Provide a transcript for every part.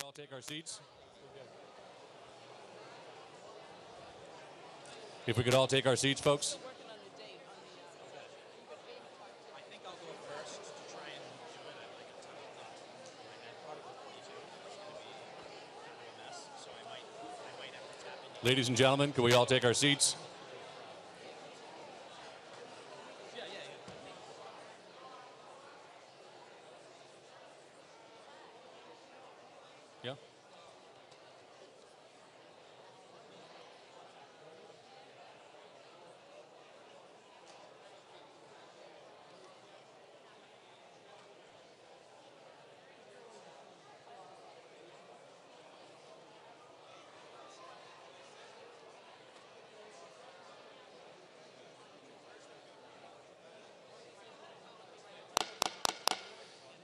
all take our seats? If we could all take our seats, folks. I think I'll go first to try and do it at like a time thought. And Article 42 is going to be a mess, so I might have to tap into. Ladies and gentlemen, can we all take our seats? Yeah. Yeah.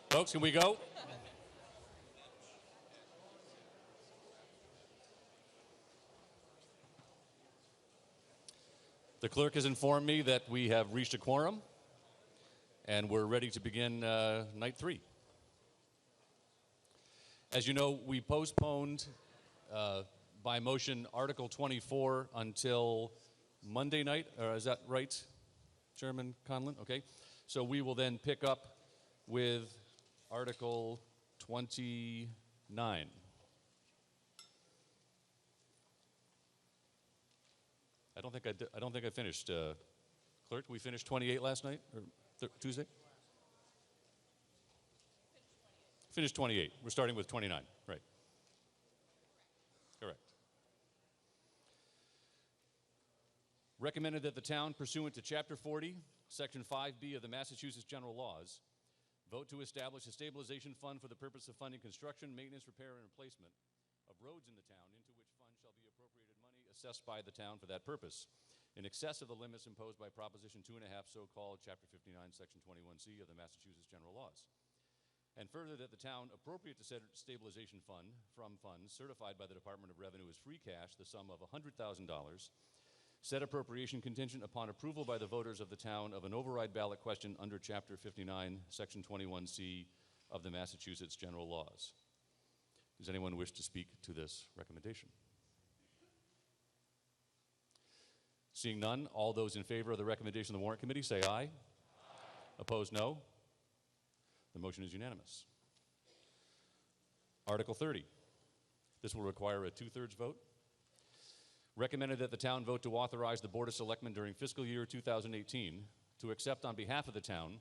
Folks, can we go? The clerk has informed me that we have reached a quorum, and we're ready to begin night 3. As you know, we postponed by motion Article 24 until Monday night. Is that right, Chairman Conlon? Okay. So we will then pick up with Article 29. I don't think I finished. Clerk, we finished 28 last night or Tuesday? Finished 28. We're starting with 29. Right. Correct. Recommended that the town, pursuant to Chapter 40, Section 5B of the Massachusetts General Laws, vote to establish a stabilization fund for the purpose of funding construction, maintenance, repair, and replacement of roads in the town, into which fund shall be appropriated money assessed by the town for that purpose, in excess of the limits imposed by Proposition 2.5, so-called Chapter 59, Section 21C of the Massachusetts General Laws. And further, that the town appropriate to said stabilization fund from funds certified by the Department of Revenue as free cash the sum of $100,000, said appropriation contingent upon approval by the voters of the town of an override ballot question under Chapter 59, Section 21C of the Massachusetts General Laws. Does anyone wish to speak to this recommendation? Seeing none, all those in favor of the recommendation of the Warrant Committee say aye. Aye. Opposed, no. The motion is unanimous. Article 30. This will require a 2/3 vote. Recommended that the town vote to authorize the Board of Selectmen during fiscal year 2018 to accept on behalf of the town,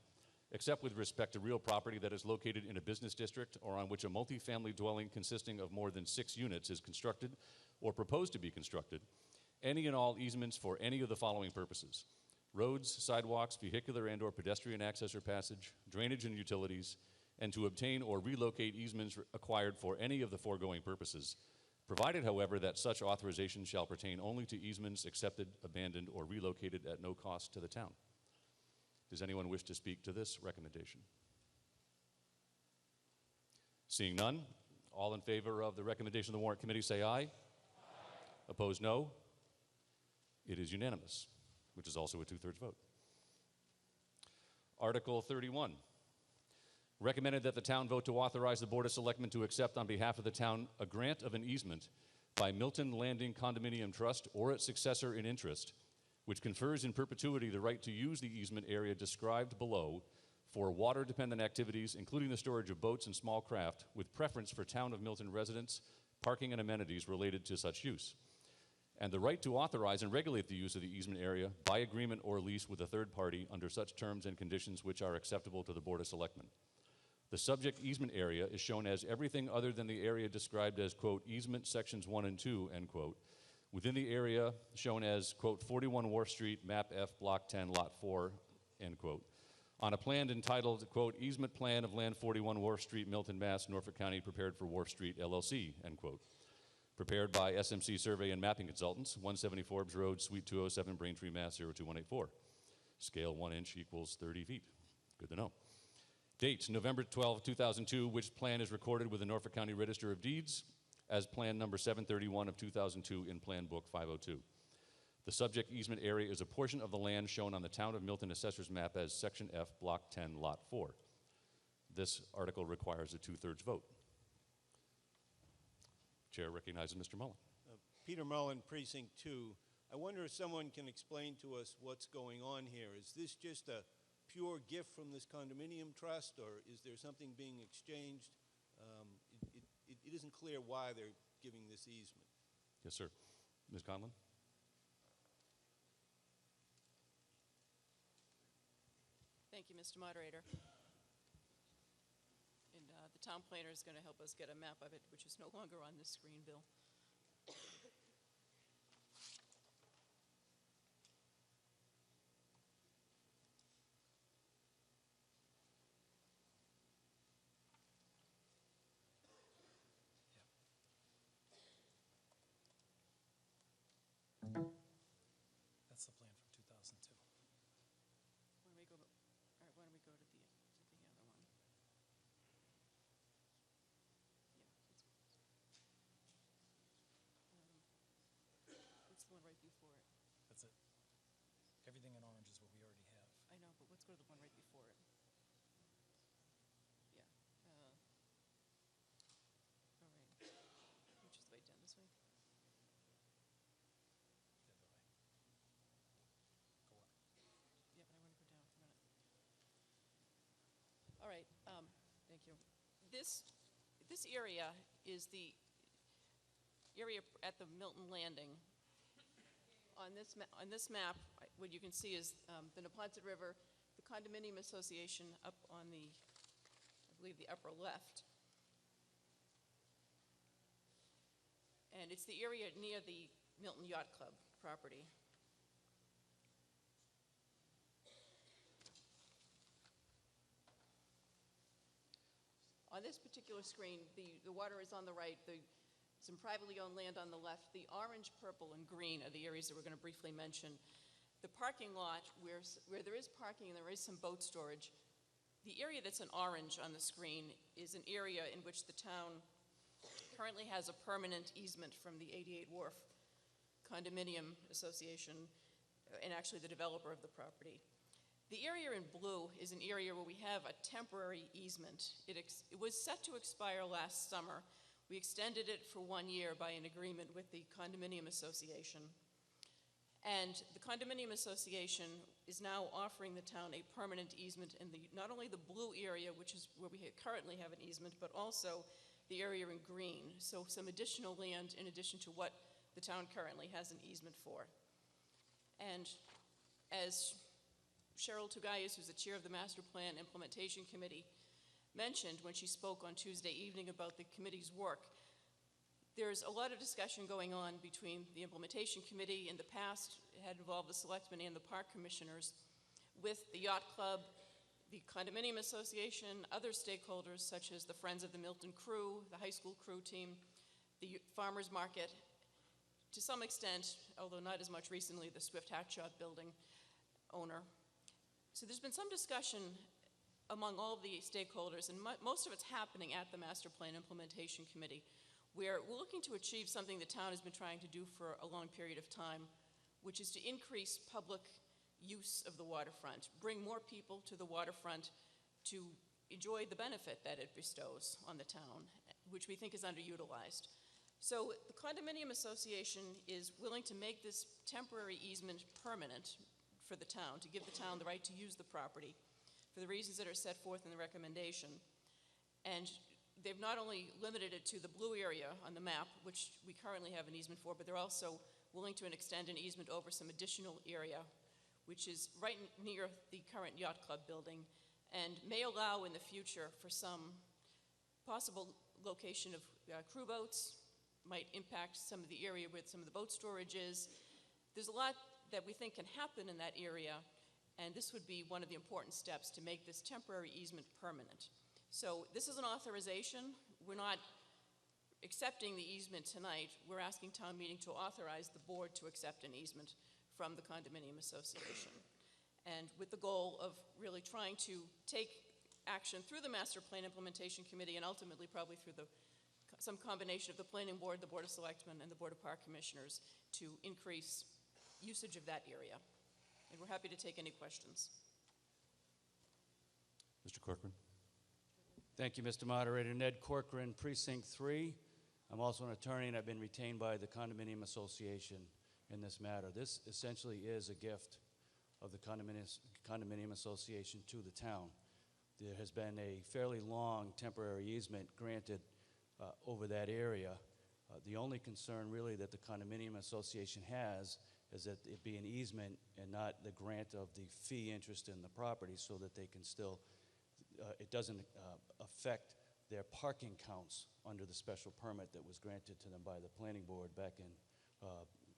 except with respect to real property that is located in a business district or on which a multifamily dwelling consisting of more than 6 units is constructed or proposed to be constructed, any and all easements for any of the following purposes: roads, sidewalks, vehicular and/or pedestrian access or passage, drainage and utilities, and to obtain or relocate easements acquired for any of the foregoing purposes, provided, however, that such authorization shall pertain only to easements accepted, abandoned, or relocated at no cost to the town. Does anyone wish to speak to this recommendation? Seeing none, all in favor of the recommendation of the Warrant Committee say aye. Aye. Opposed, no. It is unanimous, which is also a 2/3 vote. Article 31. Recommended that the town vote to authorize the Board of Selectmen to accept on behalf of the town a grant of an easement by Milton Landing Condominium Trust or its successor in interest, which confers in perpetuity the right to use the easement area described below for water-dependent activities, including the storage of boats and small craft, with preference for town of Milton residents, parking and amenities related to such use, and the right to authorize and regulate the use of the easement area by agreement or lease with a third party under such terms and conditions which are acceptable to the Board of Selectmen. The subject easement area is shown as everything other than the area described as, quote, easement sections 1 and 2, end quote, within the area shown as, quote, 41 Wharf Street, map F, block 10, lot 4, end quote, on a plan entitled, quote, easement plan of land 41 Wharf Street, Milton, Mass, Norfolk County, prepared for Wharf Street, LLC, end quote. Prepared by SMC Survey and Mapping Consultants, 170 Forbes Road, Suite 207, Braintree, Mass, 02184. Scale 1 inch equals 30 feet. Good to know. Date, November 12, 2002, which plan is recorded with the Norfolk County Register of Deeds as plan number 731 of 2002 in Plan Book 502. The subject easement area is a portion of the land shown on the Town of Milton Assessor's Map as Section F, Block 10, Lot 4. This article requires a 2/3 vote. Chair recognizes Mr. Mullen. Peter Mullen, Precinct 2. I wonder if someone can explain to us what's going on here. Is this just a pure gift from this condominium trust, or is there something being exchanged? It isn't clear why they're giving this easement. Yes, sir. Ms. Conlon? Thank you, Mr. Moderator. And the town planner is going to help us get a map of it, which is no longer on this screen, Bill. That's the plan from 2002. Why don't we go? All right. Why don't we go to the other one? Yeah. What's the one right before it? That's it. Everything in orange is what we already have. I know, but let's go to the one right before it. Yeah. All right. Which is the way down this way? The other way. Go up. Yeah, but I want to go down for a minute. All right, thank you. This area is the area at the Milton Landing. On this map, what you can see is the Neponset River, the condominium association up on the, I believe, the upper left. And it's the area near the Milton Yacht Club property. On this particular screen, the water is on the right, some privately owned land on the left. The orange, purple, and green are the areas that we're going to briefly mention. The parking lot, where there is parking and there is some boat storage, the area that's in orange on the screen is an area in which the town currently has a permanent easement from the 88 Wharf Condominium Association, and actually the developer of the property. The area in blue is an area where we have a temporary easement. It was set to expire last summer. We extended it for 1 year by an agreement with the condominium association. And the condominium association is now offering the town a permanent easement in not only the blue area, which is where we currently have an easement, but also the area in green. So some additional land in addition to what the town currently has an easement for. And as Cheryl Tugayas, who's the chair of the Master Plan Implementation Committee, mentioned when she spoke on Tuesday evening about the committee's work, there's a lot of discussion going on between the Implementation Committee. In the past, it had involved the selectmen and the park commissioners, with the Yacht Club, the Condominium Association, other stakeholders such as the Friends of the Milton Crew, the high school crew team, the farmers market, to some extent, although not as much recently, the Swift Hat Shop building owner. So there's been some discussion among all the stakeholders, and most of it's happening at the Master Plan Implementation Committee, where we're looking to achieve something the town has been trying to do for a long period of time, which is to increase public use of the waterfront, bring more people to the waterfront to enjoy the benefit that it bestows on the town, which we think is underutilized. So the Condominium Association is willing to make this temporary easement permanent for the town, to give the town the right to use the property for the reasons that are set forth in the recommendation. And they've not only limited it to the blue area on the map, which we currently have an easement for, but they're also willing to extend an easement over some additional area, which is right near the current Yacht Club building, and may allow in the future for some possible location of crew boats, might impact some of the area where some of the boat storage is. There's a lot that we think can happen in that area, and this would be one of the important steps to make this temporary easement permanent. So this is an authorization. We're not accepting the easement tonight. We're asking town meeting to authorize the board to accept an easement from the Condominium Association, and with the goal of really trying to take action through the Master Plan Implementation Committee, and ultimately probably through some combination of the Planning Board, the Board of Selectmen, and the Board of Park Commissioners to increase usage of that area. And we're happy to take any questions. Mr. Corcoran? Thank you, Mr. Moderator. Ned Corcoran, Precinct 3. I'm also an attorney, and I've been retained by the condominium association in this matter. This essentially is a gift of the condominium association to the town. There has been a fairly long temporary easement granted over that area. The only concern really that the condominium association has is that it be an easement and not the grant of the fee interest in the property, so that they can still, it doesn't affect their parking counts under the special permit that was granted to them by the planning board back in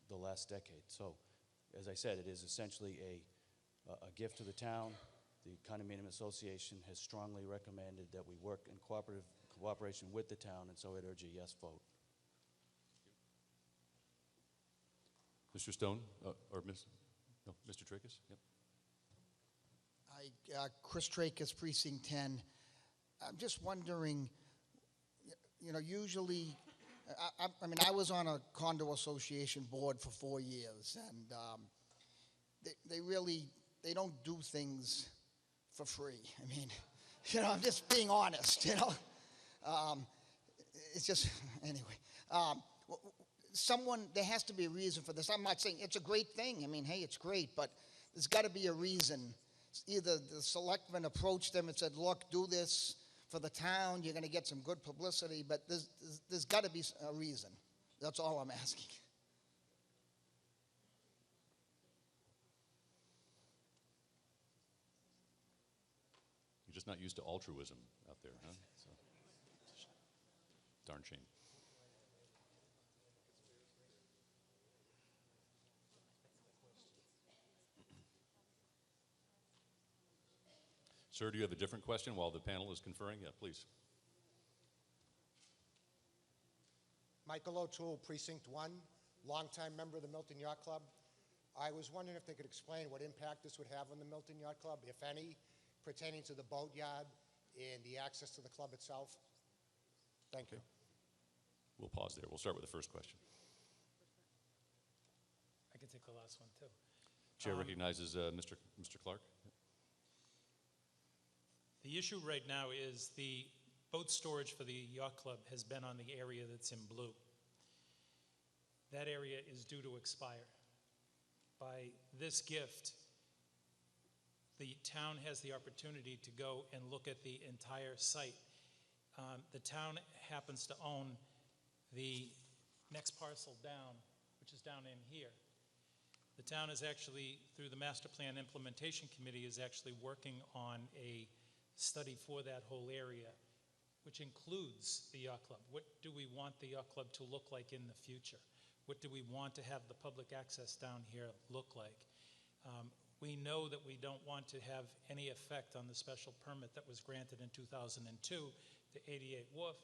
the last decade. So, as I said, it is essentially a gift to the town. The condominium association has strongly recommended that we work in cooperation with the town, and so I'd urge a yes vote. Mr. Stone, or Mr. Tracus? Yep. Chris Tracus, Precinct 10. I'm just wondering, usually, I mean, I was on a condo association board for 4 years, and they don't do things for free. I mean, I'm just being honest, it's just, anyway. There has to be a reason for this. I'm not saying it's a great thing. I mean, hey, it's great, but there's got to be a reason. Either the selectmen approached them and said, look, do this for the town, you're going to get some good publicity, but there's got to be a reason. That's all I'm asking. You're just not used to altruism out there, huh? So, darn shame. Sir, do you have a different question while the panel is conferring? Yeah, please. Michael O'Toole, Precinct 1, longtime member of the Milton Yacht Club. I was wondering if they could explain what impact this would have on the Milton Yacht Club, if any, pertaining to the boatyard and the access to the club itself. Thank you. We'll pause there. We'll start with the first question. I can take the last one, too. Chair recognizes Mr. Clark. The issue right now is the boat storage for the yacht club has been on the area that's in blue. That area is due to expire. By this gift, the town has the opportunity to go and look at the entire site. The town happens to own the next parcel down, which is down in here. The town is actually, through the Master Plan Implementation Committee, is actually working on a study for that whole area, which includes the yacht club. What do we want the yacht club to look like in the future? What do we want to have the public access down here look like? We know that we don't want to have any effect on the special permit that was granted in 2002 to 88 Wharf.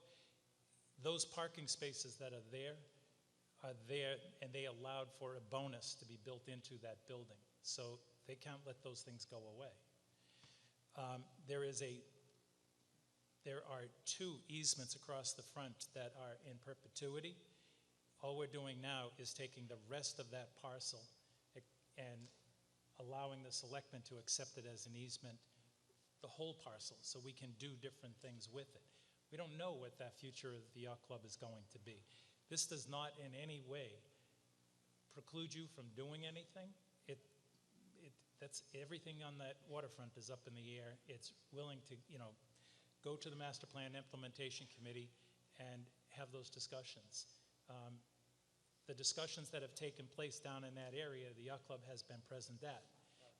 Those parking spaces that are there, and they allowed for a bonus to be built into that building. So they can't let those things go away. There are 2 easements across the front that are in perpetuity. All we're doing now is taking the rest of that parcel and allowing the selectmen to accept it as an easement, the whole parcel, so we can do different things with it. We don't know what that future of the yacht club is going to be. This does not in any way preclude you from doing anything. That's everything on that waterfront is up in the air. It's willing to, go to the Master Plan Implementation Committee and have those discussions. The discussions that have taken place down in that area, the yacht club has been present at.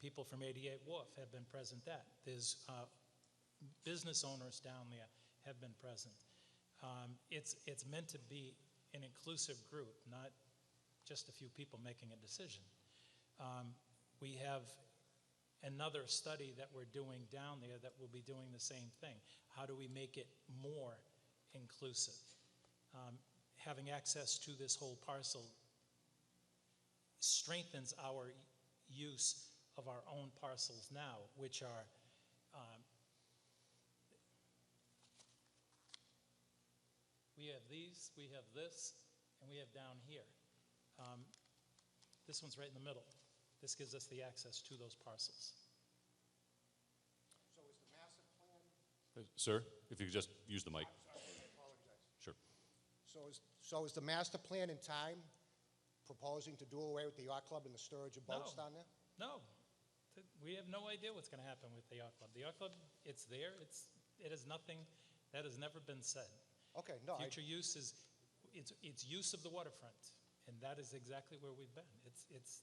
People from 88 Wharf have been present at. There's business owners down there have been present. It's meant to be an inclusive group, not just a few people making a decision. We have another study that we're doing down there that will be doing the same thing. How do we make it more inclusive? Having access to this whole parcel strengthens our use of our own parcels now, which are we have these, we have this, and we have down here. This one's right in the middle. This gives us the access to those parcels. So is the master plan? Sir, if you could just use the mic. I apologize. Sure. So is the master plan in time proposing to do away with the yacht club and the storage of boats No. down there? No, we have no idea what's going to happen with the yacht club. The yacht club, it's there, it is nothing, that has never been said. Okay, no, Future use is, it's use of the waterfront, and that is exactly where we've been.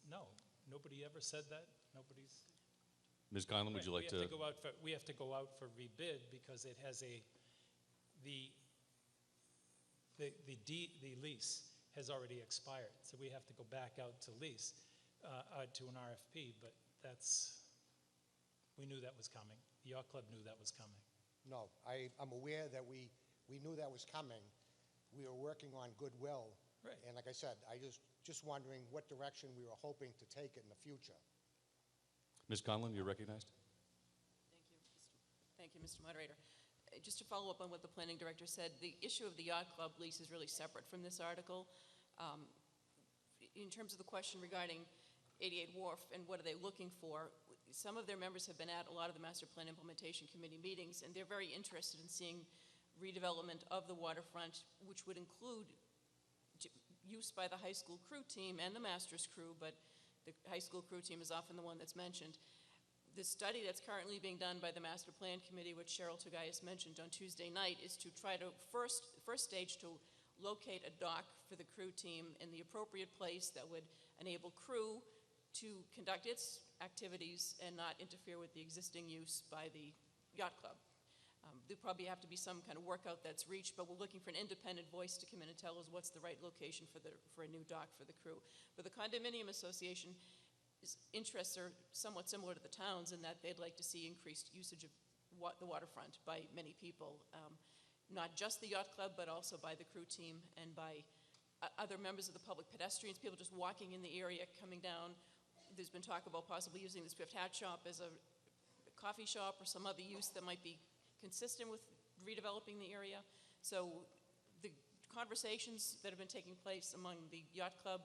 No, nobody ever said that, nobody's. Ms. Conlon, would you like to? We have to go out for rebid because it has the lease has already expired, so we have to go back out to lease, to an RFP, but we knew that was coming. The yacht club knew that was coming. no, I'm aware that we knew that was coming. We were working on goodwill. Right. And like I said, I just wondering what direction we were hoping to take it in the future. Ms. Conlon, you're recognized. Thank you, Mr. Moderator. Just to follow up on what the planning director said, the issue of the yacht club lease is really separate from this article. In terms of the question regarding 88 Wharf and what are they looking for, some of their members have been at a lot of the Master Plan Implementation Committee meetings, and they're very interested in seeing redevelopment of the waterfront, which would include use by the high school crew team and the master's crew, but the high school crew team is often the one that's mentioned. The study that's currently being done by the Master Plan Committee, which Cheryl Togayas mentioned on Tuesday night, is to try to, first stage, to locate a dock for the crew team in the appropriate place that would enable crew to conduct its activities and not interfere with the existing use by the yacht club. There'll probably have to be some kind of workout that's reached, but we're looking for an independent voice to come in and tell us what's the right location for a new dock for the crew. But the condominium association interests are somewhat similar to the towns in that they'd like to see increased usage of the waterfront by many people, not just the yacht club, but also by the crew team and by other members of the public, pedestrians, people just walking in the area, coming down. There's been talk about possibly using the Swift Hat Shop as a coffee shop or some other use that might be consistent with redeveloping the area. So the conversations that have been taking place among the yacht club,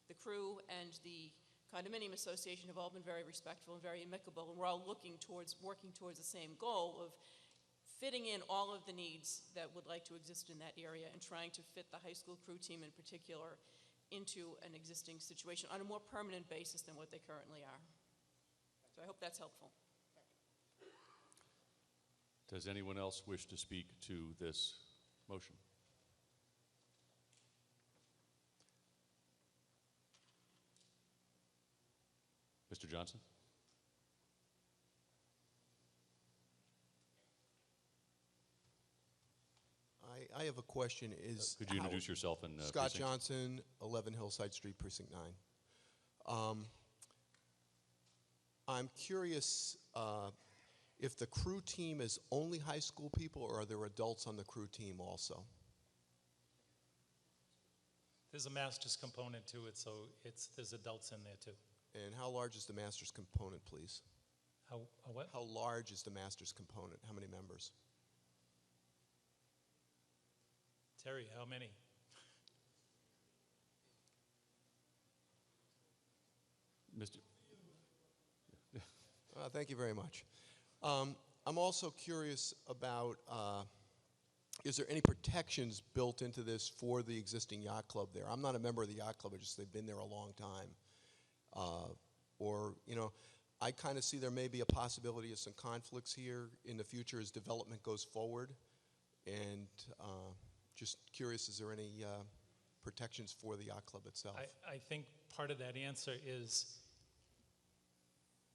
the crew, and the condominium association have all been very respectful and very amicable, and we're all working towards the same goal of fitting in all of the needs that would like to exist in that area and trying to fit the high school crew team in particular into an existing situation on a more permanent basis than what they currently are. So I hope that's helpful. Does anyone else wish to speak to this motion? Mr. Johnson? I have a question. Could you introduce yourself and Scott precinct? Johnson, 11 Hillside Street, Precinct 9. I'm curious if the crew team is only high school people, or are there adults on the crew team also? There's a master's component to it, so there's adults in there too. And how large is the master's component, please? What? How large is the master's component? How many members? Terry, how many? Mr. Thank you very much. I'm also curious about, is there any protections built into this for the existing yacht club there? I'm not a member of the yacht club, it's just they've been there a long time. Or, you know, I kind of see there may be a possibility of some conflicts here in the future as development goes forward. And just curious, is there any protections for the yacht club itself? I think part of that answer is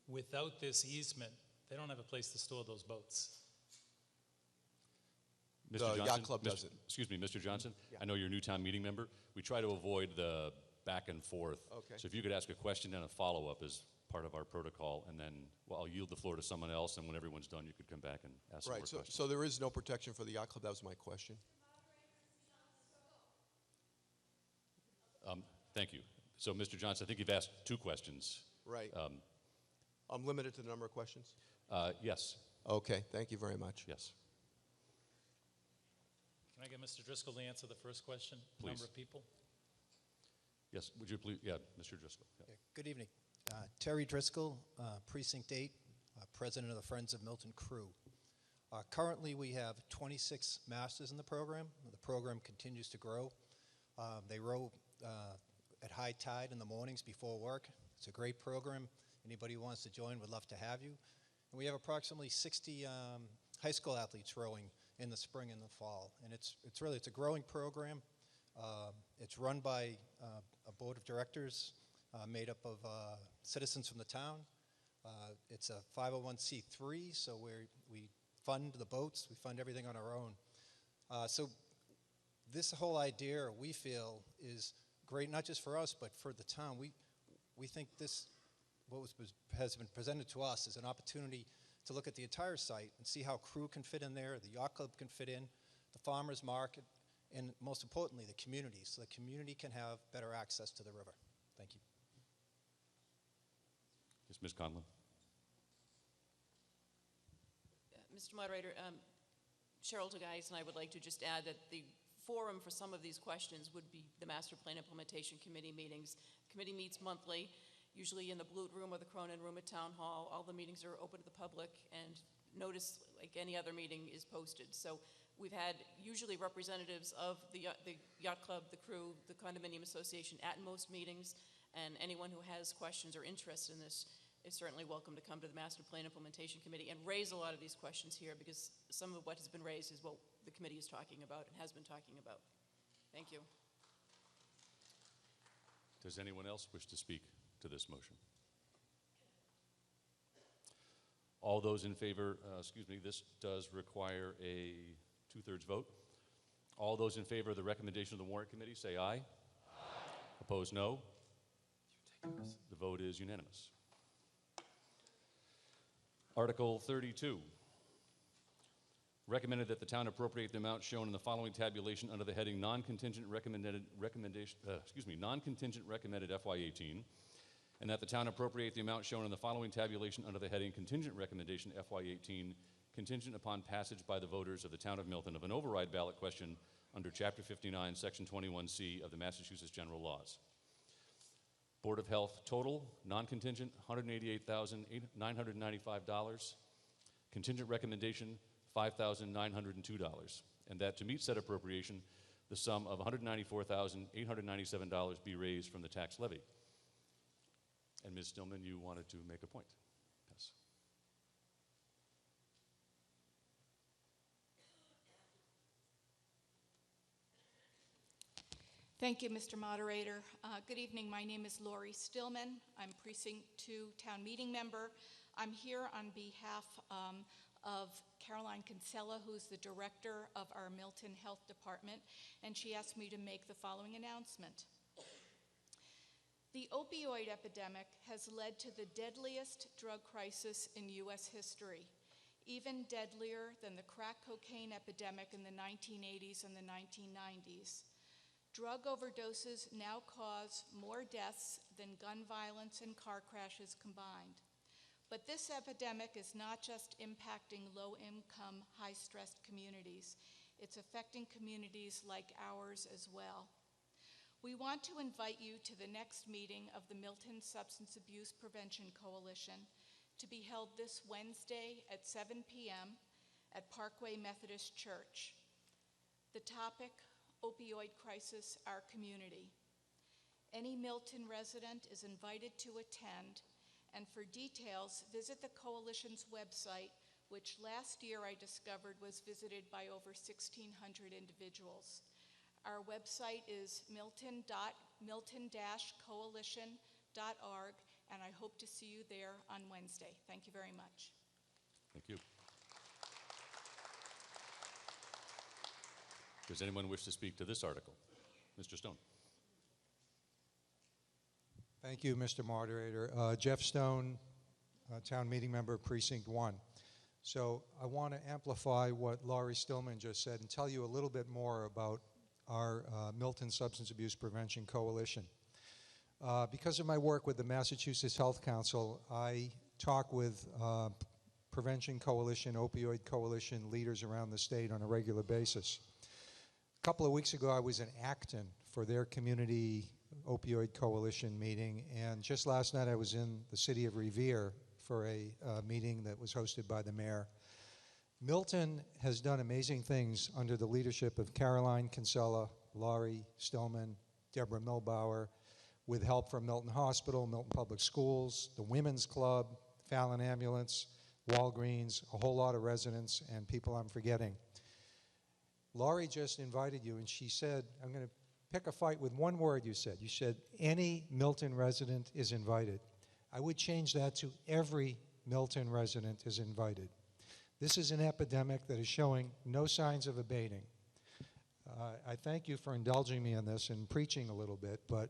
without this easement, they don't have a place to store those boats. Mr. The Johnson, yacht club doesn't. Excuse me, Mr. Johnson. Yeah. I know you're a new town meeting member. We try to avoid the back and forth. Okay. So if you could ask a question and a follow-up as part of our protocol, and then I'll yield the floor to someone else, and when everyone's done, you could come back and ask some more Right, questions. so there is no protection for the yacht club. That was my question. Thank you. So, Mr. Johnson, I think you've asked two questions. Right. I'm limited to the number of questions? Yes. Okay, thank you very much. Yes. Can I get Mr. Driscoll to answer the first question? Please. Number of people? Yes. Would you please? Yeah, Mr. Driscoll. Yeah. Yeah, good evening. Terry Driscoll, Precinct 8, President of the Friends of Milton Crew. Currently, we have 26 masters in the program. The program continues to grow. They row at high tide in the mornings before work. It's a great program. Anybody who wants to join, would love to have you. And we have approximately 60 high school athletes rowing in the spring and the fall. And it's a growing program. It's run by a board of directors made up of citizens from the town. It's a 501c3, so we fund the boats, we fund everything on our own. So this whole idea, we feel, is great, not just for us, but for the town. We think this, has been presented to us, is an opportunity to look at the entire site and see how crew can fit in there, the yacht club can fit in, the farmers market, and most importantly, the community, so the community can have better access to the river. Thank you. Yes, Ms. Conlon. Mr. Moderator, Cheryl Tagayas and I would like to just add that the forum for some of these questions would be the Master Plan Implementation Committee meetings. The committee meets monthly, usually in the Blute Room or the Cronin Room at Town Hall. All the meetings are open to the public, and notice, like any other meeting, is posted. So we've had usually representatives of the yacht club, the crew, the condominium association at most meetings, and anyone who has questions or interest in this is certainly welcome to come to the Master Plan Implementation Committee and raise a lot of these questions here, because some of what has been raised is what the committee is talking about and has been talking about. Thank you. Does anyone else wish to speak to this motion? All those in favor, this does require a 2/3 vote. All those in favor of the recommendation of the Warrant Committee, say aye. Aye. Opposed, no. The vote is unanimous. Article 32. Recommended that the town appropriate the amount shown in the following tabulation under the heading non-contingent recommended FY18, and that the town appropriate the amount shown in the following tabulation under the heading contingent recommendation FY18, contingent upon passage by the voters of the town of Milton of an override ballot question under Chapter 59, Section 21C of the Massachusetts General Laws. Board of Health total, non-contingent, $188,995. Contingent recommendation, $5,902. And that to meet said appropriation, the sum of $194,897 be raised from the tax levy. And Ms. Stillman, you wanted to make a point. Yes. Thank you, Mr. Moderator. Good evening. My name is Lori Stillman. I'm Precinct 2 Town Meeting Member. I'm here on behalf of Caroline Kinsella, who's the Director of our Milton Health Department, and she asked me to make the following announcement. The opioid epidemic has led to the deadliest drug crisis in U.S. history, even deadlier than the crack cocaine epidemic in the 1980s and the 1990s. Drug overdoses now cause more deaths than gun violence and car crashes combined. But this epidemic is not just impacting low-income, high-stressed communities. It's affecting communities like ours as well. We want to invite you to the next meeting of the Milton Substance Abuse Prevention Coalition, to be held this Wednesday at 7 p.m. at Parkway Methodist Church. The topic, opioid crisis, our community. Any Milton resident is invited to attend, and for details, visit the coalition's website, which last year I discovered was visited by over 1,600 individuals. Our website is milton-coalition.org, and I hope to see you there on Wednesday. Thank you very much. Thank you. Does anyone wish to speak to this article? Mr. Stone. Thank you, Mr. Moderator. Jeff Stone, Town Meeting Member, Precinct 1. So I want to amplify what Laurie Stillman just said and tell you a little bit more about our Milton Substance Abuse Prevention Coalition. Because of my work with the Massachusetts Health Council, I talk with Prevention Coalition, Opioid Coalition leaders around the state on a regular basis. A couple of weeks ago, I was in Acton for their community opioid coalition meeting, and just last night I was in the city of Revere for a meeting that was hosted by the mayor. Milton has done amazing things under the leadership of Caroline Kinsella, Laurie Stillman, Deborah Milbauer, with help from Milton Hospital, Milton Public Schools, the Women's Club, Fallon Ambulance, Walgreens, a whole lot of residents and people I'm forgetting. Laurie just invited you, and she said, I'm going to pick a fight with one word you said. You said, any Milton resident is invited. I would change that to every Milton resident is invited. This is an epidemic that is showing no signs of abating. I thank you for indulging me in this and preaching a little bit, but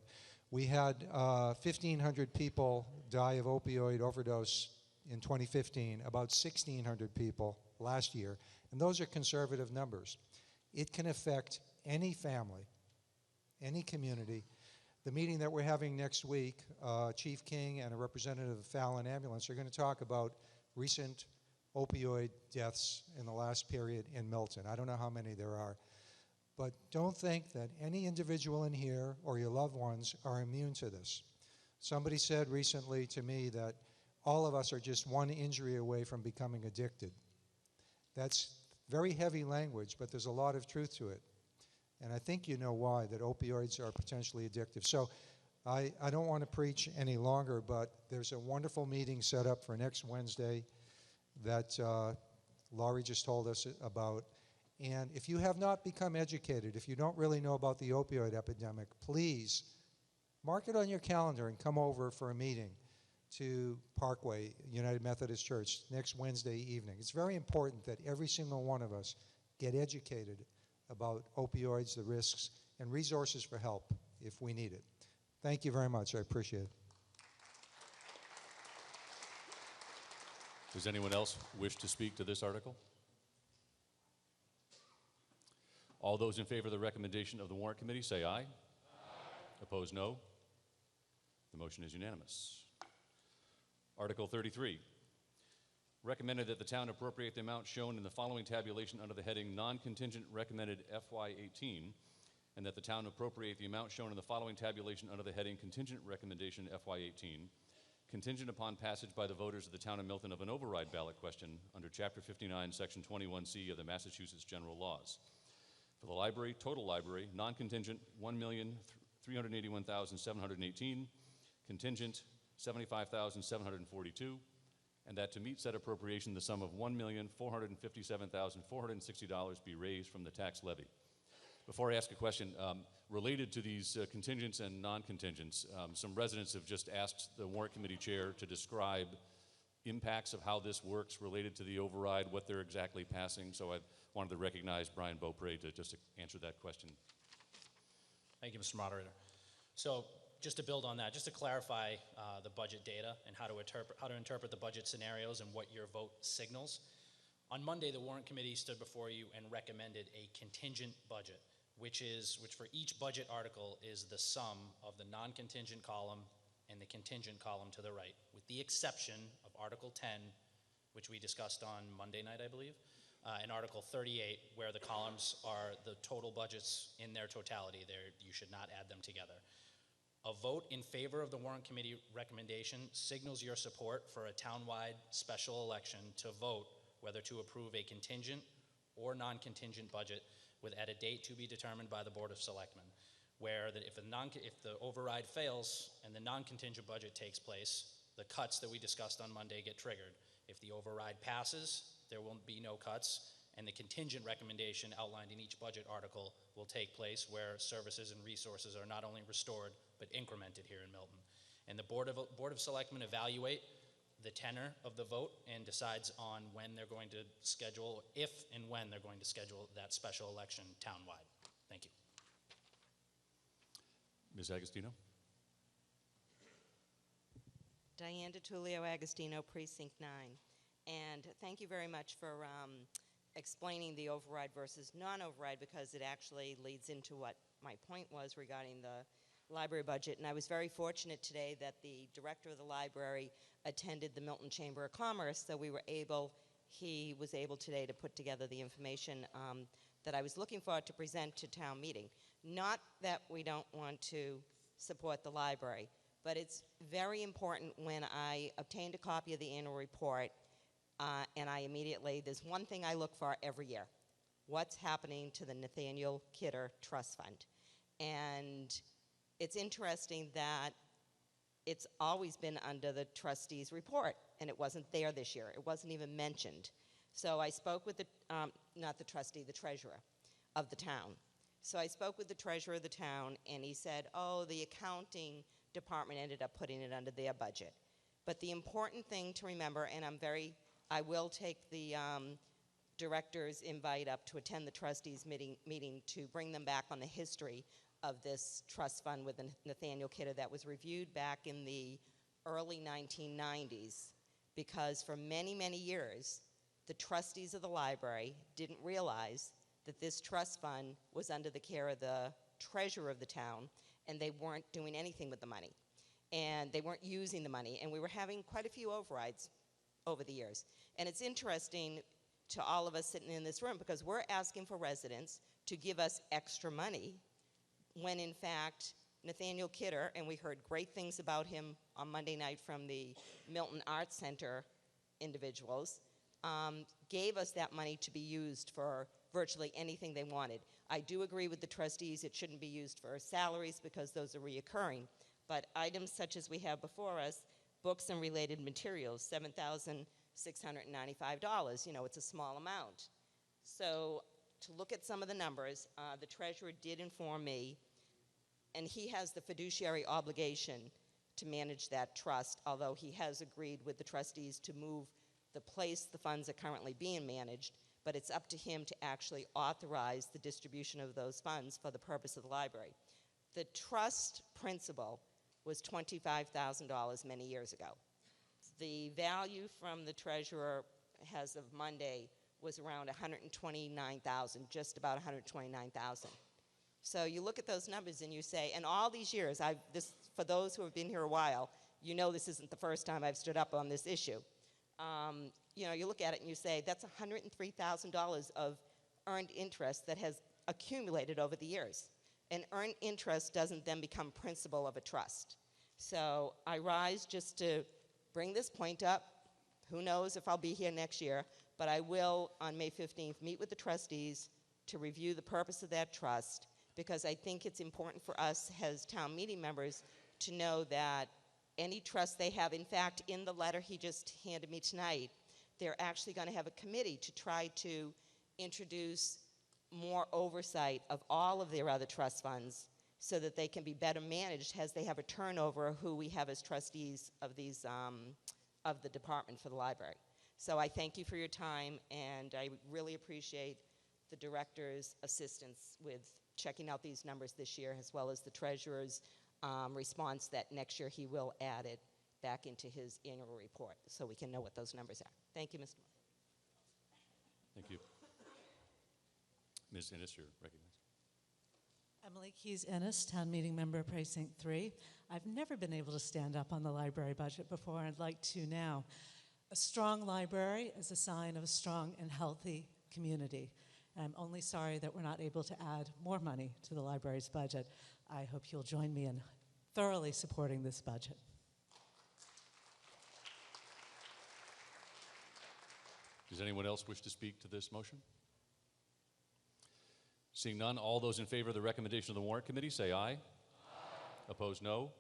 we had 1,500 people die of opioid overdose in 2015, about 1,600 people last year, and those are conservative numbers. It can affect any family, any community. The meeting that we're having next week, Chief King and a representative of Fallon Ambulance are going to talk about recent opioid deaths in the last period in Milton. I don't know how many there are. But don't think that any individual in here or your loved ones are immune to this. Somebody said recently to me that all of us are just one injury away from becoming addicted. That's very heavy language, but there's a lot of truth to it. And I think you know why, that opioids are potentially addictive. So I don't want to preach any longer, but there's a wonderful meeting set up for next Wednesday that Laurie just told us about. And if you have not become educated, if you don't really know about the opioid epidemic, please mark it on your calendar and come over for a meeting to Parkway United Methodist Church next Wednesday evening. It's very important that every single one of us get educated about opioids, the risks, and resources for help if we need it. Thank you very much. I appreciate it. Does anyone else wish to speak to this article? All those in favor of the recommendation of the Warrant Committee say aye. Aye. Opposed, no. The motion is unanimous. Article 33. Recommended that the town appropriate the amount shown in the following tabulation under the heading Non-Contingent Recommended FY18, and that the town appropriate the amount shown in the following tabulation under the heading Contingent Recommendation FY18, contingent upon passage by the voters of the town of Milton of an override ballot question under Chapter 59, Section 21C of the Massachusetts General Laws. For the library, total library, non-contingent, $1,381,718, contingent, $75,742, and that to meet said appropriation, the sum of $1,457,460 be raised from the tax levy. Before I ask a question, related to these contingents and non-contingents, some residents have just asked the Warrant Committee Chair to describe impacts of how this works related to the override, what they're exactly passing. So I wanted to recognize Brian Beaupre to just answer that question. Thank you, Mr. Moderator. So just to build on that, just to clarify the budget data and how to interpret the budget scenarios and what your vote signals. On Monday, the Warrant Committee stood before you and recommended a contingent budget, which for each budget article is the sum of the non-contingent column and the contingent column to the right, with the exception of Article 10, which we discussed on Monday night, I believe, and Article 38, where the columns are the total budgets in their totality. You should not add them together. A vote in favor of the Warrant Committee recommendation signals your support for a townwide special election to vote whether to approve a contingent or non-contingent budget at a date to be determined by the Board of Selectmen, where that if the override fails and the non-contingent budget takes place, the cuts that we discussed on Monday get triggered. If the override passes, there will be no cuts, and the contingent recommendation outlined in each budget article will take place, where services and resources are not only restored but incremented here in Milton. And the Board of Selectmen evaluate the tenor of the vote and decides on when they're going to schedule, if and when they're going to schedule that special election townwide. Thank you. Ms. Agostino? Diane DiTullio Agostino, Precinct 9. And thank you very much for explaining the override versus non-override, because it actually leads into what my point was regarding the library budget. And I was very fortunate today that the director of the library attended the Milton Chamber of Commerce, so he was able today to put together the information that I was looking for to present to town meeting. Not that we don't want to support the library, but it's very important. When I obtained a copy of the annual report, and I immediately, there's one thing I look for every year. What's happening to the Nathaniel Kidder Trust Fund? And it's interesting that it's always been under the trustees' report, and it wasn't there this year. It wasn't even mentioned. So I spoke with the, not the trustee, the treasurer of the town. So I spoke with the treasurer of the town, and he said, oh, the accounting department ended up putting it under their budget. But the important thing to remember, and I will take the director's invite up to attend the trustees meeting to bring them back on the history of this trust fund with Nathaniel Kidder that was reviewed back in the early 1990s, because for many, many years, the trustees of the library didn't realize that this trust fund was under the care of the treasurer of the town, and they weren't doing anything with the money. And they weren't using the money, and we were having quite a few overrides over the years. And it's interesting to all of us sitting in this room, because we're asking for residents to give us extra money, when in fact, Nathaniel Kidder, and we heard great things about him on Monday night from the Milton Arts Center individuals, gave us that money to be used for virtually anything they wanted. I do agree with the trustees, it shouldn't be used for salaries because those are reoccurring, but items such as we have before us, books and related materials, $7,695, it's a small amount. So to look at some of the numbers, the treasurer did inform me, and he has the fiduciary obligation to manage that trust, although he has agreed with the trustees to move the place the funds are currently being managed, but it's up to him to actually authorize the distribution of those funds for the purpose of the library. The trust principal was $25,000 many years ago. The value from the treasurer as of Monday was around $129,000, just about $129,000. So you look at those numbers and you say, and all these years, for those who have been here a while, you know this isn't the first time I've stood up on this issue. You look at it and you say, that's $103,000 of earned interest that has accumulated over the years. And earned interest doesn't then become principal of a trust. So I rise just to bring this point up. Who knows if I'll be here next year, but I will, on May 15th, meet with the trustees to review the purpose of that trust, because I think it's important for us as town meeting members to know that any trust they have, in fact, in the letter he just handed me tonight, they're actually going to have a committee to try to introduce more oversight of all of their other trust funds so that they can be better managed as they have a turnover of who we have as trustees of these, of the department for the library. So I thank you for your time, and I really appreciate the director's assistance with checking out these numbers this year, as well as the treasurer's response that next year he will add it back into his annual report so we can know what those numbers are. Thank you, Mr. Thank you. Ms. Innes, you're recognized. Emily Keys Ennis, Town Meeting Member, Precinct 3. I've never been able to stand up on the library budget before. I'd like to now. A strong library is a sign of a strong and healthy community. I'm only sorry that we're not able to add more money to the library's budget. I hope you'll join me in thoroughly supporting this budget. Does anyone else wish to speak to this motion? Seeing none, all those in favor of the recommendation of the Warrant Committee say aye. Aye. Opposed, no.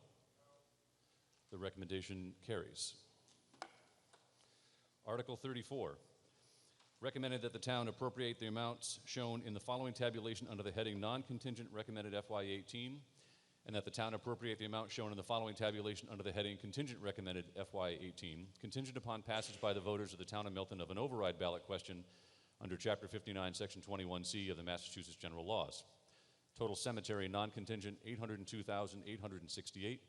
The recommendation carries. Article 34. Recommended that the town appropriate the amounts shown in the following tabulation under the heading Non-Contingent Recommended FY18, and that the town appropriate the amount shown in the following tabulation under the heading Contingent Recommended FY18, contingent upon passage by the voters of the town of Milton of an override ballot question under Chapter 59, Section 21C of the Massachusetts General Laws. Total cemetery non-contingent $802,868,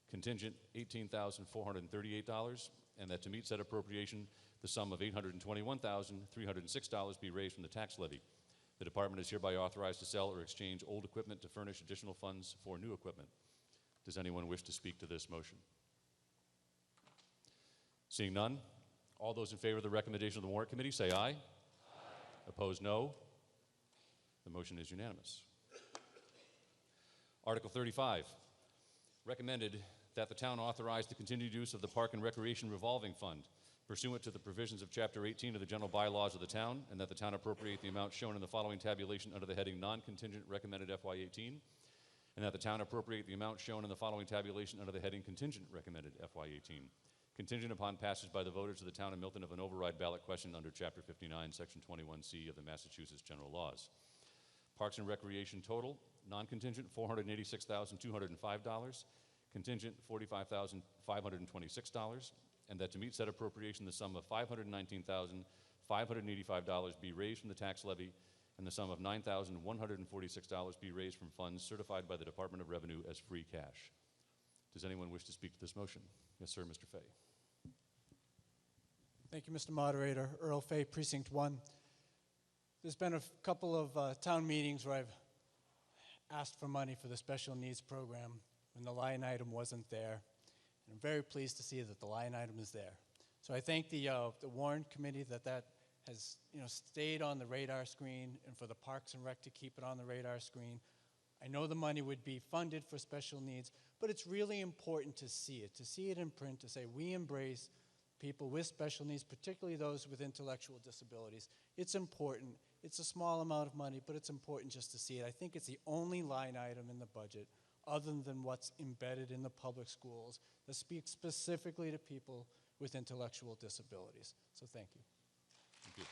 contingent $18,438, and that to meet said appropriation, the sum of $821,306 be raised from the tax levy. The department is hereby authorized to sell or exchange old equipment to furnish additional funds for new equipment. Does anyone wish to speak to this motion? Seeing none, all those in favor of the recommendation of the Warrant Committee say aye. Aye. Opposed, no. The motion is unanimous. Article 35, recommended that the town authorize the continued use of the Park and Recreation Revolving Fund pursuant to the provisions of Chapter 18 of the general bylaws of the town, and that the town appropriate the amount shown in the following tabulation under the heading non-contingent recommended FY18, and that the town appropriate the amount shown in the following tabulation under the heading contingent recommended FY18, contingent upon passage by the voters of the town of Milton of an override ballot question under Chapter 59, Section 21C of the Massachusetts General Laws. Parks and Recreation total, non-contingent $486,205, contingent $45,526, and that to meet said appropriation, the sum of $519,585 be raised from the tax levy, and the sum of $9,146 be raised from funds certified by the Department of Revenue as free cash. Does anyone wish to speak to this motion? Yes, sir, Mr. Fay. Thank you, Mr. Moderator. Earl Fay, Precinct 1. There's been a couple of town meetings where I've asked for money for the special needs program when the line item wasn't there. And I'm very pleased to see that the line item is there. So I thank the Warrant Committee that has stayed on the radar screen, and for the Parks and Rec to keep it on the radar screen. I know the money would be funded for special needs, but it's really important to see it in print, to say we embrace people with special needs, particularly those with intellectual disabilities. It's important. It's a small amount of money, but it's important just to see it. I think it's the only line item in the budget, other than what's embedded in the public schools, that speaks specifically to people with intellectual disabilities. So thank you. Thank you.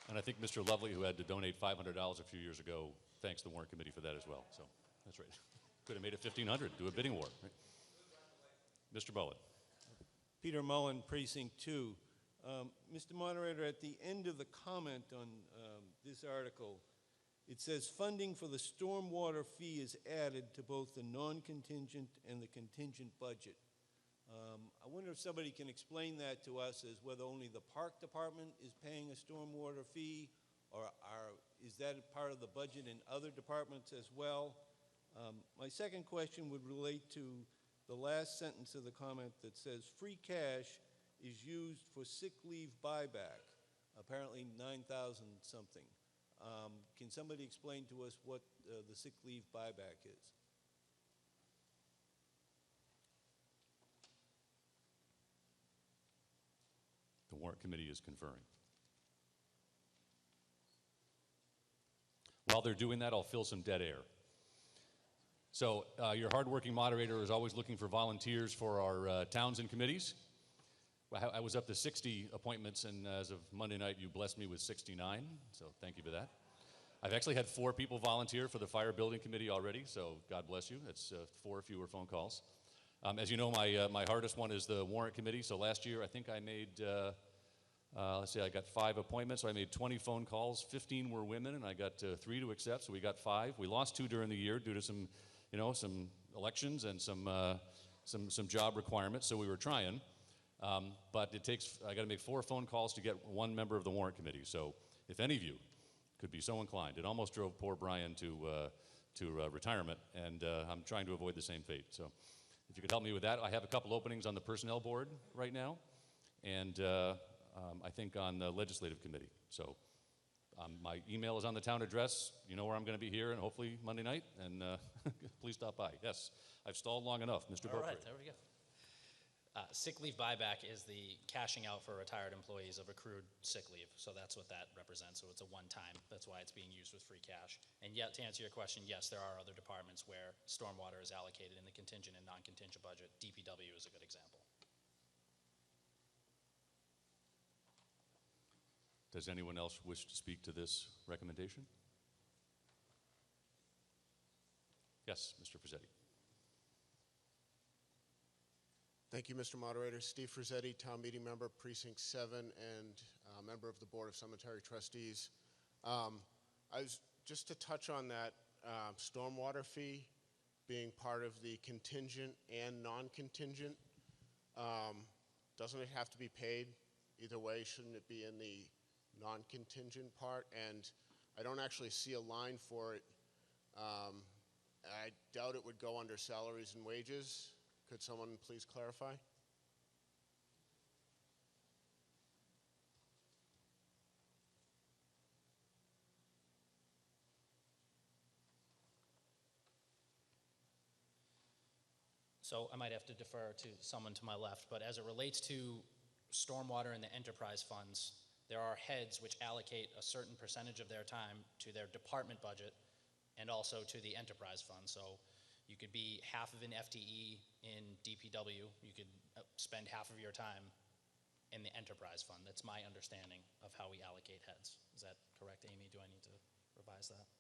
And I think Mr. Lovely, who had to donate $500 a few years ago, thanks the Warrant Committee for that as well. So that's right. Could have made it $1,500, do a bidding war. Right? Mr. Bowen. Peter Mullen, Precinct 2. Mr. Moderator, at the end of the comment on this article, it says funding for the stormwater fee is added to both the non-contingent and the contingent budget. I wonder if somebody can explain that to us, as whether only the park department is paying a stormwater fee, or is that a part of the budget in other departments as well? My second question would relate to the last sentence of the comment that says free cash is used for sick leave buyback, apparently 9,000 something. Can somebody explain to us what the sick leave buyback is? The Warrant Committee is conferring. While they're doing that, I'll fill some dead air. So your hardworking moderator is always looking for volunteers for our towns and committees. I was up to 60 appointments, and as of Monday night, you blessed me with 69, so thank you for that. I've actually had 4 people volunteer for the Fire Building Committee already, so God bless you. It's 4 fewer phone calls. As you know, my hardest one is the Warrant Committee, so last year I think I made, let's see, I got 5 appointments, so I made 20 phone calls, 15 were women, and I got 3 to accept, so we got 5. We lost 2 during the year due to some elections and some job requirements, so we were trying. But I got to make 4 phone calls to get 1 member of the Warrant Committee. So if any of you could be so inclined, it almost drove poor Brian to retirement, and I'm trying to avoid the same fate. So if you could help me with that. I have a couple openings on the Personnel Board right now, and I think on the Legislative Committee. So my email is on the town address. You know where I'm going to be here, and hopefully Monday night, and please stop by. Yes, I've stalled long enough, Mr. All Beaupre. right, there we go. Sick leave buyback is the cashing out for retired employees of accrued sick leave. So that's what that represents. So it's a one-time. That's why it's being used with free cash. And yet, to answer your question, yes, there are other departments where stormwater is allocated in the contingent and non-contingent budget. DPW is a good example. Does anyone else wish to speak to this recommendation? Yes, Mr. Frizzetti. Thank you, Mr. Moderator. Steve Frizzetti, Town Meeting Member, Precinct 7, and member of the Board of Cemetery Trustees. Just to touch on that stormwater fee being part of the contingent and non-contingent, doesn't it have to be paid either way? Shouldn't it be in the non-contingent part? And I don't actually see a line for it. I doubt it would go under salaries and wages. Could someone please clarify? So I might have to defer to someone to my left, but as it relates to stormwater and the enterprise funds, there are heads which allocate a certain percentage of their time to their department budget and also to the enterprise fund. So you could be half of an FTE in DPW, you could spend half of your time in the enterprise fund. That's my understanding of how we allocate heads. Is that correct, Amy? Do I need to revise that?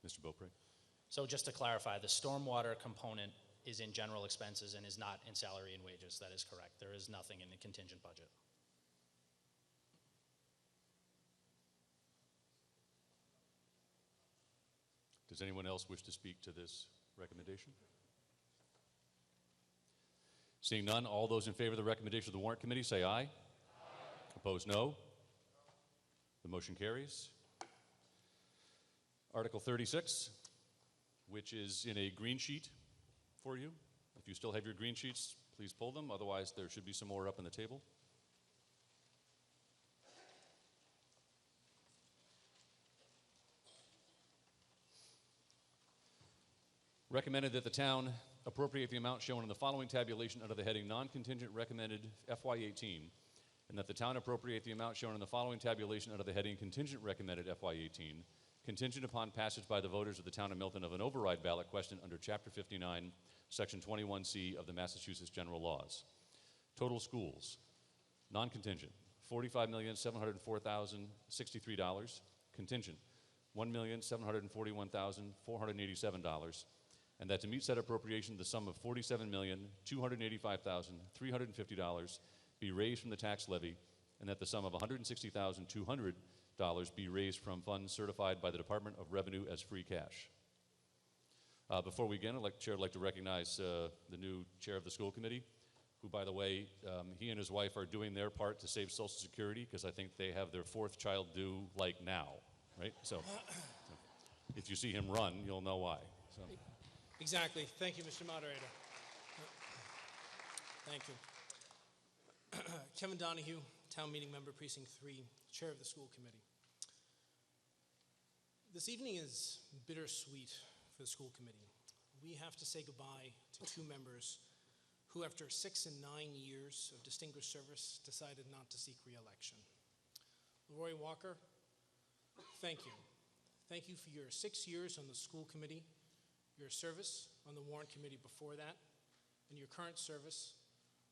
Mr. Beaupre? So just to clarify, the stormwater component is in general expenses and is not in salary and wages. That is correct. There is nothing in the contingent budget. Does anyone else wish to speak to this recommendation? Seeing none, all those in favor of the recommendation of the Warrant Committee say aye. Aye. Opposed, no. The motion carries. Article 36, which is in a green sheet for you. If you still have your green sheets, please pull them. Otherwise, there should be some more up on the table. Recommended that the town appropriate the amount shown in the following tabulation under the heading non-contingent recommended FY18, and that the town appropriate the amount shown in the following tabulation under the heading contingent recommended FY18, contingent upon passage by the voters of the town of Milton of an override ballot question under Chapter 59, Section 21C of the Massachusetts General Laws. Total schools, non-contingent, $45,704,063. Contingent, $1,741,487. And that to meet said appropriation, the sum of $47,285,350 be raised from the tax levy, and that the sum of $160,200 be raised from funds certified by the Department of Revenue as free cash. Before we begin, Chair would like to recognize the new chair of the school committee, who, by the way, he and his wife are doing their part to save Social Security, because I think they have their fourth child due like now, right? So if you see him run, you'll know why. So. Exactly. Thank you, Mr. Moderator. Thank you. Kevin Donahue, Town Meeting Member, Precinct 3, Chair of the School Committee. This evening is bittersweet for the school committee. We have to say goodbye to two members who, after 6 and 9 years of distinguished service, decided not to seek re-election. Leroy Walker, thank you. Thank you for your 6 years on the school committee, your service on the Warrant Committee before that, and your current service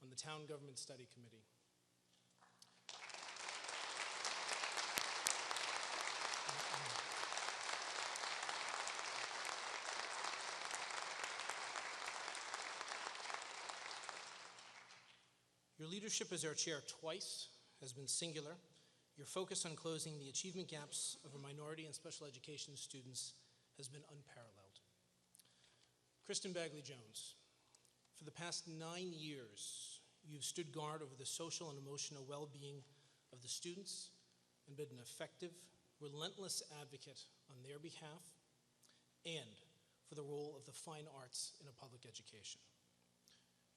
on the Town Government Study Committee. Your leadership as our chair twice has been singular Your focus on closing the achievement gaps of our minority and special education students has been unparalleled. Kristen Bagley-Jones, for the past 9 years, you've stood guard over the social and emotional well-being of the students and been an effective, relentless advocate on their behalf and for the role of the fine arts in a public education.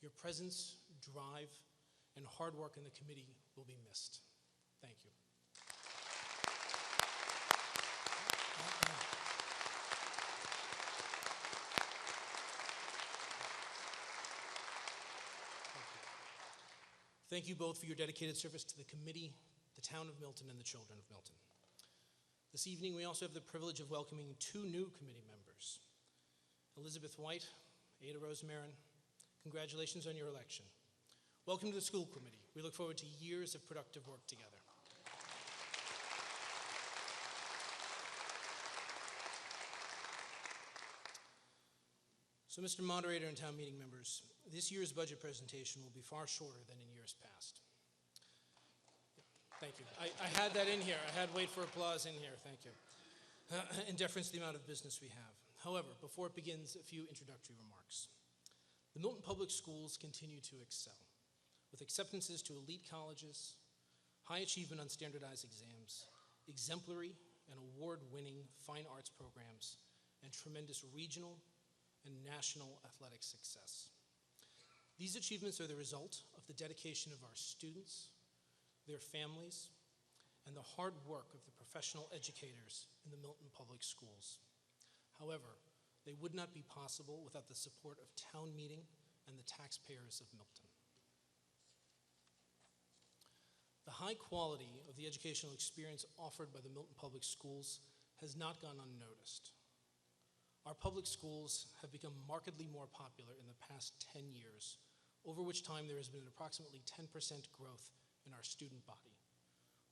Your presence, drive, and hard work in the committee will be missed. Thank you. Thank you both for your dedicated service to the committee, the town of Milton, and the children of Milton. This evening, we also have the privilege of welcoming 2 new committee members. Elizabeth White, Ada Rose Marin, congratulations on your election. Welcome to the school committee. We look forward to years of productive work together. So, Mr. Moderator and town meeting members, this year's budget presentation will be far shorter than in years past. Thank you. I had that in here. I had wait for applause in here. Thank you. In deference to the amount of business we have. However, before it begins, a few introductory remarks. The Milton Public Schools continue to excel, with acceptances to elite colleges, high achievement on standardized exams, exemplary and award-winning fine arts programs, and tremendous regional and national athletic success. These achievements are the result of the dedication of our students, their families, and the hard work of the professional educators in the Milton Public Schools. However, they would not be possible without the support of town meeting and the taxpayers of Milton. The high quality of the educational experience offered by the Milton Public Schools has not gone unnoticed. Our public schools have become markedly more popular in the past 10 years, over which time there has been approximately 10% growth in our student body,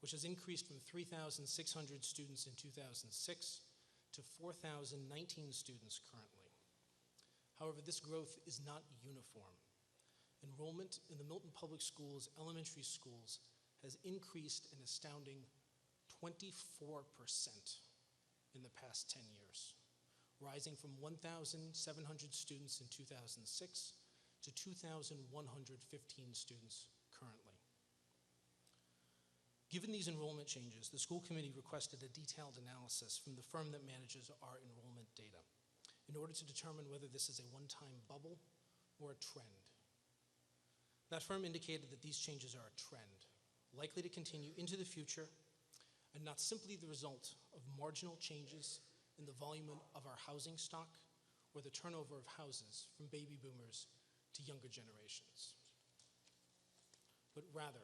which has increased from 3,600 students in 2006 to 4,019 students currently. However, this growth is not uniform. Enrollment in the Milton Public Schools elementary schools has increased an astounding 24% in the past 10 years, rising from 1,700 students in 2006 to 2,115 students currently. Given these enrollment changes, the school committee requested a detailed analysis from the firm that manages our enrollment data in order to determine whether this is a one-time bubble or a trend. That firm indicated that these changes are a trend, likely to continue into the future, and not simply the result of marginal changes in the volume of our housing stock or the turnover of houses from baby boomers to younger generations. But rather,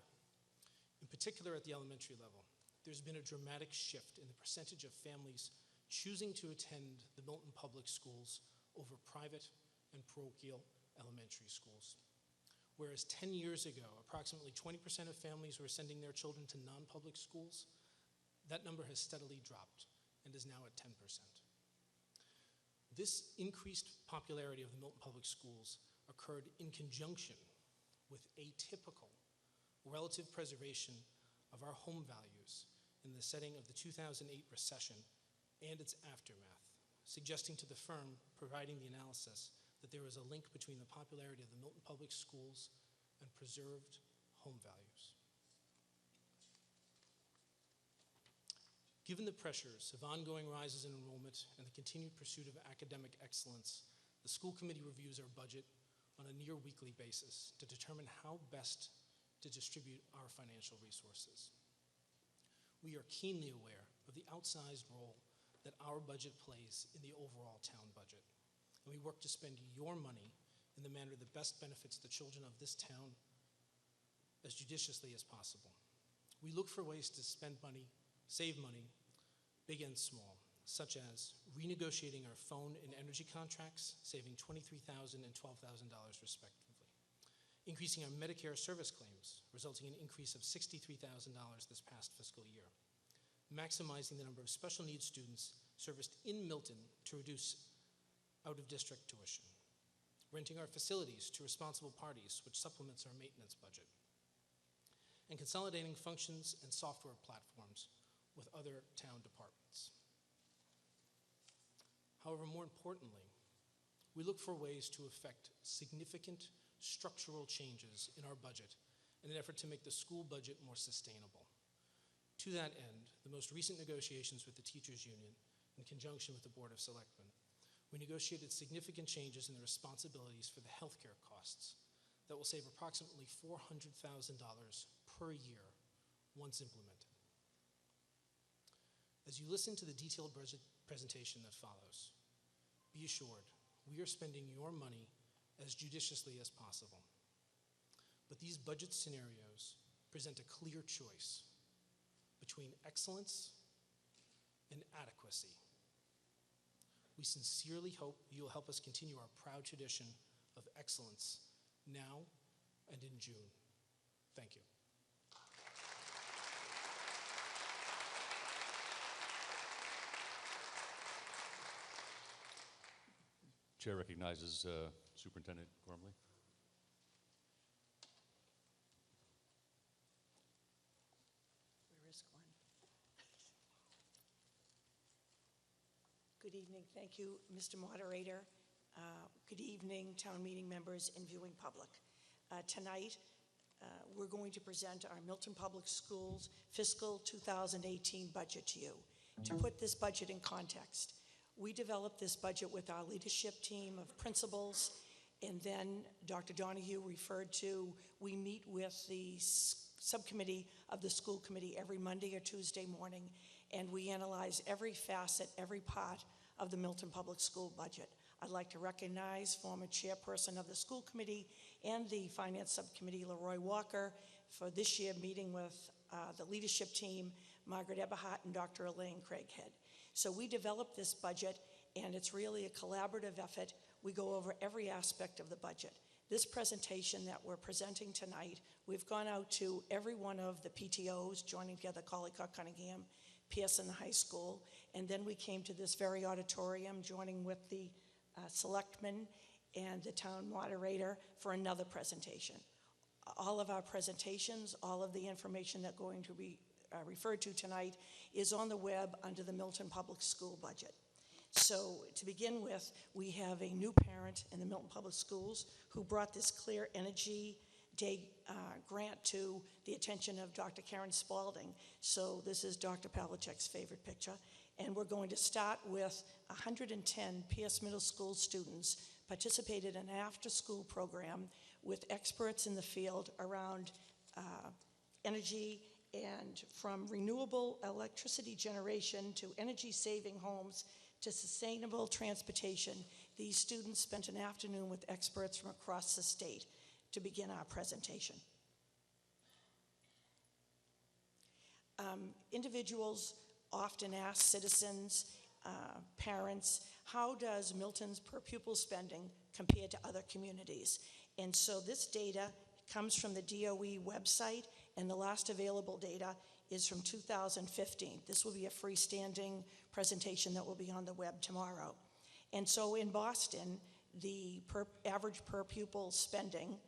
in particular at the elementary level, there's been a dramatic shift in the percentage of families choosing to attend the Milton Public Schools over private and parochial elementary schools. Whereas 10 years ago, approximately 20% of families were sending their children to non-public schools, that number has steadily dropped and is now at 10%. This increased popularity of the Milton Public Schools occurred in conjunction with atypical relative preservation of our home values in the setting of the 2008 recession and its aftermath, suggesting to the firm providing the analysis that there is a link between the popularity of the Milton Public Schools and preserved home values. Given the pressures of ongoing rises in enrollment and the continued pursuit of academic excellence, the school committee reviews our budget on a near weekly basis to determine how best to distribute our financial resources. We are keenly aware of the outsized role that our budget plays in the overall town budget, and we work to spend your money in the manner that best benefits the children of this town as judiciously as possible. We look for ways to spend money, save money, big and small, such as renegotiating our phone and energy contracts, saving $23,000 and $12,000 respectively, increasing our Medicare service claims, resulting in an increase of $63,000 this past fiscal year, maximizing the number of special needs students serviced in Milton to reduce out-of-district tuition, renting our facilities to responsible parties, which supplements our maintenance budget, and consolidating functions and software platforms with other town departments. However, more importantly, we look for ways to effect significant structural changes in our budget in an effort to make the school budget more sustainable. To that end, the most recent negotiations with the teachers union, in conjunction with the Board of Selectmen, we negotiated significant changes in the responsibilities for the healthcare costs that will save approximately $400,000 per year once implemented. As you listen to the detailed budget presentation that follows, be assured we are spending your money as judiciously as possible. But these budget scenarios present a clear choice between excellence and adequacy. We sincerely hope you will help us continue our proud tradition of excellence now and in June. Thank you. Chair recognizes Superintendent Gormley. Where is Glenn? Good evening. Thank you, Mr. Moderator. Good evening, town meeting members and viewing public. Tonight, we're going to present our Milton Public Schools fiscal 2018 budget to you. To put this budget in context, we developed this budget with our leadership team of principals, and then Dr. Donahue referred to, we meet with the subcommittee of the school committee every Monday or Tuesday morning, and we analyze every facet, every part of the Milton Public School budget. I'd like to recognize former chairperson of the school committee and the finance subcommittee, Leroy Walker, for this year meeting with the leadership team, Margaret Eberhardt and Dr. Elaine Craighead. So we developed this budget, and it's really a collaborative effort. We go over every aspect of the budget. This presentation that we're presenting tonight, we've gone out to every one of the PTOs joining together, Collycock, Cunningham, Pearson High School, and then we came to this very auditorium joining with the selectmen and the town moderator for another presentation. All of our presentations, all of the information that's going to be referred to tonight is on the web under the Milton Public School budget. So to begin with, we have a new parent in the Milton Public Schools who brought this Clear Energy Day grant to the attention of Dr. Karen Spalding. So this is Dr. Pavlicek's favorite picture. And we're going to start with 110 Pierce Middle School students participated in an after-school program with experts in the field around energy and from renewable electricity generation to energy-saving homes to sustainable transportation. These students spent an afternoon with experts from across the state to begin our presentation. Individuals often ask citizens, parents, how does Milton's per pupil spending compare to other communities? And so this data comes from the DOE website, and the last available data is from 2015. This will be a freestanding presentation that will be on the web tomorrow. And so in Boston, the average per pupil spending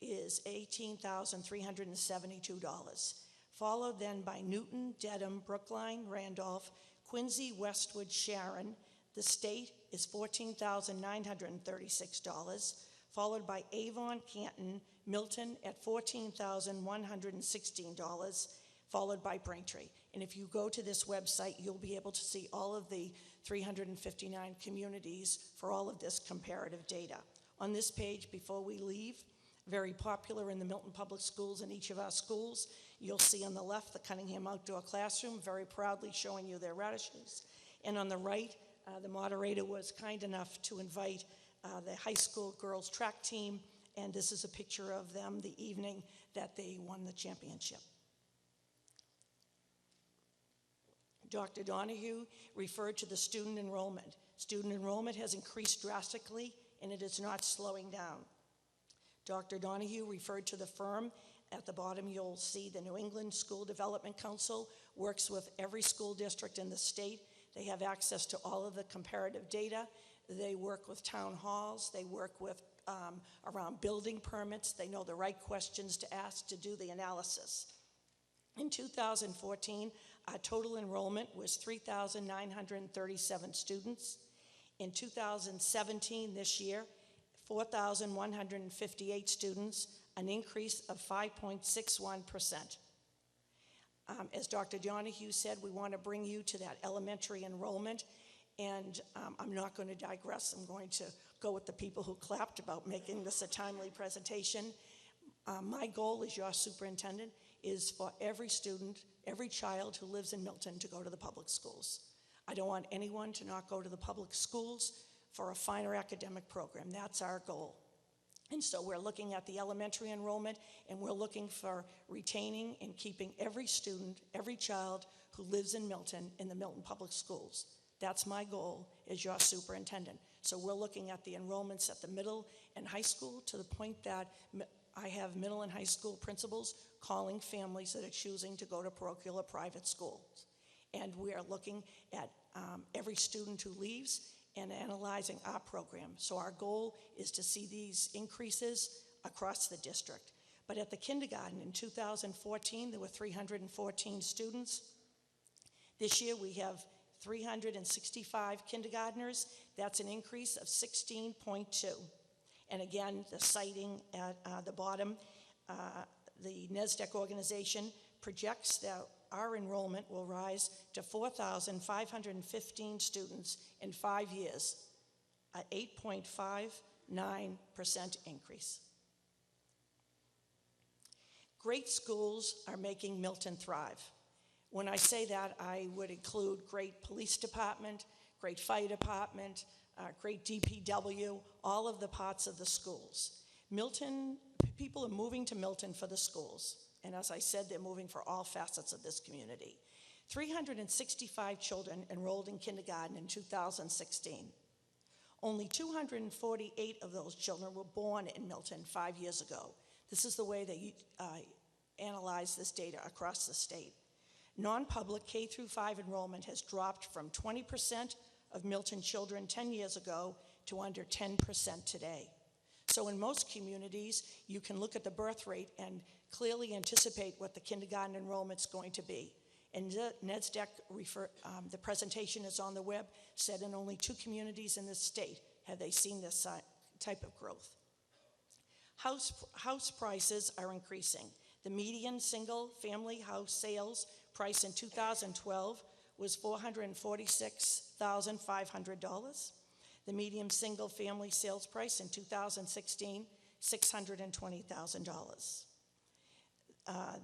is $18,372, followed then by Newton, Dedham, Brookline, Randolph, Quincy, Westwood, Sharon. The state is $14,936, followed by Avon, Canton, Milton at $14,116, followed by Braintree. And if you go to this website, you'll be able to see all of the 359 communities for all of this comparative data. On this page, before we leave, very popular in the Milton Public Schools in each of our schools, you'll see on the left the Cunningham Outdoor Classroom, very proudly showing you their radishes. And on the right, the moderator was kind enough to invite the high school girls track team, and this is a picture of them the evening that they won the championship. Dr. Donahue referred to the student enrollment. Student enrollment has increased drastically, and it is not slowing down. Dr. Donahue referred to the firm. At the bottom, you'll see the New England School Development Council works with every school district in the state. They have access to all of the comparative data. They work with town halls. They work with around building permits. They know the right questions to ask to do the analysis. In 2014, our total enrollment was 3,937 students. In 2017, this year, 4,158 students, an increase of 5.61%. As Dr. Donahue said, we want to bring you to that elementary enrollment, and I'm not going to digress. I'm going to go with the people who clapped about making this a timely presentation. My goal as your superintendent is for every student, every child who lives in Milton to go to the public schools. I don't want anyone to not go to the public schools for a finer academic program. That's our goal. And so we're looking at the elementary enrollment, and we're looking for retaining and keeping every student, every child who lives in Milton in the Milton Public Schools. That's my goal as your superintendent. So we're looking at the enrollments at the middle and high school to the point that I have middle and high school principals calling families that are choosing to go to parochial or private schools. And we are looking at every student who leaves and analyzing our program. So our goal is to see these increases across the district. But at the kindergarten in 2014, there were 314 students. This year we have 365 kindergartners. That's an increase of 16.2. And again, the citing at the bottom, the NESDEC organization projects that our enrollment will rise to 4,515 students in 5 years, an 8.59% increase. Great schools are making Milton thrive. When I say that, I would include great police department, great fire department, great DPW, all of the parts of the schools. Milton, people are moving to Milton for the schools. And as I said, they're moving for all facets of this community. 365 children enrolled in kindergarten in 2016. Only 248 of those children were born in Milton 5 years ago. This is the way they analyze this data across the state. Non-public K through 5 enrollment has dropped from 20% of Milton children 10 years ago to under 10% today. So in most communities, you can look at the birth rate and clearly anticipate what the kindergarten enrollment's going to be. And NESDEC, the presentation is on the web, said in only 2 communities in this state have they seen this type of growth. House prices are increasing. The median single-family house sales price in 2012 was $446,500. The median single-family sales price in 2016, $620,000.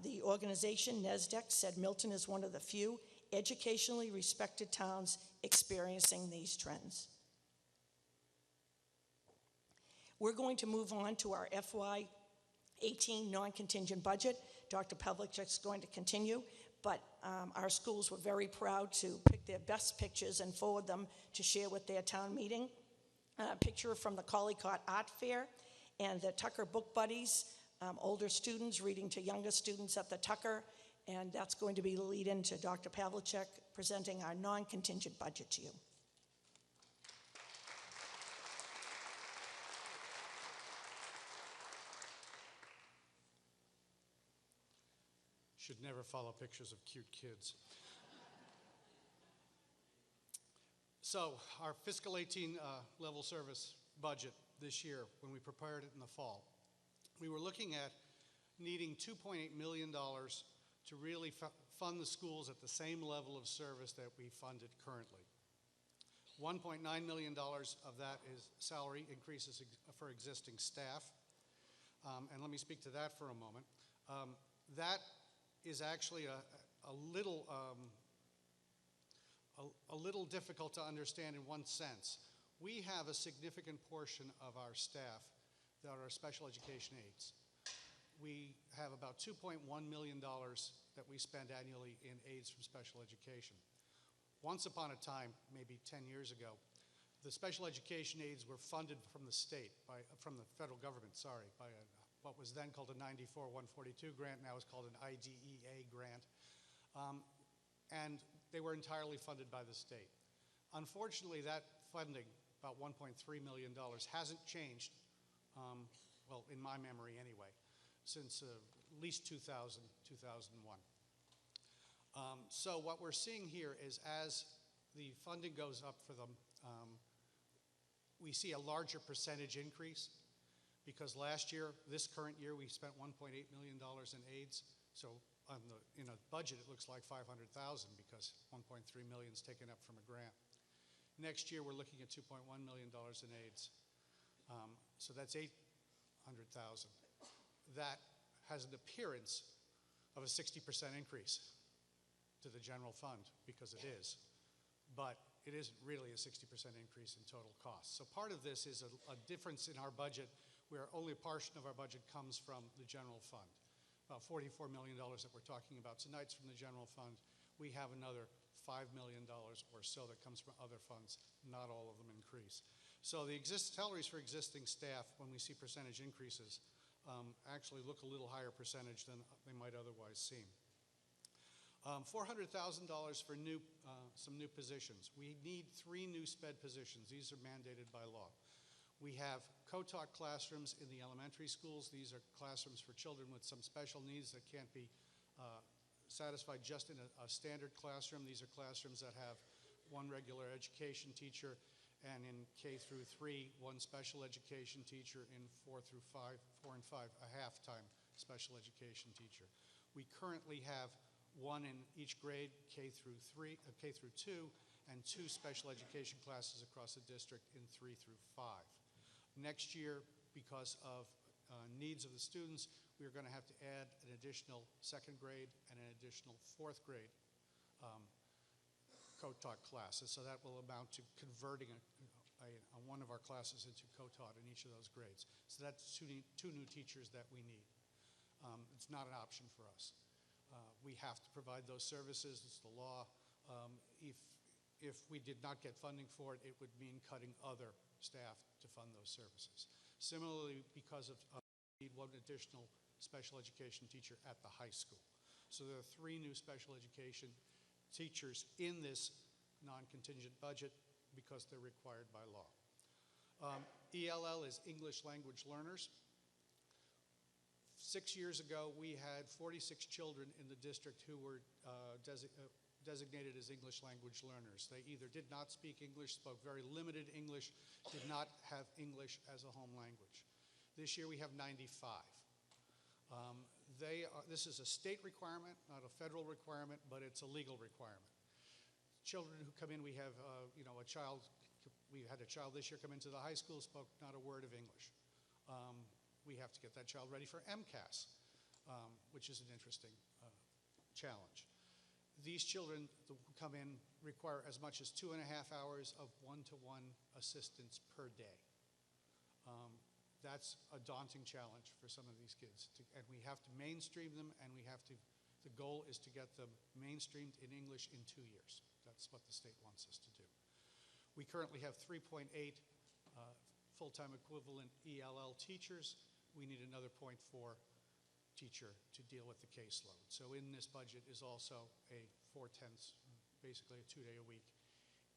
The organization, NESDEC, said Milton is one of the few educationally respected towns experiencing these trends. We're going to move on to our FY18 non-contingent budget. Dr. Pavlicek's going to continue, but our schools were very proud to pick their best pictures and forward them to share with their town meeting. A picture from the Collycott Art Fair and the Tucker Book Buddies, older students reading to younger students at the Tucker, and that's going to be the lead-in to Dr. Pavlicek presenting our non-contingent budget to you. Should never follow pictures of cute kids. So our fiscal 18 level service budget this year, when we prepared it in the fall, we were looking at needing $2.8 million to really fund the schools at the same level of service that we fund it currently. $1.9 million of that is salary increases for existing staff. And let me speak to that for a moment. That is actually a little difficult to understand in one sense. We have a significant portion of our staff that are special education aides. We have about $2.1 million that we spend annually in aides from special education. Once upon a time, maybe 10 years ago, the special education aides were funded from the state, from the federal government, by what was then called a 94-142 grant, now is called an IDEA grant. And they were entirely funded by the state. Unfortunately, that funding, about $1.3 million, hasn't changed well, in my memory anyway, since at least 2000, 2001. So what we're seeing here is as the funding goes up for them, we see a larger percentage increase because last year, this current year, we spent $1.8 million in AIDS. So in a budget, it looks like $500,000 because $1.3 million is taken up from a grant. Next year, we're looking at $2.1 million in AIDS. So that's $800,000. That has an appearance of a 60% increase to the general fund, because it is. But it isn't really a 60% increase in total cost. So part of this is a difference in our budget where only a portion of our budget comes from the general fund. About $44 million that we're talking about tonight's from the general fund. We have another $5 million or so that comes from other funds. Not all of them increase. So the salaries for existing staff, when we see percentage increases, actually look a little higher percentage than they might otherwise seem. $400,000 for some new positions. We need 3 new SPED positions. These are mandated by law. We have co-taught classrooms in the elementary schools. These are classrooms for children with some special needs that can't be satisfied just in a standard classroom. These are classrooms that have 1 regular education teacher, and in K through 3, 1 special education teacher, in 4 and 5, a half-time special education teacher. We currently have 1 in each grade, K through 2, and 2 special education classes across the district in 3 through 5. Next year, because of needs of the students, we are going to have to add an additional 2nd grade and an additional 4th grade co-taught classes. So that will amount to converting one of our classes into co-taught in each of those grades. So that's 2 new teachers that we need. It's not an option for us. We have to provide those services. It's the law. If we did not get funding for it, it would mean cutting other staff to fund those services. Similarly, because of we need 1 additional special education teacher at the high school. So there are 3 new special education teachers in this non-contingent budget because they're required by law. ELL is English language learners. 6 years ago, we had 46 children in the district who were designated as English language learners. They either did not speak English, spoke very limited English, did not have English as a home language. This year we have 95. This is a state requirement, not a federal requirement, but it's a legal requirement. Children who come in, we have we had a child this year come into the high school, spoke not a word of English. We have to get that child ready for MCAS, which is an interesting challenge. These children who come in require as much as 2.5 hours of one-to-one assistance per day. That's a daunting challenge for some of these kids. And we have to mainstream them, and the goal is to get them mainstreamed in English in 2 years. That's what the state wants us to do. We currently have 3.8 full-time equivalent ELL teachers. We need another 0.4 teacher to deal with the caseload. So in this budget is also a 4/10, basically a 2-day-a-week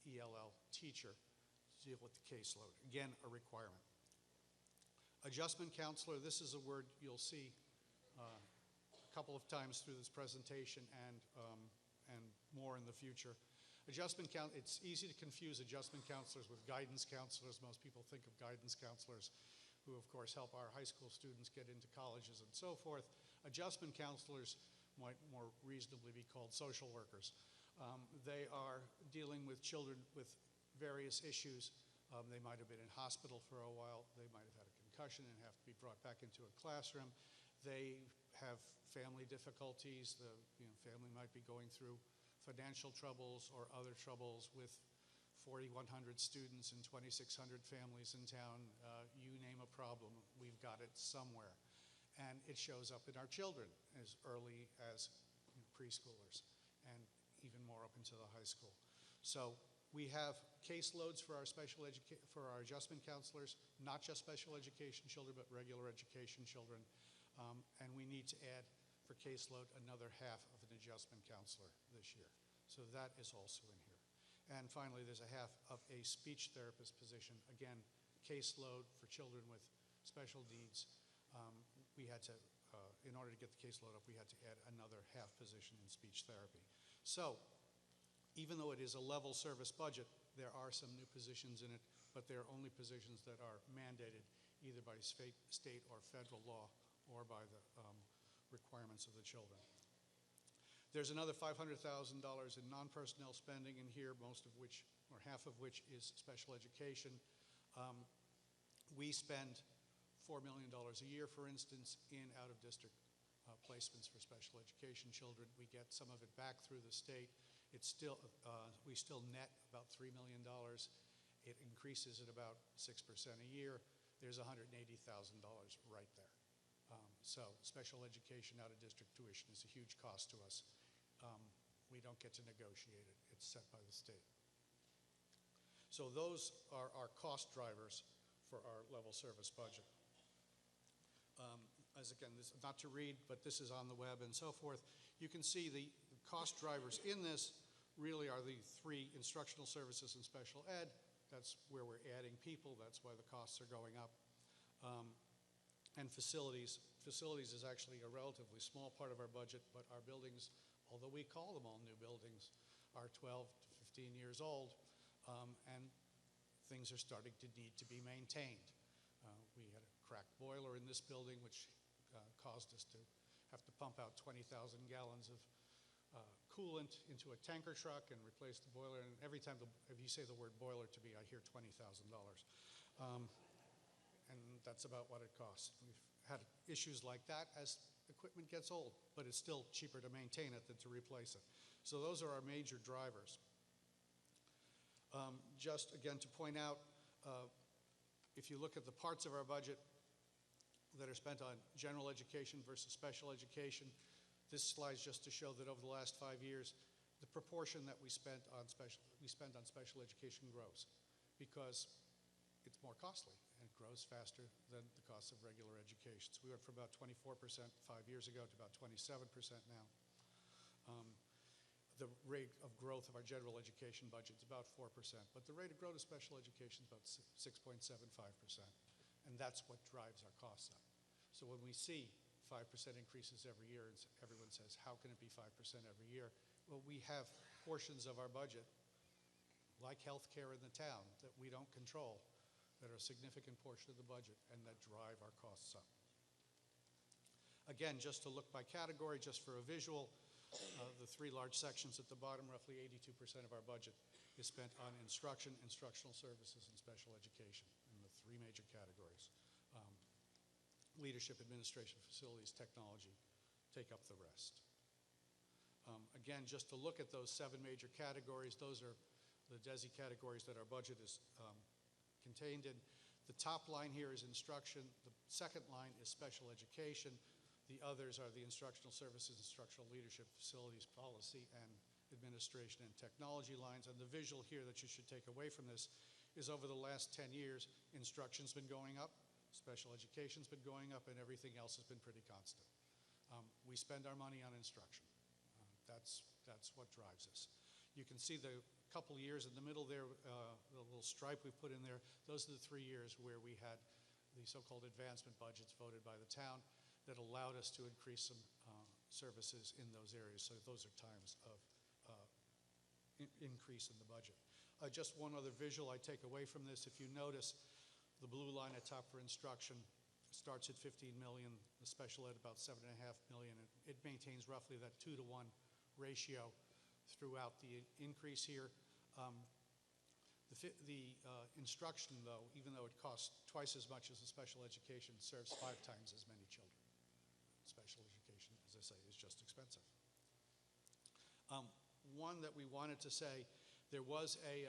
ELL teacher to deal with the caseload. Again, a requirement. Adjustment counselor, this is a word you'll see a couple of times through this presentation and more in the future. It's easy to confuse adjustment counselors with guidance counselors. Most people think of guidance counselors who, of course, help our high school students get into colleges and so forth. Adjustment counselors might more reasonably be called social workers. They are dealing with children with various issues. They might have been in hospital for a while. They might have had a concussion and have to be brought back into a classroom. They have family difficulties. The family might be going through financial troubles or other troubles with 4,100 students and 2,600 families in town. You name a problem, we've got it somewhere. And it shows up in our children as early as preschoolers and even more up into the high school. So we have caseloads for our adjustment counselors, not just special education children, but regular education children. And we need to add for caseload another half of an adjustment counselor this year. So that is also in here. And finally, there's a half of a speech therapist position. Again, caseload for children with special needs, we had to, in order to get the caseload up, we had to add another half position in speech therapy. So, even though it is a level service budget, there are some new positions in it, but they're only positions that are mandated either by state or federal law or by the requirements of the children. There's another $500,000 in non-personnel spending in here, most of which, or half of which, is special education. We spend $4 million a year, for instance, in out-of-district placements for special education children. We get some of it back through the state. It's still, we still net about $3 million. It increases at about 6% a year. There's $180,000 right there. So special education out-of-district tuition is a huge cost to us. We don't get to negotiate it. It's set by the state. So those are our cost drivers for our level service budget. As again, this, not to read, but this is on the web and so forth. You can see the cost drivers in this really are the three: instructional services and special ed. That's where we're adding people. That's why the costs are going up. And facilities. Facilities is actually a relatively small part of our budget, but our buildings, although we call them all new buildings, are 12 to 15 years old, and things are starting to need to be maintained. We had a cracked boiler in this building, which caused us to have to pump out 20,000 gallons of coolant into a tanker truck and replace the boiler. And every time if you say the word boiler to me, I hear $20,000. And that's about what it costs. We've had issues like that as equipment gets old, but it's still cheaper to maintain it than to replace it. So those are our major drivers. Just again to point out, if you look at the parts of our budget that are spent on general education versus special education, this slide is just to show that over the last 5 years, the proportion that we spend on special education grows because it's more costly and it grows faster than the cost of regular education. So we went from about 24% 5 years ago to about 27% now. The rate of growth of our general education budget is about 4%, but the rate of growth of special education is about 6.75%, and that's what drives our costs up. So when we see 5% increases every year, and everyone says, how can it be 5% every year? Well, we have portions of our budget, like healthcare in the town, that we don't control, that are a significant portion of the budget and that drive our costs up. Again, just to look by category, just for a visual, the three large sections at the bottom, roughly 82% of our budget is spent on instruction, instructional services, and special education in the three major categories. Leadership, administration, facilities, technology take up the rest. Again, just to look at those 7 major categories, those are the DESI categories that our budget is contained in. The top line here is instruction. The second line is special education. The others are the instructional services, instructional leadership, facilities, policy, and administration and technology lines. And the visual here that you should take away from this is over the last 10 years, instruction's been going up, special education's been going up, and everything else has been pretty constant. We spend our money on instruction. That's what drives us. You can see the couple years in the middle there, the little stripe we put in there, those are the 3 years where we had the so-called advancement budgets voted by the town that allowed us to increase some services in those areas. So those are times of increase in the budget. Just one other visual I take away from this. If you notice, the blue line at top for instruction starts at 15 million, the special ed about 7.5 million. It maintains roughly that 2-to-1 ratio throughout the increase here. The instruction, though, even though it costs twice as much as the special education, serves 5 times as many children. Special education, as I say, is just expensive. One that we wanted to say, there was a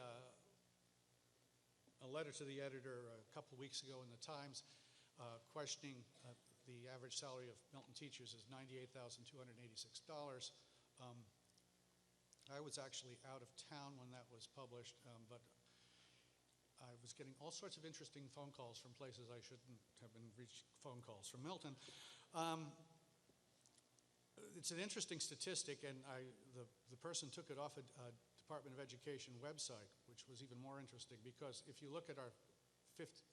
letter to the editor a couple weeks ago in the Times questioning the average salary of Milton teachers is $98,286. I was actually out of town when that was published, but I was getting all sorts of interesting phone calls from places I shouldn't have been reached phone calls from Milton. It's an interesting statistic, and the person took it off a Department of Education website, which was even more interesting, because if you look at our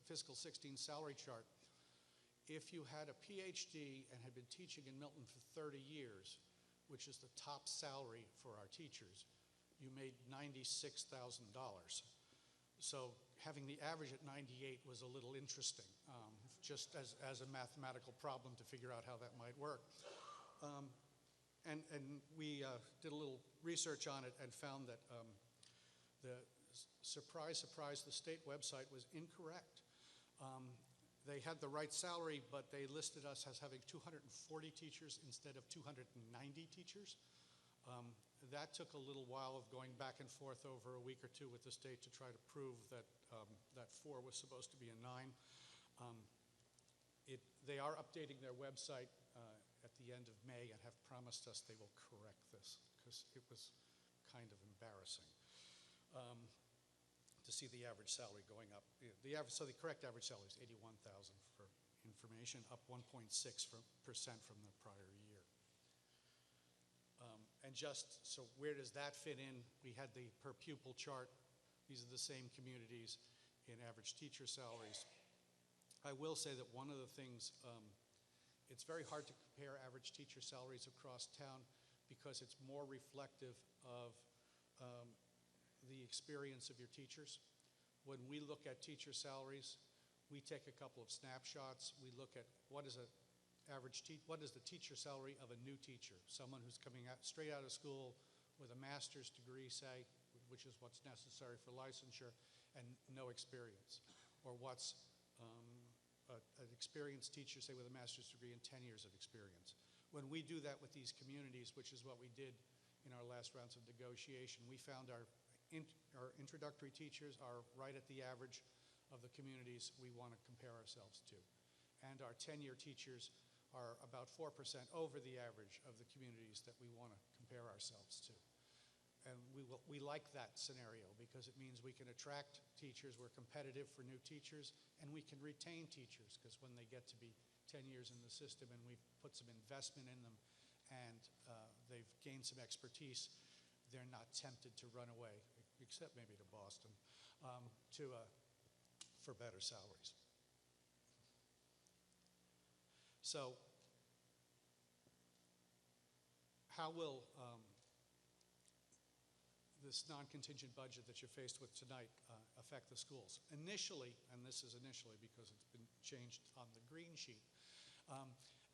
fiscal 16 salary chart, if you had a PhD and had been teaching in Milton for 30 years, which is the top salary for our teachers, you made $96,000. So having the average at 98 was a little interesting, just as a mathematical problem to figure out how that might work. And we did a little research on it and found that the surprise, the state website was incorrect. They had the right salary, but they listed us as having 240 teachers instead of 290 teachers. That took a little while of going back and forth over a week or two with the state to try to prove that that 4 was supposed to be a 9. They are updating their website at the end of May and have promised us they will correct this, because it was kind of embarrassing to see the average salary going up. So the correct average salary is $81,000 for information, up 1.6% from the prior year. And just, so where does that fit in? We had the per pupil chart. These are the same communities in average teacher salaries. I will say that one of the things, it's very hard to compare average teacher salaries across town because it's more reflective of the experience of your teachers. When we look at teacher salaries, we take a couple of snapshots. We look at what is the teacher salary of a new teacher, someone who's coming out, straight out of school with a master's degree, say, which is what's necessary for licensure, and no experience. Or what's an experienced teacher, say, with a master's degree and 10 years of experience. When we do that with these communities, which is what we did in our last rounds of negotiation, we found our introductory teachers are right at the average of the communities we want to compare ourselves to. And our 10-year teachers are about 4% over the average of the communities that we want to compare ourselves to. And we like that scenario because it means we can attract teachers, we're competitive for new teachers, and we can retain teachers because when they get to be 10 years in the system and we've put some investment in them and they've gained some expertise, they're not tempted to run away, except maybe to Boston, for better salaries. So, how will this non-contingent budget that you're faced with tonight affect the schools? Initially, and this is initially because it's been changed on the green sheet,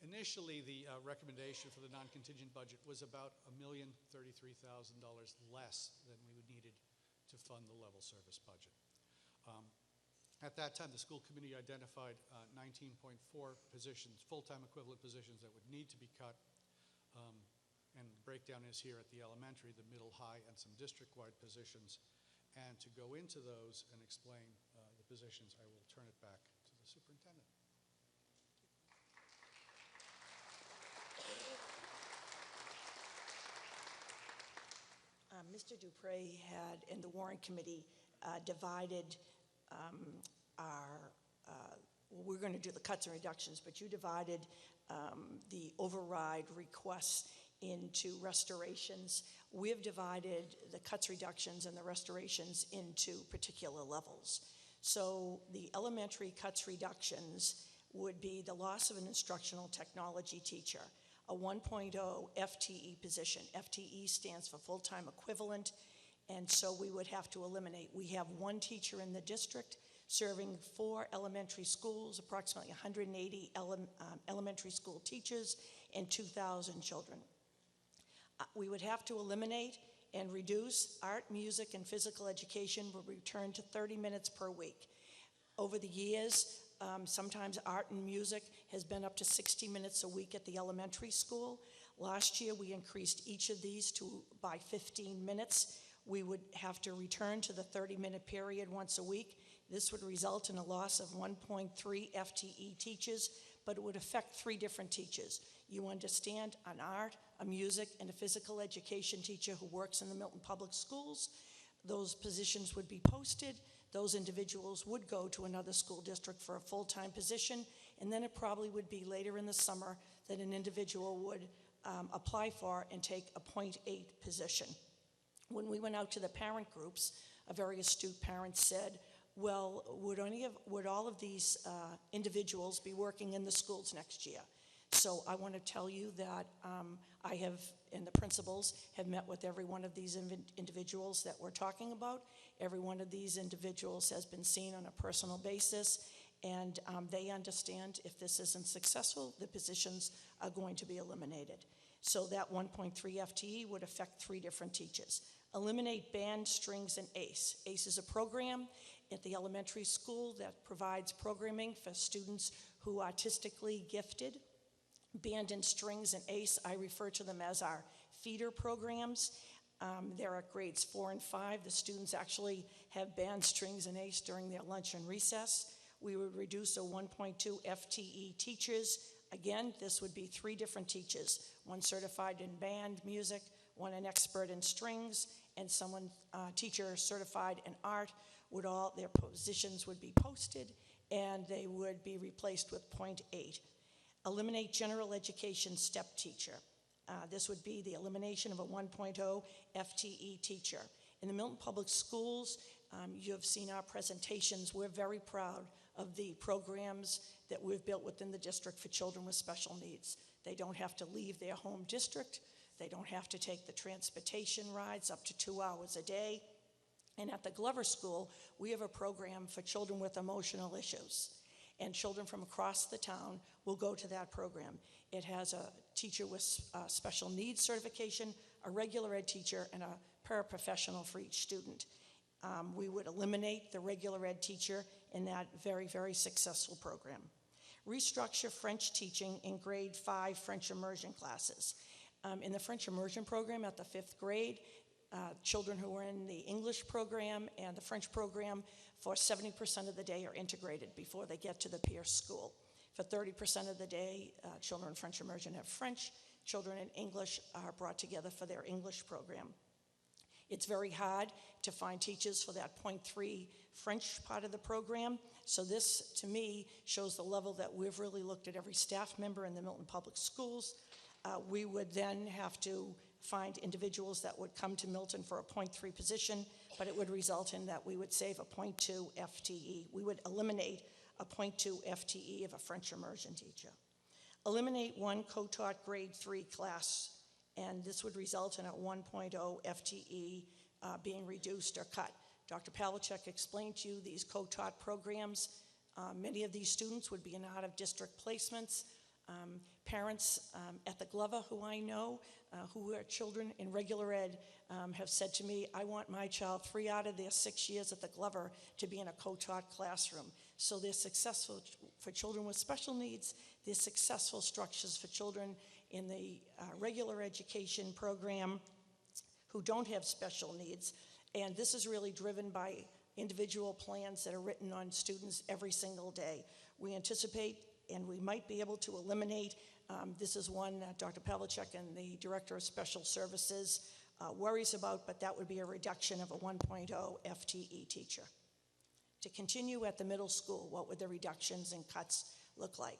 initially the recommendation for the non-contingent budget was about $1,033,000 less than we would needed to fund the level service budget. At that time, the school committee identified 19.4 positions, full-time equivalent positions that would need to be cut. And the breakdown is here at the elementary, the middle, high, and some district-wide positions. And to go into those and explain the positions, I will turn it back to the superintendent. Mr. Dupre had, in the warrant committee, divided we're going to do the cuts and reductions, but you divided the override requests into restorations. We've divided the cuts, reductions, and the restorations into particular levels. So the elementary cuts, reductions would be the loss of an instructional technology teacher, a 1.0 FTE position. FTE stands for full-time equivalent, and so we would have to eliminate. We have one teacher in the district serving 4 elementary schools, approximately 180 elementary school teachers, and 2,000 children. We would have to eliminate and reduce art, music, and physical education will return to 30 minutes per week. Over the years, sometimes art and music has been up to 60 minutes a week at the elementary school. Last year, we increased each of these by 15 minutes. We would have to return to the 30-minute period once a week. This would result in a loss of 1.3 FTE teachers, but it would affect 3 different teachers. You understand, an art, a music, and a physical education teacher who works in the Milton Public Schools. Those positions would be posted. Those individuals would go to another school district for a full-time position, and then it probably would be later in the summer that an individual would apply for and take a .8 position. When we went out to the parent groups, a very astute parent said, well, would all of these individuals be working in the schools next year? So I want to tell you that I have, and the principals have met with every one of these individuals that we're talking about. Every one of these individuals has been seen on a personal basis, and they understand if this isn't successful, the positions are going to be eliminated. So that 1.3 FTE would affect 3 different teachers. Eliminate band, strings, and ACE. ACE is a program at the elementary school that provides programming for students who are artistically gifted. Band and strings and ACE, I refer to them as our feeder programs. They're at grades 4 and 5. The students actually have band, strings, and ACE during their lunch and recess. We would reduce a 1.2 FTE teachers. Again, this would be 3 different teachers, one certified in band music, one an expert in strings, and someone teacher certified in art. Their positions would be posted, and they would be replaced with 0.8. Eliminate general education step teacher. This would be the elimination of a 1.0 FTE teacher. In the Milton Public Schools, you have seen our presentations. We're very proud of the programs that we've built within the district for children with special needs. They don't have to leave their home district. They don't have to take the transportation rides up to 2 hours a day. And at the Glover School, we have a program for children with emotional issues. And children from across the town will go to that program. It has a teacher with special needs certification, a regular ed teacher, and a paraprofessional for each student. We would eliminate the regular ed teacher in that very, very successful program. Restructure French teaching in grade 5 French immersion classes. In the French immersion program at the 5th grade, children who are in the English program and the French program for 70% of the day are integrated before they get to the Pierce School. For 30% of the day, children in French immersion have French. Children in English are brought together for their English program. It's very hard to find teachers for that 0.3 French part of the program. So this, to me, shows the level that we've really looked at every staff member in the Milton Public Schools. We would then have to find individuals that would come to Milton for a 0.3 position, but it would result in that we would save a 0.2 FTE. We would eliminate a 0.2 FTE of a French immersion teacher. Eliminate 1 co-taught grade 3 class, and this would result in a 1.0 FTE being reduced or cut. Dr. Pavlicek explained to you these co-taught programs. Many of these students would be in out-of-district placements. Parents at the Glover who I know, who are children in regular ed, have said to me, I want my child 3 out of their 6 years at the Glover to be in a co-taught classroom. So they're successful for children with special needs. They're successful structures for children in the regular education program who don't have special needs. And this is really driven by individual plans that are written on students every single day. We anticipate and we might be able to eliminate, this is one that Dr. Pavlicek and the Director of Special Services worries about, but that would be a reduction of a 1.0 FTE teacher. To continue at the middle school, what would the reductions and cuts look like?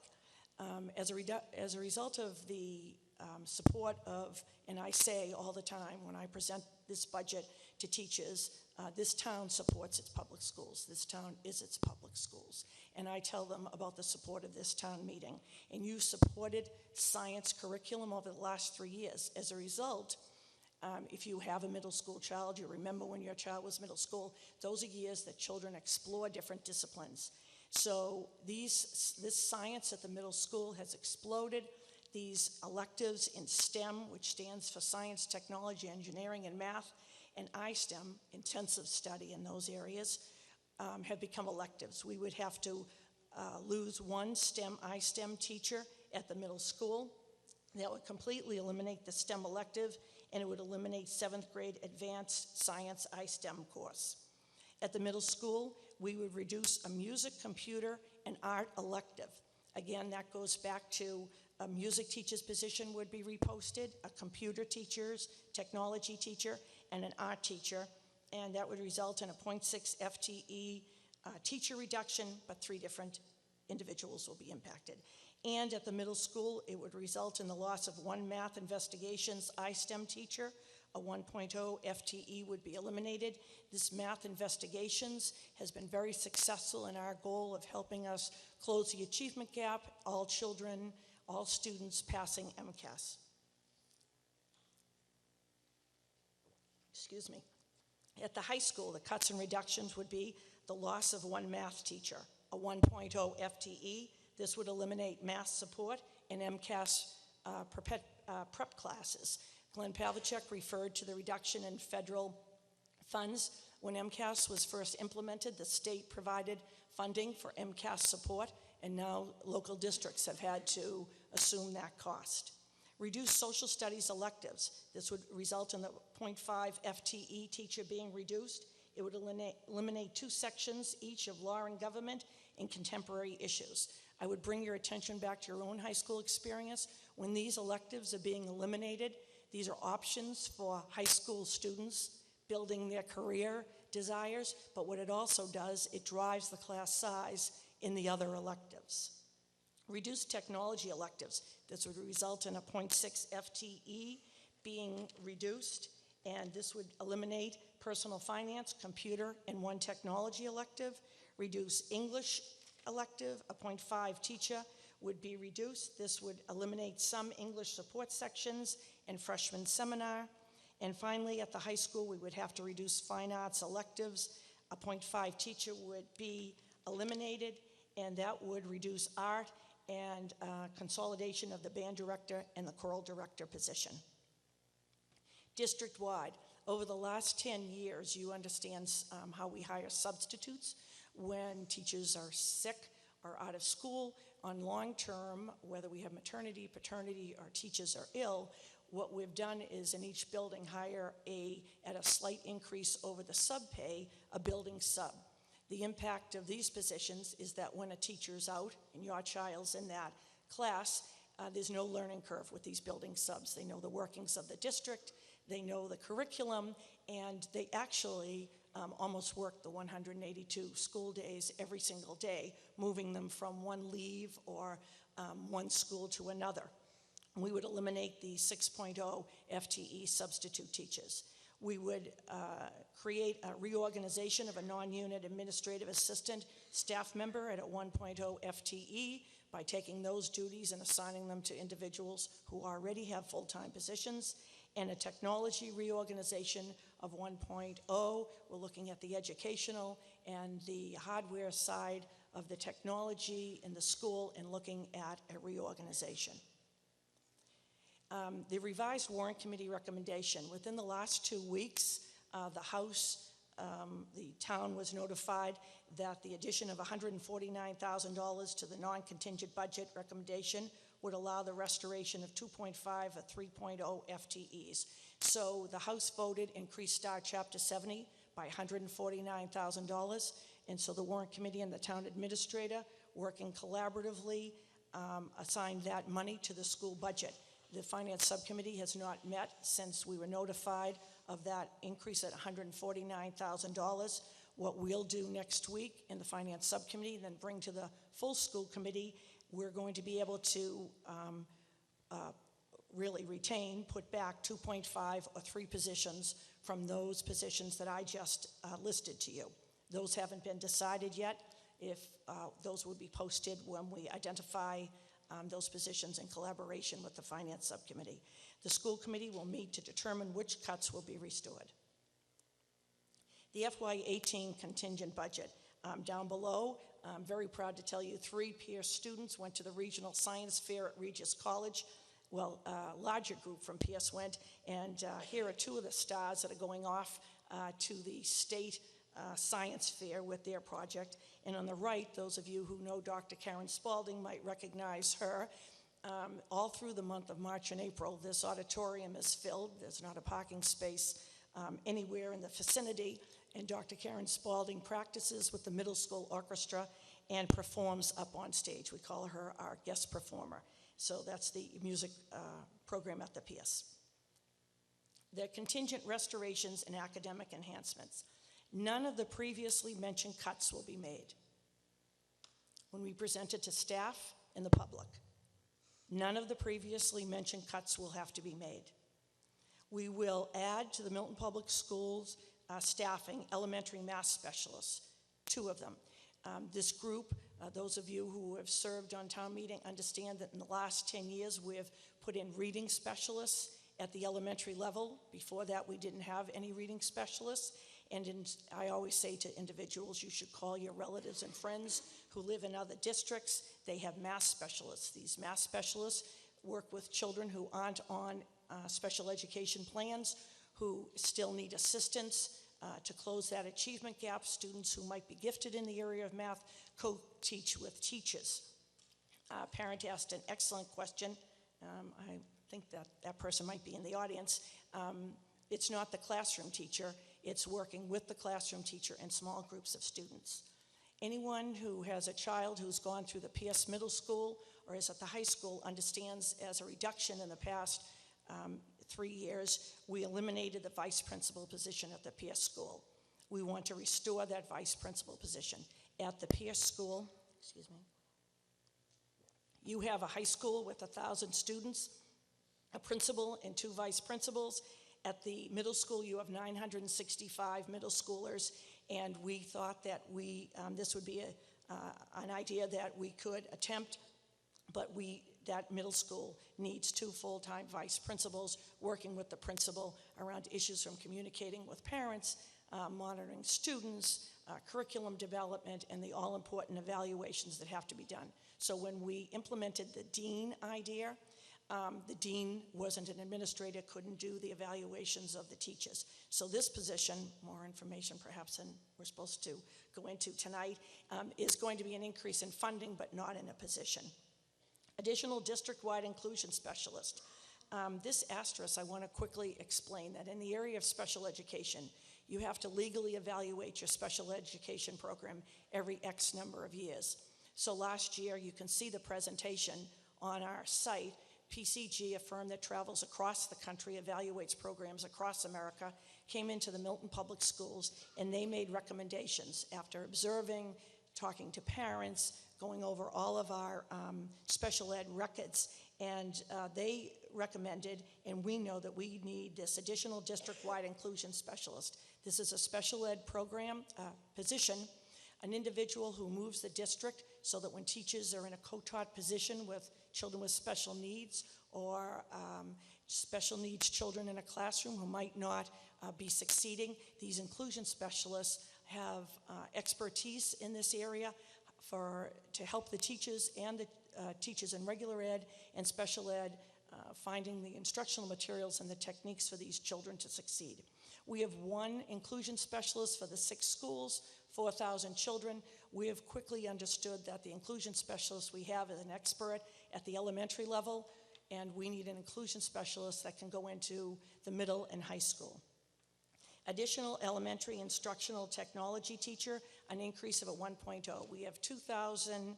As a result of the support of, and I say all the time when I present this budget to teachers, this town supports its public schools. This town is its public schools. And I tell them about the support of this town meeting. And you supported science curriculum over the last 3 years. As a result, if you have a middle school child, you remember when your child was middle school, those are years that children explore different disciplines. So this science at the middle school has exploded. These electives in STEM, which stands for science, technology, engineering, and math, and I-STEM, intensive study in those areas, have become electives. We would have to lose 1 STEM, I-STEM teacher at the middle school. That would completely eliminate the STEM elective, and it would eliminate 7th grade advanced science I-STEM course. At the middle school, we would reduce a music, computer, and art elective. Again, that goes back to a music teacher's position would be reposted, a computer teacher's, technology teacher, and an art teacher, and that would result in a 0.6 FTE teacher reduction, but 3 different individuals will be impacted. And at the middle school, it would result in the loss of 1 math investigations I-STEM teacher, a 1.0 FTE would be eliminated. This math investigations has been very successful in our goal of helping us close the achievement gap, all children, all students passing MCAS. Excuse me. At the high school, the cuts and reductions would be the loss of one math teacher, a 1.0 FTE. This would eliminate math support and MCAS prep classes. Glenn Pavlicek referred to the reduction in federal funds. When MCAS was first implemented, the state provided funding for MCAS support, and now local districts have had to assume that cost. Reduce social studies electives. This would result in the 0.5 FTE teacher being reduced. It would eliminate 2 sections, each of law and government and contemporary issues. I would bring your attention back to your own high school experience. When these electives are being eliminated, these are options for high school students building their career desires, but what it also does, it drives the class size in the other electives. Reduce technology electives. This would result in a 0.6 FTE being reduced, and this would eliminate personal finance, computer, and 1 technology elective. Reduce English elective, a 0.5 teacher would be reduced. This would eliminate some English support sections and freshman seminar. And finally, at the high school, we would have to reduce fine arts electives. A 0.5 teacher would be eliminated, and that would reduce art and consolidation of the band director and the choral director position. District-wide, over the last 10 years, you understand how we hire substitutes when teachers are sick or out of school. On long-term, whether we have maternity, paternity, or teachers are ill, what we've done is in each building hire at a slight increase over the sub-pay, a building sub. The impact of these positions is that when a teacher's out and your child's in that class, there's no learning curve with these building subs. They know the workings of the district, they know the curriculum, and they actually almost work the 182 school days every single day, moving them from one leave or one school to another. We would eliminate the 6.0 FTE substitute teachers. We would create a reorganization of a non-unit administrative assistant staff member at a 1.0 FTE by taking those duties and assigning them to individuals who already have full-time positions, and a technology reorganization of 1.0. We're looking at the educational and the hardware side of the technology in the school and looking at a reorganization. The revised warrant committee recommendation. Within the last 2 weeks, the House, the town was notified that the addition of $149,000 to the non-contingent budget recommendation would allow the restoration of 2.5 or 3.0 FTEs. So the House voted increase Star Chapter 70 by $149,000, and so the warrant committee and the town administrator, working collaboratively, assigned that money to the school budget. The Finance Subcommittee has not met since we were notified of that increase at $149,000. What we'll do next week in the Finance Subcommittee, then bring to the full school committee, we're going to be able to really retain, put back 2.5 or 3 positions from those positions that I just listed to you. Those haven't been decided yet. If those would be posted when we identify those positions in collaboration with the Finance Subcommittee. The school committee will meet to determine which cuts will be restored. The FY18 contingent budget. Down below, I'm very proud to tell you 3 Pierce students went to the regional science fair at Regis College. Well, a larger group from Pierce went, and here are 2 of the stars that are going off to the state science fair with their project. And on the right, those of you who know Dr. Karen Spalding might recognize her. All through the month of March and April, this auditorium is filled. There's not a parking space anywhere in the vicinity, and Dr. Karen Spalding practices with the middle school orchestra and performs up on stage. We call her our guest performer. So that's the music program at the PS. The contingent restorations and academic enhancements. None of the previously mentioned cuts will be made. When we present it to staff and the public, none of the previously mentioned cuts will have to be made. We will add to the Milton Public Schools staffing elementary math specialists, 2 of them. This group, those of you who have served on town meeting understand that in the last 10 years we have put in reading specialists at the elementary level. Before that, we didn't have any reading specialists. And I always say to individuals, you should call your relatives and friends who live in other districts. They have math specialists. These math specialists work with children who aren't on special education plans, who still need assistance to close that achievement gap. Students who might be gifted in the area of math co-teach with teachers. A parent asked an excellent question. I think that person might be in the audience. It's not the classroom teacher. It's working with the classroom teacher and small groups of students. Anyone who has a child who's gone through the PS middle school or is at the high school understands as a reduction in the past 3 years, we eliminated the vice principal position at the PS school. We want to restore that vice principal position. At the PS school, excuse me, you have a high school with 1,000 students, a principal and 2 vice principals. At the middle school, you have 965 middle schoolers, and we thought that this would be an idea that we could attempt, but that middle school needs 2 full-time vice principals working with the principal around issues from communicating with parents, monitoring students, curriculum development, and the all-important evaluations that have to be done. So when we implemented the dean idea, the dean wasn't an administrator, couldn't do the evaluations of the teachers. So this position, more information perhaps than we're supposed to go into tonight, is going to be an increase in funding, but not in a position. Additional district-wide inclusion specialist. This asterisk, I want to quickly explain that in the area of special education, you have to legally evaluate your special education program every X number of years. So last year, you can see the presentation on our site. PCG, a firm that travels across the country, evaluates programs across America, came into the Milton Public Schools, and they made recommendations after observing, talking to parents, going over all of our special ed records, and they recommended, and we know that we need this additional district-wide inclusion specialist. This is a special ed program position, an individual who moves the district so that when teachers are in a co-taught position with children with special needs or special needs children in a classroom who might not be succeeding, these inclusion specialists have expertise in this area to help the teachers and the teachers in regular ed and special ed finding the instructional materials and the techniques for these children to succeed. We have 1 inclusion specialist for the 6 schools, 4,000 children. We have quickly understood that the inclusion specialist we have is an expert at the elementary level, and we need an inclusion specialist that can go into the middle and high school. Additional elementary instructional technology teacher, an increase of a 1.0. We have 2,000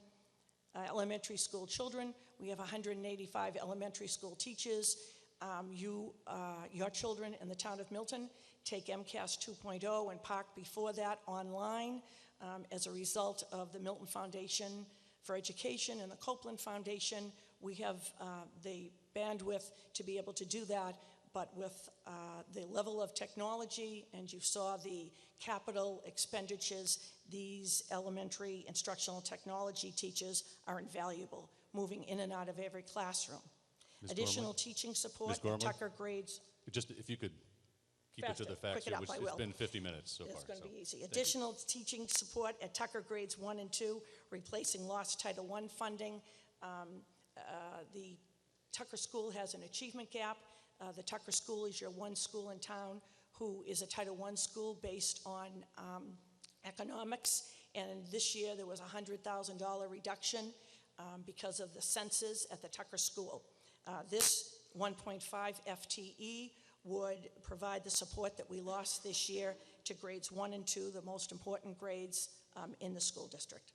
elementary school children. We have 185 elementary school teachers. Your children in the town of Milton take MCAS 2.0 and park before that online as a result of the Milton Foundation for Education and the Copeland Foundation. We have the bandwidth to be able to do that, but with the level of technology, and you saw the capital expenditures, these elementary instructional technology teachers are invaluable, moving in and out of every classroom. Ms. Additional Gormley? teaching support Ms. at Gormley? Tucker grades. Just if you could keep Faster, it to the facts quick it here, up, which I it's will. been 50 minutes so It's far. going to so be easy. thank you. Additional teaching support at Tucker grades 1 and 2, replacing lost Title I funding. The Tucker School has an achievement gap. The Tucker School is your 1 school in town who is a Title I school based on economics, and this year there was a $100,000 reduction because of the census at the Tucker School. This 1.5 FTE would provide the support that we lost this year to grades 1 and 2, the most important grades in the school district.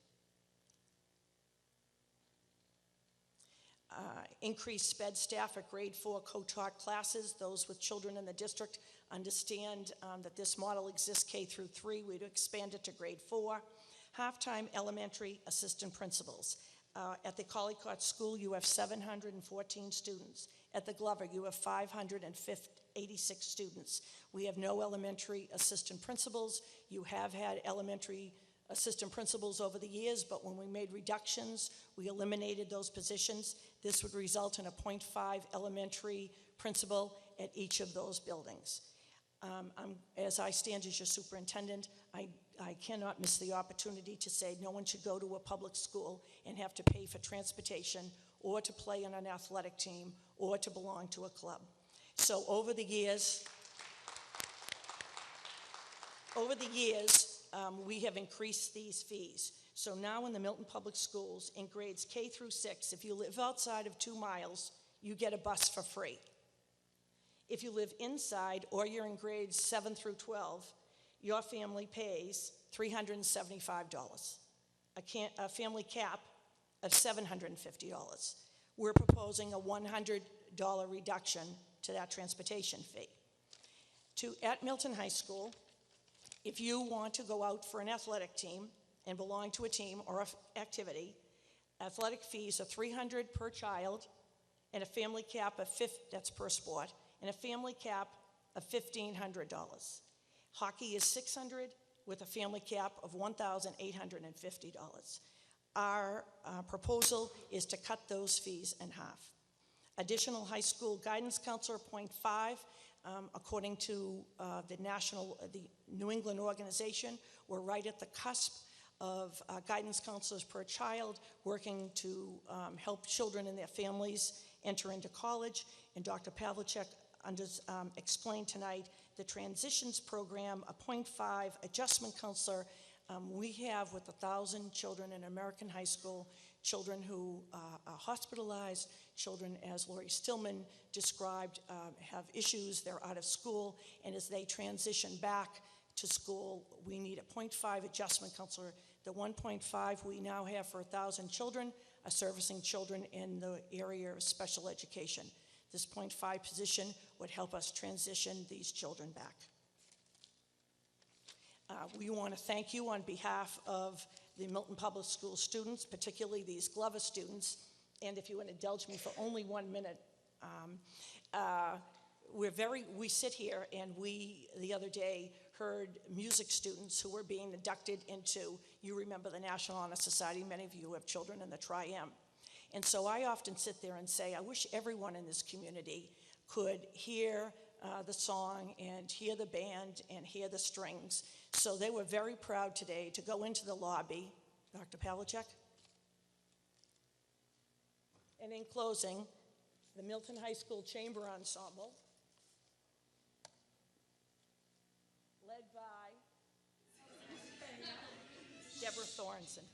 Increased SPED staff at grade 4 co-taught classes. Those with children in the district understand that this model exists K through 3. We'd expand it to grade 4. Half-time elementary assistant principals. At the Collycott School, you have 714 students. At the Glover, you have 586 students. We have no elementary assistant principals. You have had elementary assistant principals over the years, but when we made reductions, we eliminated those positions. This would result in a .5 elementary principal at each of those buildings. As I stand as your superintendent, I cannot miss the opportunity to say no one should go to a public school and have to pay for transportation or to play on an athletic team or to belong to a club. So over the years, we have increased these fees. So now in the Milton Public Schools, in grades K through 6, if you live outside of 2 miles, you get a bus for free. If you live inside or you're in grades 7 through 12, your family pays $375, a family cap of $750. We're proposing a $100 reduction to that transportation fee. At Milton High School, if you want to go out for an athletic team and belong to a team or activity, athletic fees are $300 per child and a family cap of that's per sport, and a family cap of $1,500. Hockey is $600 with a family cap of $1,850. Our proposal is to cut those fees in half. Additional high school guidance counselor, .5, according to the New England organization, we're right at the cusp of guidance counselors per child working to help children and their families enter into college. And Dr. Pavlicek explained tonight the transitions program, a .5 adjustment counselor we have with 1,000 children in American high school, children who are hospitalized, children, as Lori Stillman described, have issues, they're out of school, and as they transition back to school, we need a .5 adjustment counselor. The 1.5 we now have for 1,000 children are servicing children in the area of special education. This .5 position would help us transition these children back. We want to thank you on behalf of the Milton Public School students, particularly these Glover students, and if you would indulge me for only 1 minute, we sit here and we, the other day, heard music students who were being inducted into, you remember the National Honor Society, many of you have children in the Tri-M. And so I often sit there and say, I wish everyone in this community could hear the song and hear the band and hear the strings. So they were very proud today to go into the lobby. Dr. Pavlicek? And in closing, the Milton High School Chamber Ensemble, led by Deborah Thornton.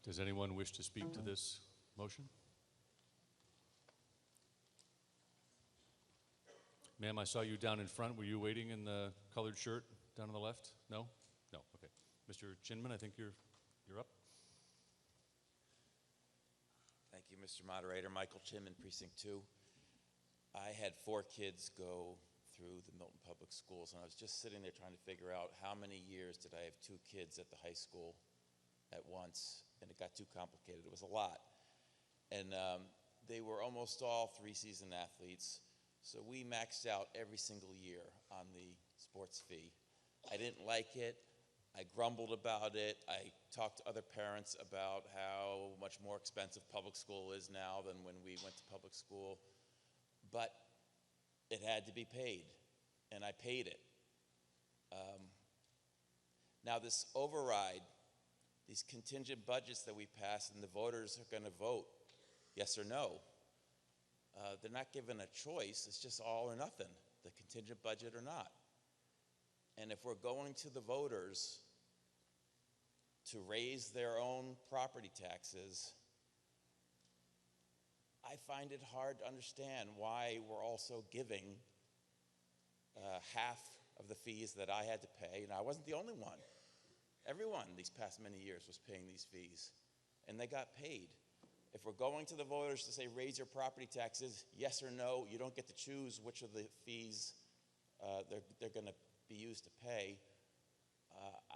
Does anyone wish to speak to this motion? Ma'am, I saw you down in front. Were you waiting in the colored shirt down on the left? No? No, okay. Mr. Chinman, I think you're up. Thank you, Mr. Moderator. Michael Chinman, Precinct 2. I had 4 kids go through the Milton Public Schools, and I was just sitting there trying to figure out how many years did I have 2 kids at the high school at once, and it got too complicated. It was a lot. And they were almost all 3-season athletes, so we maxed out every single year on the sports fee. I didn't like it. I grumbled about it. I talked to other parents about how much more expensive public school is now than when we went to public school. But it had to be paid, and I paid it. Now this override, these contingent budgets that we pass, and the voters are going to vote yes or no. They're not given a choice. It's just all or nothing, the contingent budget or not. And if we're going to the voters to raise their own property taxes, I find it hard to understand why we're also giving half of the fees that I had to pay, and I wasn't the only one. Everyone these past many years was paying these fees, and they got paid. If we're going to the voters to say raise your property taxes, yes or no, you don't get to choose which of the fees they're going to be used to pay.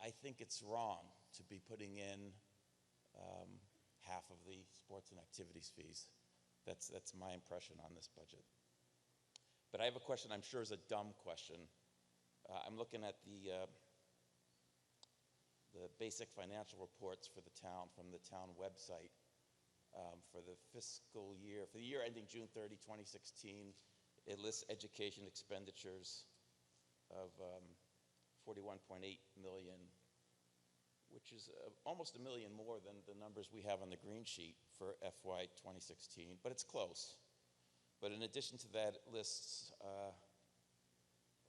I think it's wrong to be putting in half of the sports and activities fees. That's my impression on this budget. But I have a question I'm sure is a dumb question. I'm looking at the basic financial reports for the town from the town website for the fiscal year. For the year ending June 30, 2016, it lists education expenditures of $41.8 million, which is almost $1 million more than the numbers we have on the green sheet for FY 2016, but it's close. But in addition to that, it lists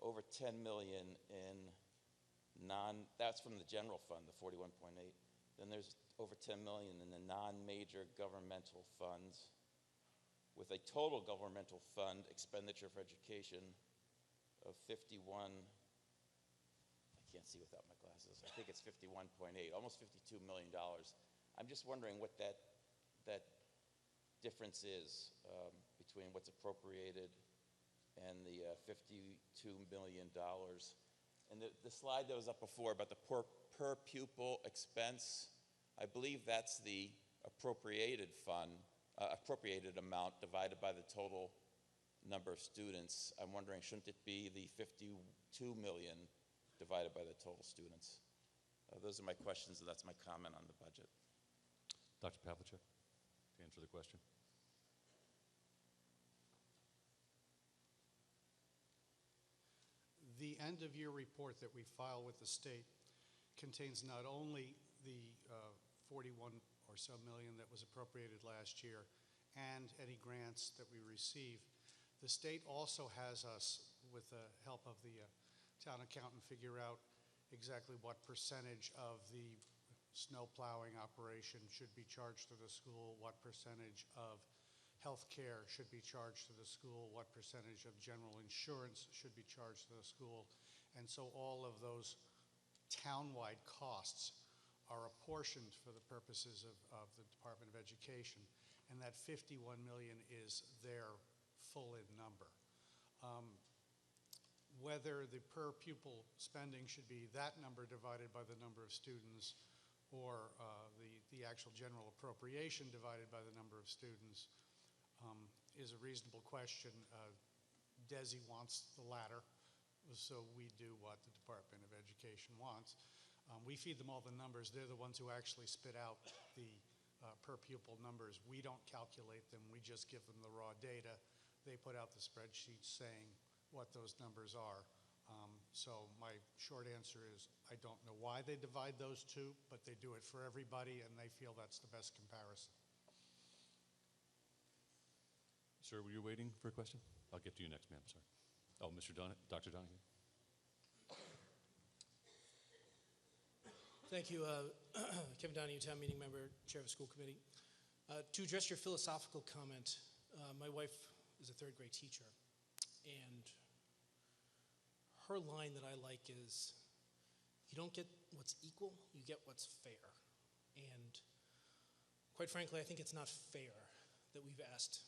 over $10 million in that's from the general fund, the 41.8. Then there's over $10 million in the non-major governmental funds, with a total governmental fund expenditure for education of 51, I can't see without my glasses, I think it's 51.8, almost $52 million. I'm just wondering what that difference is between what's appropriated and the $52 million. And the slide that was up before about the per pupil expense, I believe that's the appropriated amount divided by the total number of students. I'm wondering, shouldn't it be the 52 million divided by the total students? Those are my questions, and that's my comment on the budget. Dr. Pavlicek, to answer the question. The end-of-year report that we file with the state contains not only the 41 or so million that was appropriated last year and any grants that we receive. The state also has us, with the help of the town accountant, figure out exactly what percentage of the snow plowing operation should be charged to the school, what percentage of health care should be charged to the school, what percentage of general insurance should be charged to the school. And so all of those town-wide costs are apportioned for the purposes of the Department of Education. And that 51 million is their full-in number. Whether the per pupil spending should be that number divided by the number of students or the actual general appropriation divided by the number of students is a reasonable question. DESI wants the latter, so we do what the Department of Education wants. We feed them all the numbers. They're the ones who actually spit out the per pupil numbers. We don't calculate them. We just give them the raw data. They put out the spreadsheets saying what those numbers are. So my short answer is I don't know why they divide those two, but they do it for everybody, and they feel that's the best comparison. Sir, were you waiting for a question? I'll get to you next, ma'am, sorry. Oh, Dr. Donahue. Thank you, Kevin Donahue, town meeting member, chair of the school committee. To address your philosophical comment, my wife is a third grade teacher, and her line that I like is, you don't get what's equal, you get what's fair. And quite frankly, I think it's not fair that we've asked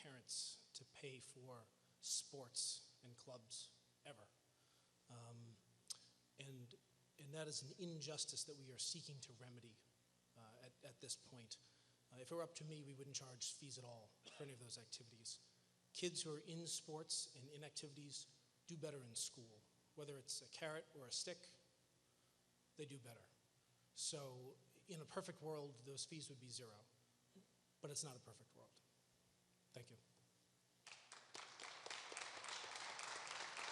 parents to pay for sports and clubs ever. And that is an injustice that we are seeking to remedy at this point. If it were up to me, we wouldn't charge fees at all for any of those activities. Kids who are in sports and in activities do better in school. Whether it's a carrot or a stick, they do better. So in a perfect world, those fees would be zero. But it's not a perfect world. Thank you.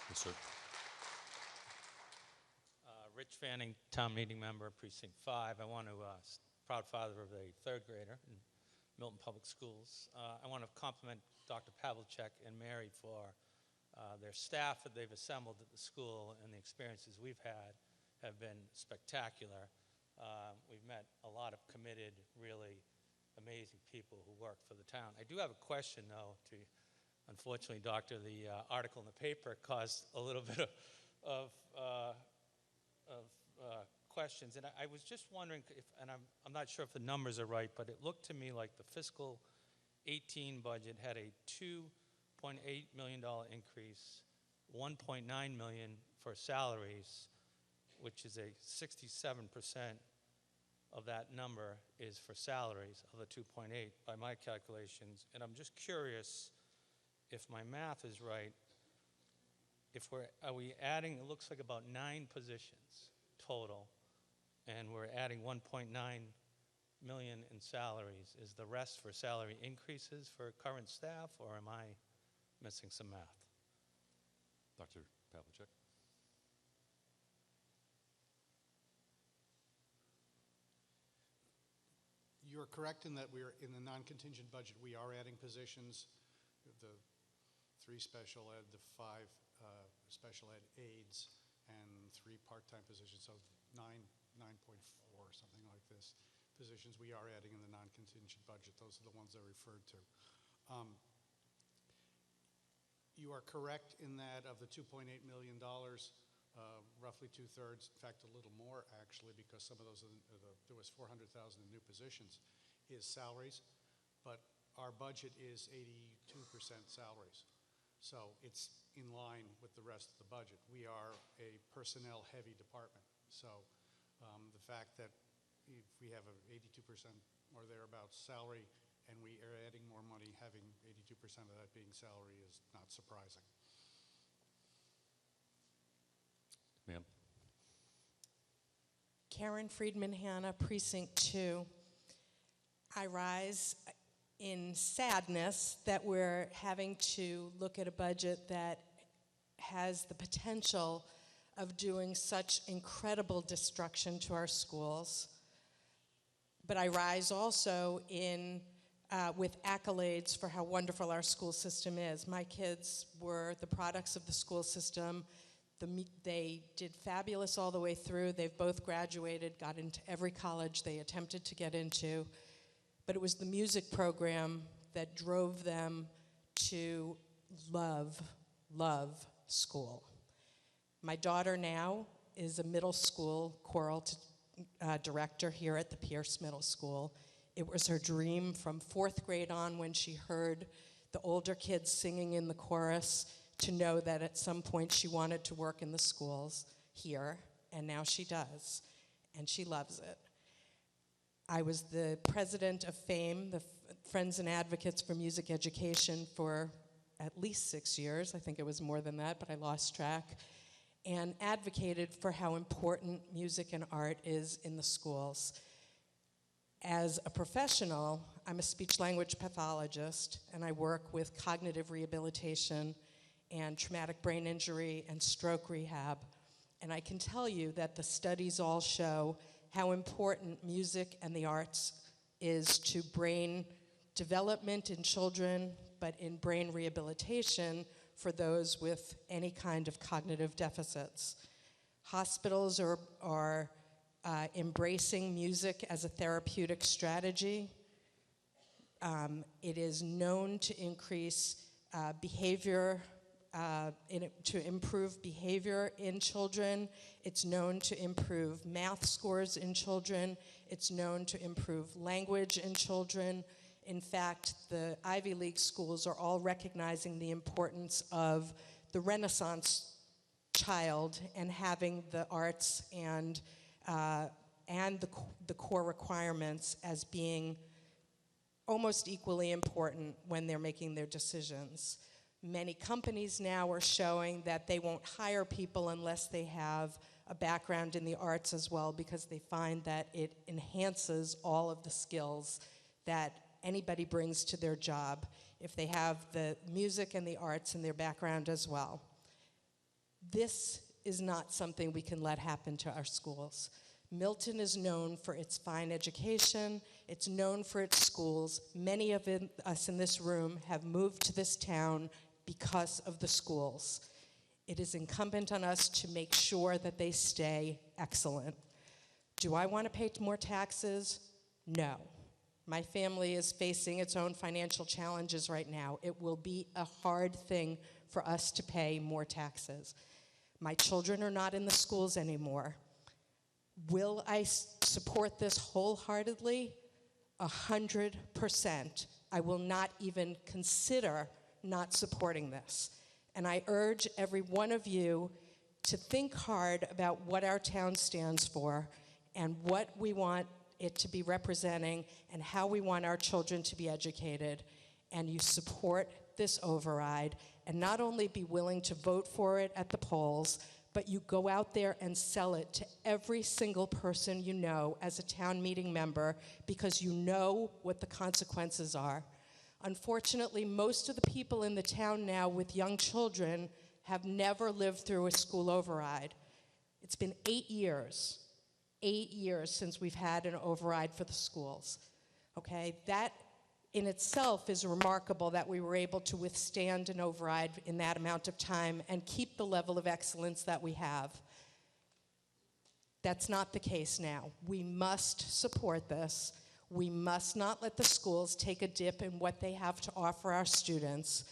Yes, sir. Rich Fanning, town meeting member, Precinct 5. I want to, proud father of a third grader in Milton Public Schools. I want to compliment Dr. Pavlicek and Mary for their staff that they've assembled at the school, and the experiences we've had have been spectacular. We've met a lot of committed, really amazing people who work for the town. I do have a question, though. Unfortunately, Doctor, the article in the paper caused a little bit of questions, and I was just wondering if, and I'm not sure if the numbers are right, but it looked to me like the fiscal 18 budget had a $2.8 million increase, $1.9 million for salaries, which is a 67% of that number is for salaries of the 2.8 by my calculations. And I'm just curious if my math is right. If are we adding, it looks like about 9 positions total, and we're adding 1.9 million in salaries. Is the rest for salary increases for current staff, or am I missing some math? Dr. Pavlicek. You're correct in that we're in the non-contingent budget. We are adding positions, the 3 special ed, the 5 special ed aides, and 3 part-time positions, so 9.4, something like this, positions we are adding in the non-contingent budget. Those are the ones I referred to. You are correct in that of the $2.8 million, roughly 2/3, in fact a little more actually, because some of those, there was 400,000 in new positions, is salaries, but our budget is 82% salaries. So it's in line with the rest of the budget. We are a personnel-heavy department. So the fact that if we have an 82% or thereabouts salary and we are adding more money, having 82% of that being salary is not surprising. Ma'am. Karen Friedman Hanna, Precinct 2. I rise in sadness that we're having to look at a budget that has the potential of doing such incredible destruction to our schools. But I rise also in with accolades for how wonderful our school system is. My kids were the products of the school system. They did fabulous all the way through. They've both graduated, got into every college they attempted to get into. But it was the music program that drove them to love school. My daughter now is a middle school choral director here at the Pierce Middle School. It was her dream from 4th grade on, when she heard the older kids singing in the chorus, to know that at some point she wanted to work in the schools here, and now she does, and she loves it. I was the president of FAME, the Friends and Advocates for Music Education, for at least 6 years. I think it was more than that, but I lost track, and advocated for how important music and art is in the schools. As a professional, I'm a speech-language pathologist, and I work with cognitive rehabilitation and traumatic brain injury and stroke rehab. And I can tell you that the studies all show how important music and the arts is to brain development in children, but in brain rehabilitation for those with any kind of cognitive deficits. Hospitals are embracing music as a therapeutic strategy. It is known to increase behavior, to improve behavior in children. It's known to improve math scores in children. It's known to improve language in children. In fact, the Ivy League schools are all recognizing the importance of the Renaissance child and having the arts and the core requirements as being almost equally important when they're making their decisions. Many companies now are showing that they won't hire people unless they have a background in the arts as well, because they find that it enhances all of the skills that anybody brings to their job if they have the music and the arts in their background as well. This is not something we can let happen to our schools. Milton is known for its fine education. It's known for its schools. Many of us in this room have moved to this town because of the schools. It is incumbent on us to make sure that they stay excellent. Do I want to pay more taxes? No. My family is facing its own financial challenges right now. It will be a hard thing for us to pay more taxes. My children are not in the schools anymore. Will I support this wholeheartedly? 100%. I will not even consider not supporting this. And I urge every one of you to think hard about what our town stands for and what we want it to be representing and how we want our children to be educated. And you support this override, and not only be willing to vote for it at the polls, but you go out there and sell it to every single person you know as a town meeting member, because you know what the consequences are. Unfortunately, most of the people in the town now with young children have never lived through a school override. It's been 8 years since we've had an override for the schools. Okay, that in itself is remarkable that we were able to withstand an override in that amount of time and keep the level of excellence that we have. That's not the case now. We must support this. We must not let the schools take a dip in what they have to offer our students.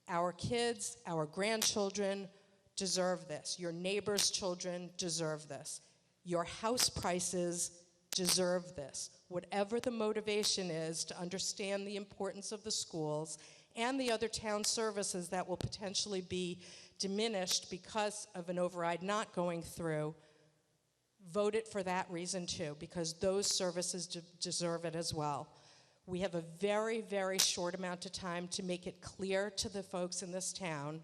Our kids, our grandchildren deserve this. Your neighbors' children deserve this. Your house prices deserve this. Whatever the motivation is to understand the importance of the schools and the other town services that will potentially be diminished because of an override not going through, vote it for that reason too, because those services deserve it as well. We have a very, very short amount of time to make it clear to the folks in this town.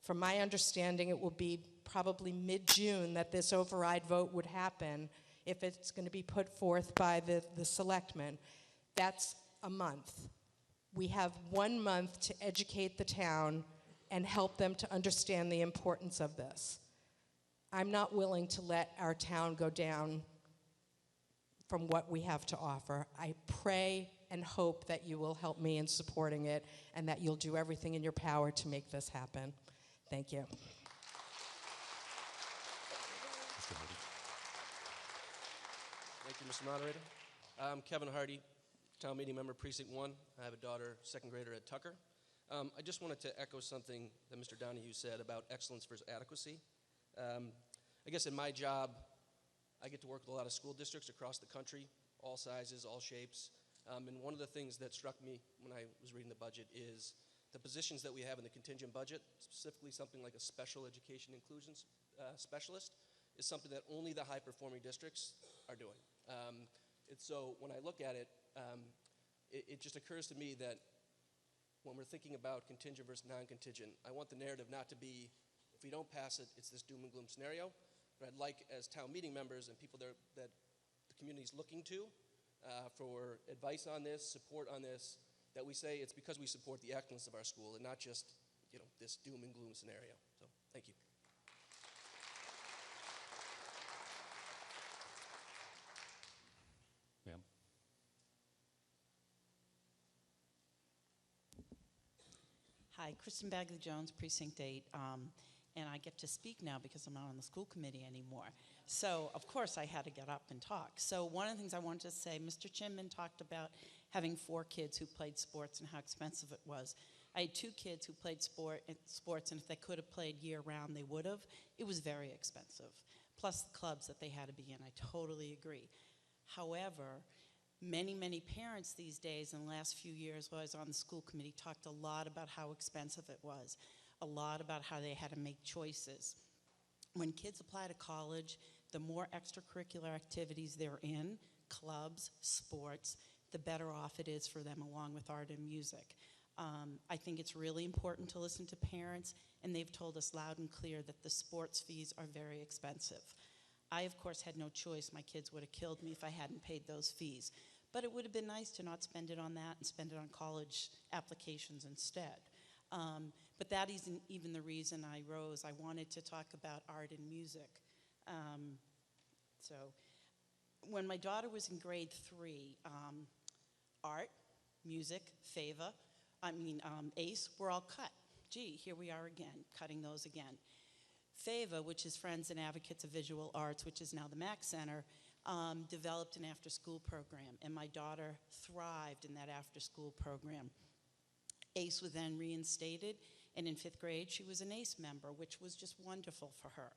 From my understanding, it will be probably mid-June that this override vote would happen if it's going to be put forth by the selectmen. That's a month. We have 1 month to educate the town and help them to understand the importance of this. I'm not willing to let our town go down from what we have to offer. I pray and hope that you will help me in supporting it and that you'll do everything in your power to make this happen. Thank you. Thank you, Mr. Moderator. I'm Kevin Hardy, Town Meeting Member, Precinct 1. I have a daughter, second grader at Tucker. I just wanted to echo something that Mr. Donahue said about excellence versus adequacy. I guess in my job, I get to work with a lot of school districts across the country, all sizes, all shapes. And one of the things that struck me when I was reading the budget is the positions that we have in the contingent budget, specifically something like a special education inclusion specialist, is something that only the high-performing districts are doing. So when I look at it, it just occurs to me that when we're thinking about contingent versus non-contingent, I want the narrative not to be, if we don't pass it, it's this doom and gloom scenario. But I'd like, as town meeting members and people that the community's looking to for advice on this, support on this, that we say it's because we support the excellence of our school and not just, this doom and gloom scenario. So, thank you. Ma'am. Hi, Kristen Bagley-Jones, Precinct 8, and I get to speak now because I'm not on the school committee anymore. So, of course, I had to get up and talk. So one of the things I wanted to say, Mr. Chinman talked about having 4 kids who played sports and how expensive it was. I had 2 kids who played sports, and if they could have played year-round, they would have. It was very expensive, plus the clubs that they had to be in. I totally agree. However, many parents these days in the last few years while I was on the school committee talked a lot about how expensive it was. a lot about how they had to make choices. When kids apply to college, the more extracurricular activities they're in, clubs, sports, the better off it is for them, along with art and music. I think it's really important to listen to parents, and they've told us loud and clear that the sports fees are very expensive. I, of course, had no choice. My kids would have killed me if I hadn't paid those fees. But it would have been nice to not spend it on that and spend it on college applications instead. But that isn't even the reason I rose. I wanted to talk about art and music. So when my daughter was in grade 3, art, music, ACE were all cut. Gee, here we are again, cutting those again. FAVA, which is Friends and Advocates of Visual Arts, which is now the Mack Center, developed an after-school program, and my daughter thrived in that after-school program. ACE was then reinstated, and in 5th grade, she was an ACE member, which was just wonderful for her.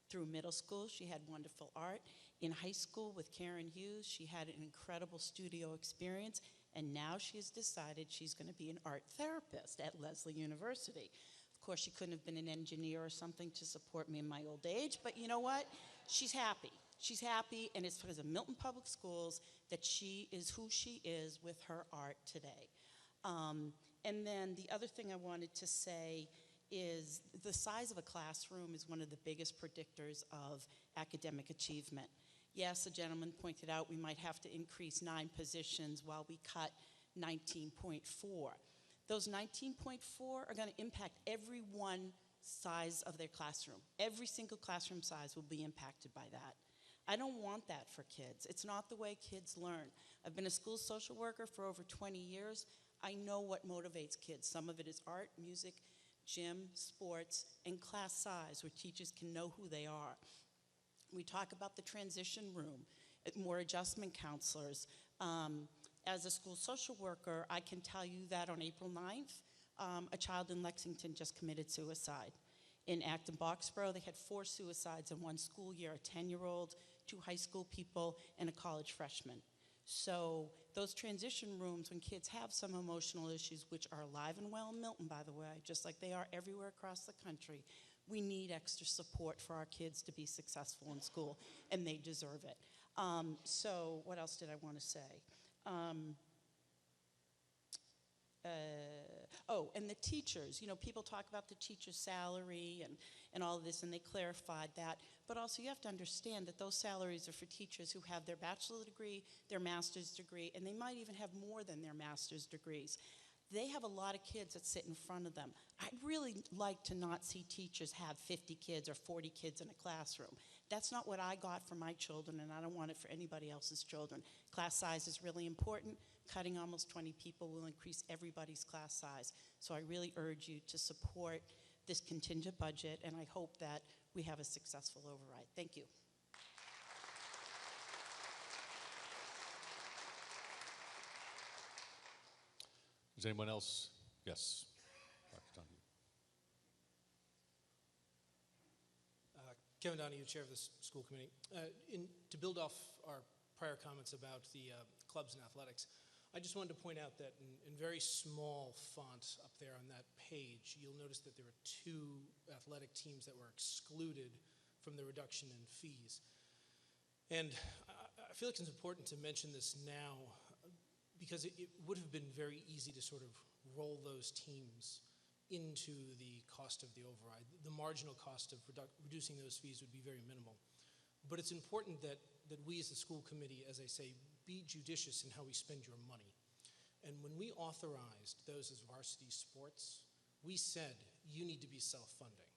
Through middle school, she had wonderful art. In high school with Karen Hughes, she had an incredible studio experience, and now she has decided she's going to be an art therapist at Lesley University. Of course, she couldn't have been an engineer or something to support me in my old age, but you know what? She's happy. She's happy, and it's because of Milton Public Schools that she is who she is with her art today. And then the other thing I wanted to say is the size of a classroom is one of the biggest predictors of academic achievement. Yes, a gentleman pointed out we might have to increase 9 positions while we cut 19.4. Those 19.4 are going to impact every one size of their classroom. Every single classroom size will be impacted by that. I don't want that for kids. It's not the way kids learn. I've been a school social worker for over 20 years. I know what motivates kids. Some of it is art, music, gym, sports, and class size, where teachers can know who they are. We talk about the transition room, more adjustment counselors. As a school social worker, I can tell you that on April 9th, a child in Lexington just committed suicide. In Acton-Boxborough, they had 4 suicides in one school year, a 10-year-old, 2 high school people, and a college freshman. So those transition rooms, when kids have some emotional issues, which are alive and well in Milton, by the way, just like they are everywhere across the country, we need extra support for our kids to be successful in school, and they deserve it. So what else did I want to say? And the teachers. You know, people talk about the teacher's salary and all of this, and they clarified that. But also you have to understand that those salaries are for teachers who have their bachelor's degree, their master's degree, and they might even have more than their master's degrees. They have a lot of kids that sit in front of them. I'd really like to not see teachers have 50 kids or 40 kids in a classroom. That's not what I got for my children, and I don't want it for anybody else's children. Class size is really important. Cutting almost 20 people will increase everybody's class size. So I really urge you to support this contingent budget, and I hope that we have a successful override. Thank you. Does anyone else? Yes. Dr. Donahue. Kevin Donahue, chair of the school committee. To build off our prior comments about the clubs and athletics, I just wanted to point out that in very small font up there on that page, you'll notice that there are 2 athletic teams that were excluded from the reduction in fees. And I feel like it's important to mention this now because it would have been very easy to sort of roll those teams into the cost of the override. The marginal cost of reducing those fees would be very minimal. But it's important that we as the school committee, as I say, be judicious in how we spend your money. And when we authorized those as varsity sports, we said, you need to be self-funding.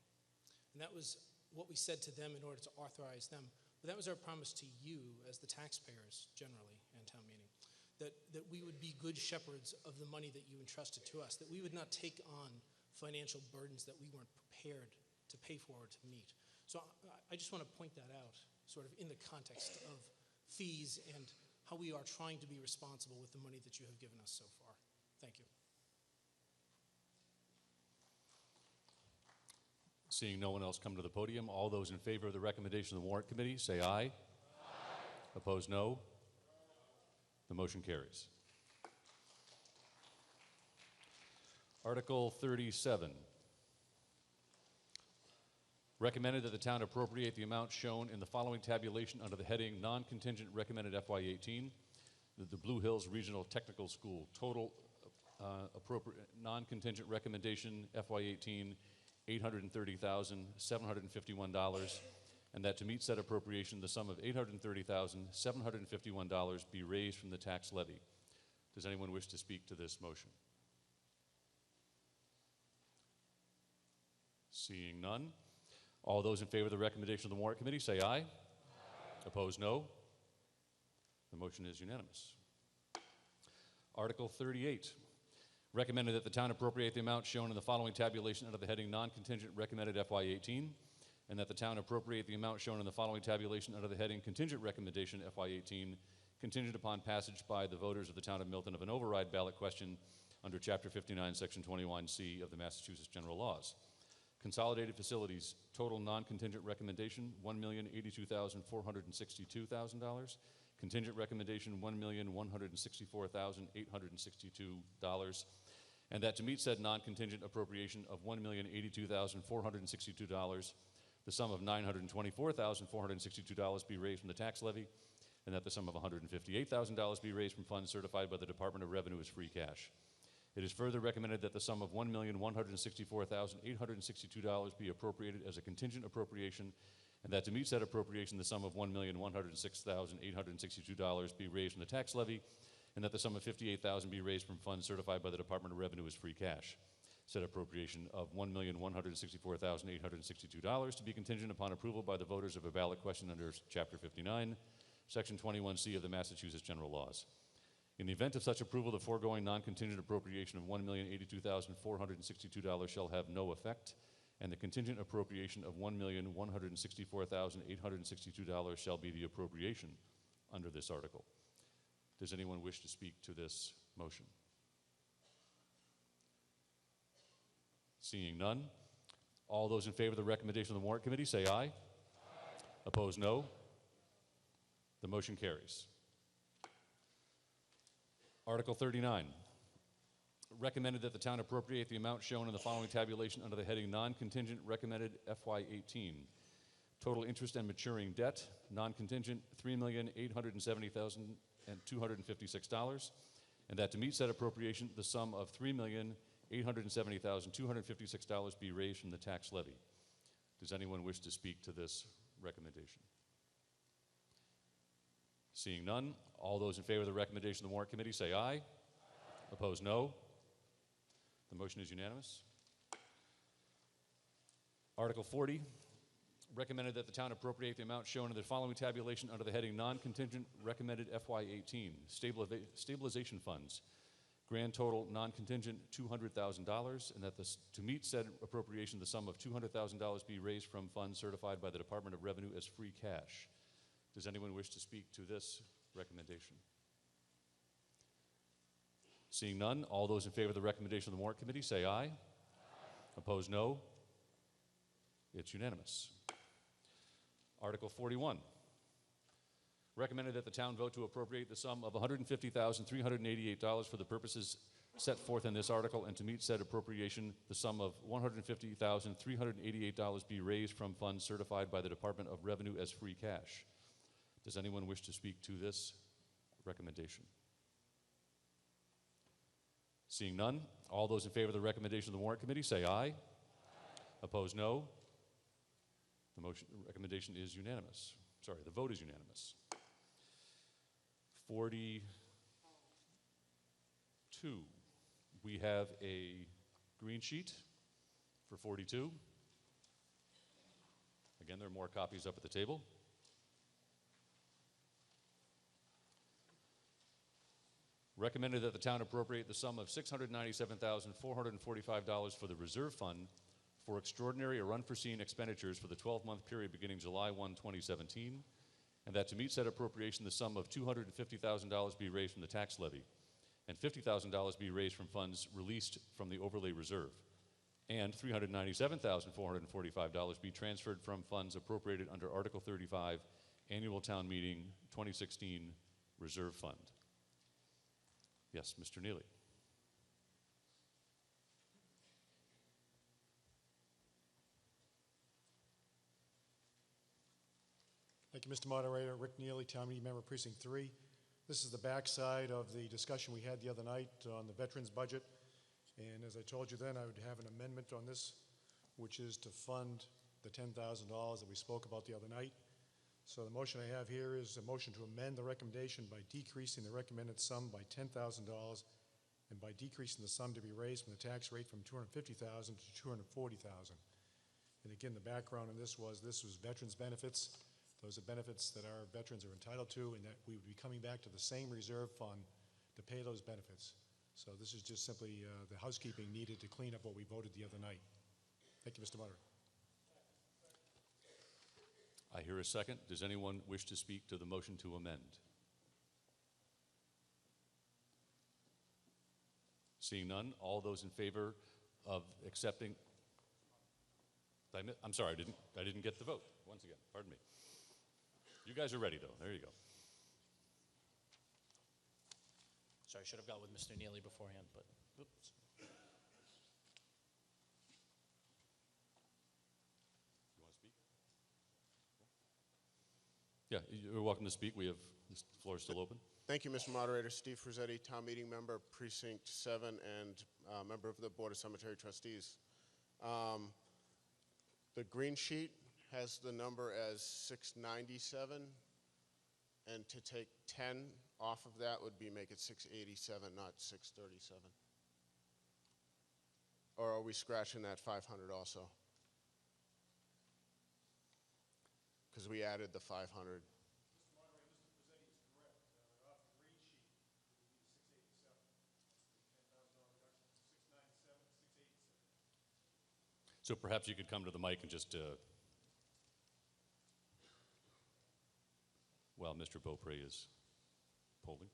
And that was what we said to them in order to authorize them. But that was our promise to you as the taxpayers generally and town meeting, that we would be good shepherds of the money that you entrusted to us, that we would not take on financial burdens that we weren't prepared to pay for or to meet. So I just want to point that out, sort of in the context of fees and how we are trying to be responsible with the money that you have given us so far. Thank you. Seeing no one else come to the podium, all those in favor of the recommendation of the Warrant Committee, say aye. Aye. Opposed, no. The motion carries. Article 37. Recommended that the town appropriate the amount shown in the following tabulation under the heading Non-Contingent Recommended FY18, the Blue Hills Regional Technical School. Total non-contingent recommendation FY18, $830,751, and that to meet said appropriation, the sum of $830,751 be raised from the tax levy. Does anyone wish to speak to this motion? Seeing none. All those in favor of the recommendation of the Warrant Committee say aye. Aye. Opposed, no. The motion is unanimous. Article 38. Recommended that the town appropriate the amount shown in the following tabulation under the heading Non-Contingent Recommended FY18, and that the town appropriate the amount shown in the following tabulation under the heading Contingent Recommendation FY18, contingent upon passage by the voters of the town of Milton of an override ballot question under Chapter 59, Section 21C of the Massachusetts General Laws. Consolidated facilities, total non-contingent recommendation, $1,082,462,000. Contingent recommendation, $1,164,862. And that to meet said non-contingent appropriation of $1,082,462, the sum of $924,462 be raised from the tax levy, and that the sum of $158,000 be raised from funds certified by the Department of Revenue as free cash. It is further recommended that the sum of $1,164,862 be appropriated as a contingent appropriation, and that to meet said appropriation, the sum of $1,106,862 be raised from the tax levy, and that the sum of $58,000 be raised from funds certified by the Department of Revenue as free cash. Said appropriation of $1,164,862 to be contingent upon approval by the voters of a ballot question under Chapter 59, Section 21C of the Massachusetts General Laws. In the event of such approval, the foregoing non-contingent appropriation of $1,082,462 shall have no effect, and the contingent appropriation of $1,164,862 shall be the appropriation under this article. Does anyone wish to speak to this motion? Seeing none, all those in favor of the recommendation of the Warrant Committee say aye. Aye. Opposed, no. The motion carries. Article 39. Recommended that the town appropriate the amount shown in the following tabulation under the heading Non-Contingent Recommended FY18. Total interest and maturing debt, non-contingent, $3,870,256, and that to meet said appropriation, the sum of $3,870,256 be raised from the tax levy. Does anyone wish to speak to this recommendation? Seeing none, all those in favor of the recommendation of the Warrant Committee say aye. Aye. Opposed, no. The motion is unanimous. Article 40, recommended that the town appropriate the amount shown in the following tabulation under the heading Non-Contingent Recommended FY18, Stabilization Funds. Grand total non-contingent $200,000, and that to meet said appropriation, the sum of $200,000 be raised from funds certified by the Department of Revenue as free cash. Does anyone wish to speak to this recommendation? Seeing none, all those in favor of the recommendation of the Warrant Committee say aye. Aye. Opposed, no. It's unanimous. Article 41. Recommended that the town vote to appropriate the sum of $150,388 for the purposes set forth in this article, and to meet said appropriation, the sum of $150,388 be raised from funds certified by the Department of Revenue as free cash. Does anyone wish to speak to this recommendation? Seeing none, all those in favor of the recommendation of the Warrant Committee say aye. Aye. Opposed, no. The recommendation is unanimous. Sorry, the vote is unanimous. 42. We have a green sheet for 42. Again, there are more copies up at the table. Recommended that the town appropriate the sum of $697,445 for the reserve fund for extraordinary or unforeseen expenditures for the 12-month period beginning July 1, 2017, and that to meet said appropriation, the sum of $250,000 be raised from the tax levy, and $50,000 be raised from funds released from the overlay reserve, and $397,445 be transferred from funds appropriated under Article 35, Annual Town Meeting 2016 Reserve Fund. Yes, Mr. Neely. Thank you, Mr. Moderator. Rick Neely, Town Meeting Member, Precinct 3. This is the backside of the discussion we had the other night on the veterans budget. And as I told you then, I would have an amendment on this, which is to fund the $10,000 that we spoke about the other night. So the motion I have here is a motion to amend the recommendation by decreasing the recommended sum by $10,000 and by decreasing the sum to be raised from the tax rate from $250,000 to $240,000. And again, the background on this was veterans benefits. Those are benefits that our veterans are entitled to, and that we would be coming back to the same reserve fund to pay those benefits. So this is just simply the housekeeping needed to clean up what we voted the other night. Thank you, Mr. Moderator. I hear a second. Does anyone wish to speak to the motion to amend? Seeing none, all those in favor of accepting... I'm sorry, I didn't get the vote. Once again, pardon me. You guys are ready, though. There you go. Sorry, I should have got with Mr. Neely beforehand, but oops. You want to speak? Yeah, you're welcome to speak. The floor is still open. Thank you, Mr. Moderator. Steve Frizzetti, Town Meeting Member, Precinct 7, and member of the Board of Cemetery Trustees. The green sheet has the number as 697, and to take 10 off of that would make it 687, not 637. Or are we scratching that 500 also? Because we added the 500. So perhaps you could come to the mic and just, while Mr. Beaupre is polling.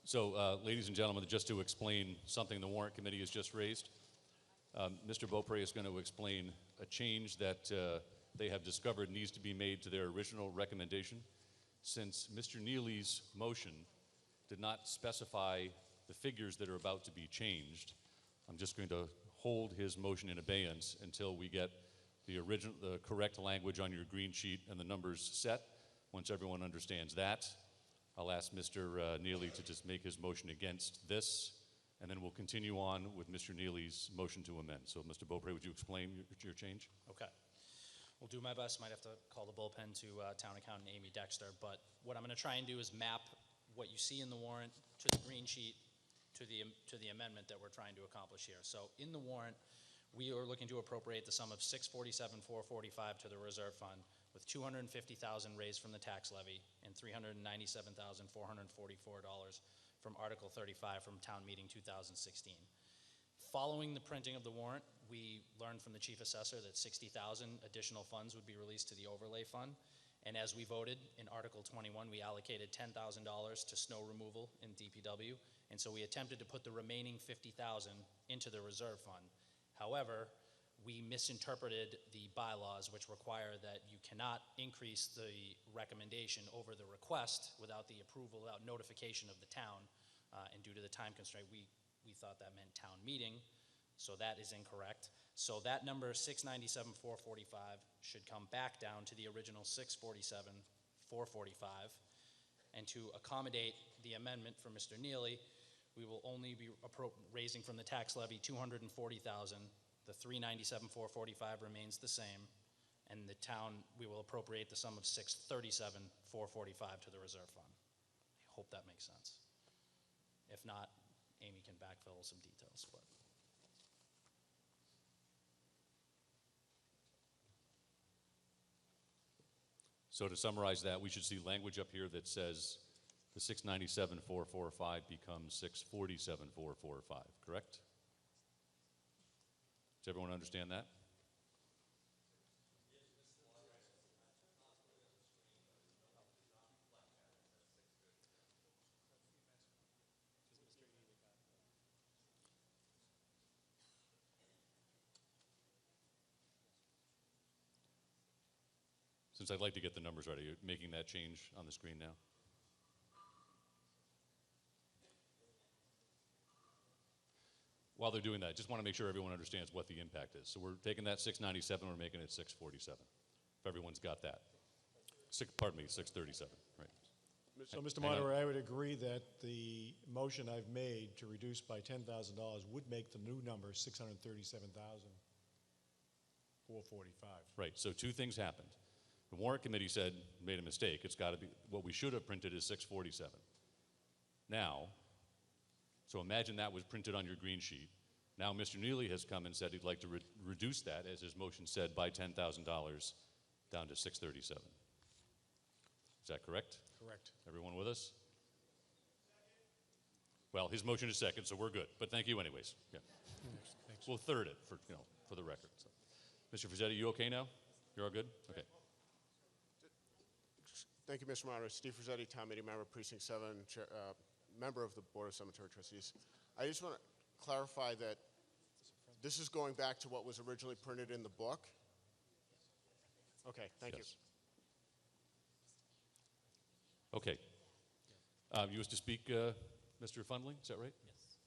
So, ladies and gentlemen, just to explain something the Warrant Committee has just raised, Mr. Beaupre is going to explain a change that they have discovered needs to be made to their original recommendation. Since Mr. Neely's motion did not specify the figures that are about to be changed, I'm just going to hold his motion in abeyance until we get the correct language on your green sheet and the numbers set. Once everyone understands that, I'll ask Mr. Neely to just make his motion against this, and then we'll continue on with Mr. Neely's motion to amend. So, Mr. Beaupre, would you explain your change? Okay. We'll do my best. Might have to call the bullpen to Town Accountant Amy Dexter. But what I'm going to try and do is map what you see in the warrant to the green sheet to the amendment that we're trying to accomplish here. So in the warrant, we are looking to appropriate the sum of $647,445 to the reserve fund, with $250,000 raised from the tax levy and $397,444 from Article 35 from Town Meeting 2016. Following the printing of the warrant, we learned from the Chief Assessor that $60,000 additional funds would be released to the overlay fund. And as we voted in Article 21, we allocated $10,000 to snow removal in DPW. And so we attempted to put the remaining $50,000 into the reserve fund. However, we misinterpreted the bylaws, which require that you cannot increase the recommendation over the request without the approval, without notification of the town. And due to the time constraint, we thought that meant town meeting, so that is incorrect. So that number, 697,445, should come back down to the original 647,445. And to accommodate the amendment for Mr. Neely, we will only be raising from the tax levy 240,000. The 397,445 remains the same, and the town, we will appropriate the sum of 637,445 to the reserve fund. I hope that makes sense. If not, Amy can backfill some details. But so to summarize that, we should see language up here that says the 697,445 becomes 647,445, correct? Does everyone understand that? Since I'd like to get the numbers right, are you making that change on the screen now? While they're doing that, just want to make sure everyone understands what the impact is. So we're taking that 697, we're making it 647. If everyone's got that. 637, right. So, Mr. Moderator, I would agree that the motion I've made to reduce by $10,000 would make the new number 637,445. Right, so two things happened. The warrant committee said, made a mistake. It's got to be, what we should have printed is 647. Now, so imagine that was printed on your green sheet. Now Mr. Neely has come and said he'd like to reduce that, as his motion said, by $10,000 down to 637. Is that correct? Correct. Everyone with us? Well, his motion is second, so we're good. But thank you anyways. Yeah. Thanks. We'll third it for, for the record. So. Mr. Frizzetti, you okay now? You're all good? Okay. Thank you, Mr. Moderator. Steve Frizzetti, Town Meeting Member, Precinct 7, member of the Board of Cemetery Trustees. I just want to clarify that this is going back to what was originally printed in the book. Okay, thank you. Okay. You wish to speak, Mr. Fundling, is that right? Yes.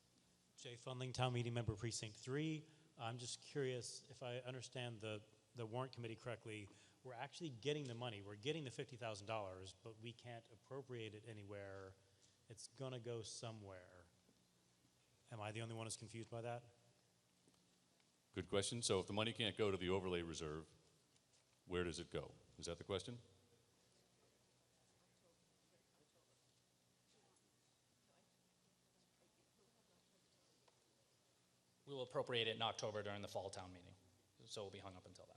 Jay Fundling, Town Meeting Member, Precinct 3. I'm just curious if I understand the warrant committee correctly. We're actually getting the money. We're getting the $50,000, but we can't appropriate it anywhere. It's going to go somewhere. Am I the only one who's confused by that? Good question. So if the money can't go to the overlay reserve, where does it go? Is that the question? we will appropriate it in October during the fall town meeting. So it will be hung up until then.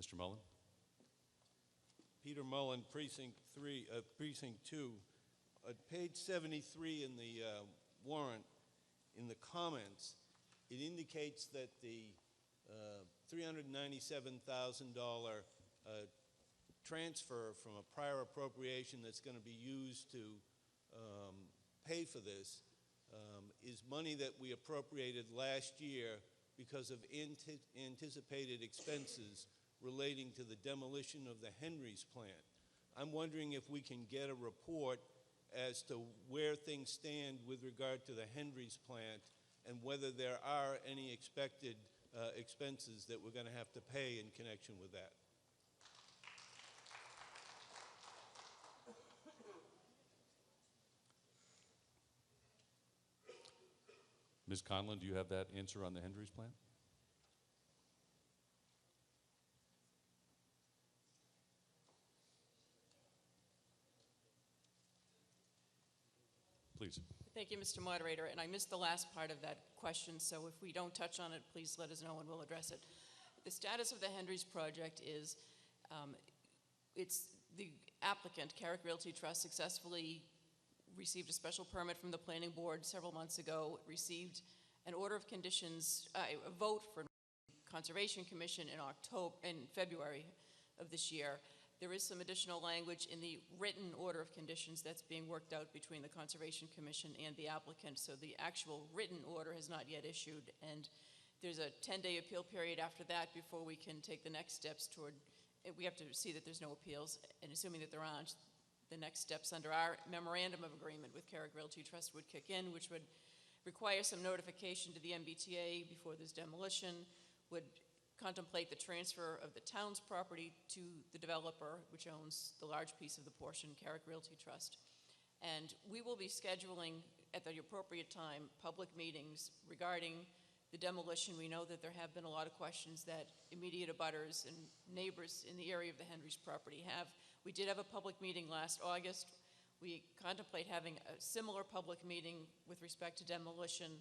Mr. Mullen? Peter Mullen, Precinct 2. At page 73 in the warrant, in the comments, it indicates that the $397,000 transfer from a prior appropriation that's going to be used to pay for this is money that we appropriated last year because of anticipated expenses relating to the demolition of the Henry's plant. I'm wondering if we can get a report as to where things stand with regard to the Henry's plant and whether there are any expected expenses that we're going to have to pay in connection with that. Ms. Conlon, do you have that answer on the Henry's plant? Please. Thank you, Mr. Moderator. And I missed the last part of that question, so if we don't touch on it, please let us know and we'll address it. The status of the Henry's project is it's the applicant, Carrick Realty Trust, successfully received a special permit from the planning board several months ago, received an order of conditions, a vote for Conservation Commission in February of this year, There is some additional language in the written order of conditions that's being worked out between the Conservation Commission and the applicant, so the actual written order has not yet issued, and there's a 10-day appeal period after that before we can take the next steps toward, we have to see that there's no appeals, and assuming that there aren't, the next steps under our memorandum of agreement with Carrick Realty Trust would kick in, which would require some notification to the MBTA before there's demolition, would contemplate the transfer of the town's property to the developer, which owns the large piece of the portion, Carrick Realty Trust. And we will be scheduling at the appropriate time public meetings regarding the demolition. We know that there have been a lot of questions that immediate abutters and neighbors in the area of the Henry's property have. We did have a public meeting last August. We contemplate having a similar public meeting with respect to demolition.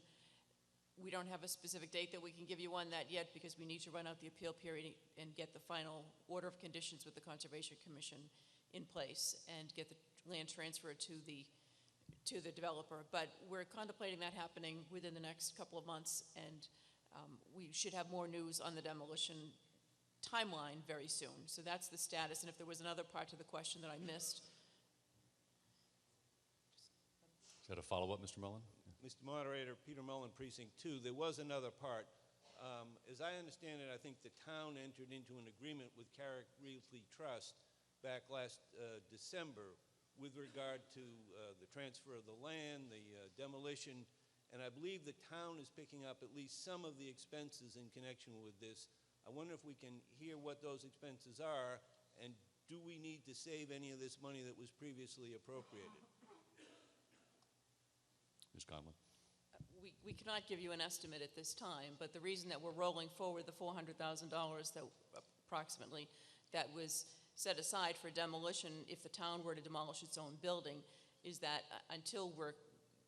We don't have a specific date that we can give you on that yet because we need to run out the appeal period and get the final order of conditions with the Conservation Commission in place and get the land transferred to the developer. But we're contemplating that happening within the next couple of months, and we should have more news on the demolition timeline very soon. So that's the status, and if there was another part to the question that I missed. Is that a follow-up, Mr. Mullen? Mr. Moderator, Peter Mullen, Precinct 2. There was another part. As I understand it, I think the town entered into an agreement with Carrick Realty Trust back last December with regard to the transfer of the land, the demolition, and I believe the town is picking up at least some of the expenses in connection with this. I wonder if we can hear what those expenses are, and do we need to save any of this money that was previously appropriated? Ms. Conlon. We cannot give you an estimate at this time, but the reason that we're rolling forward the $400,000 that approximately that was set aside for demolition if the town were to demolish its own building is that until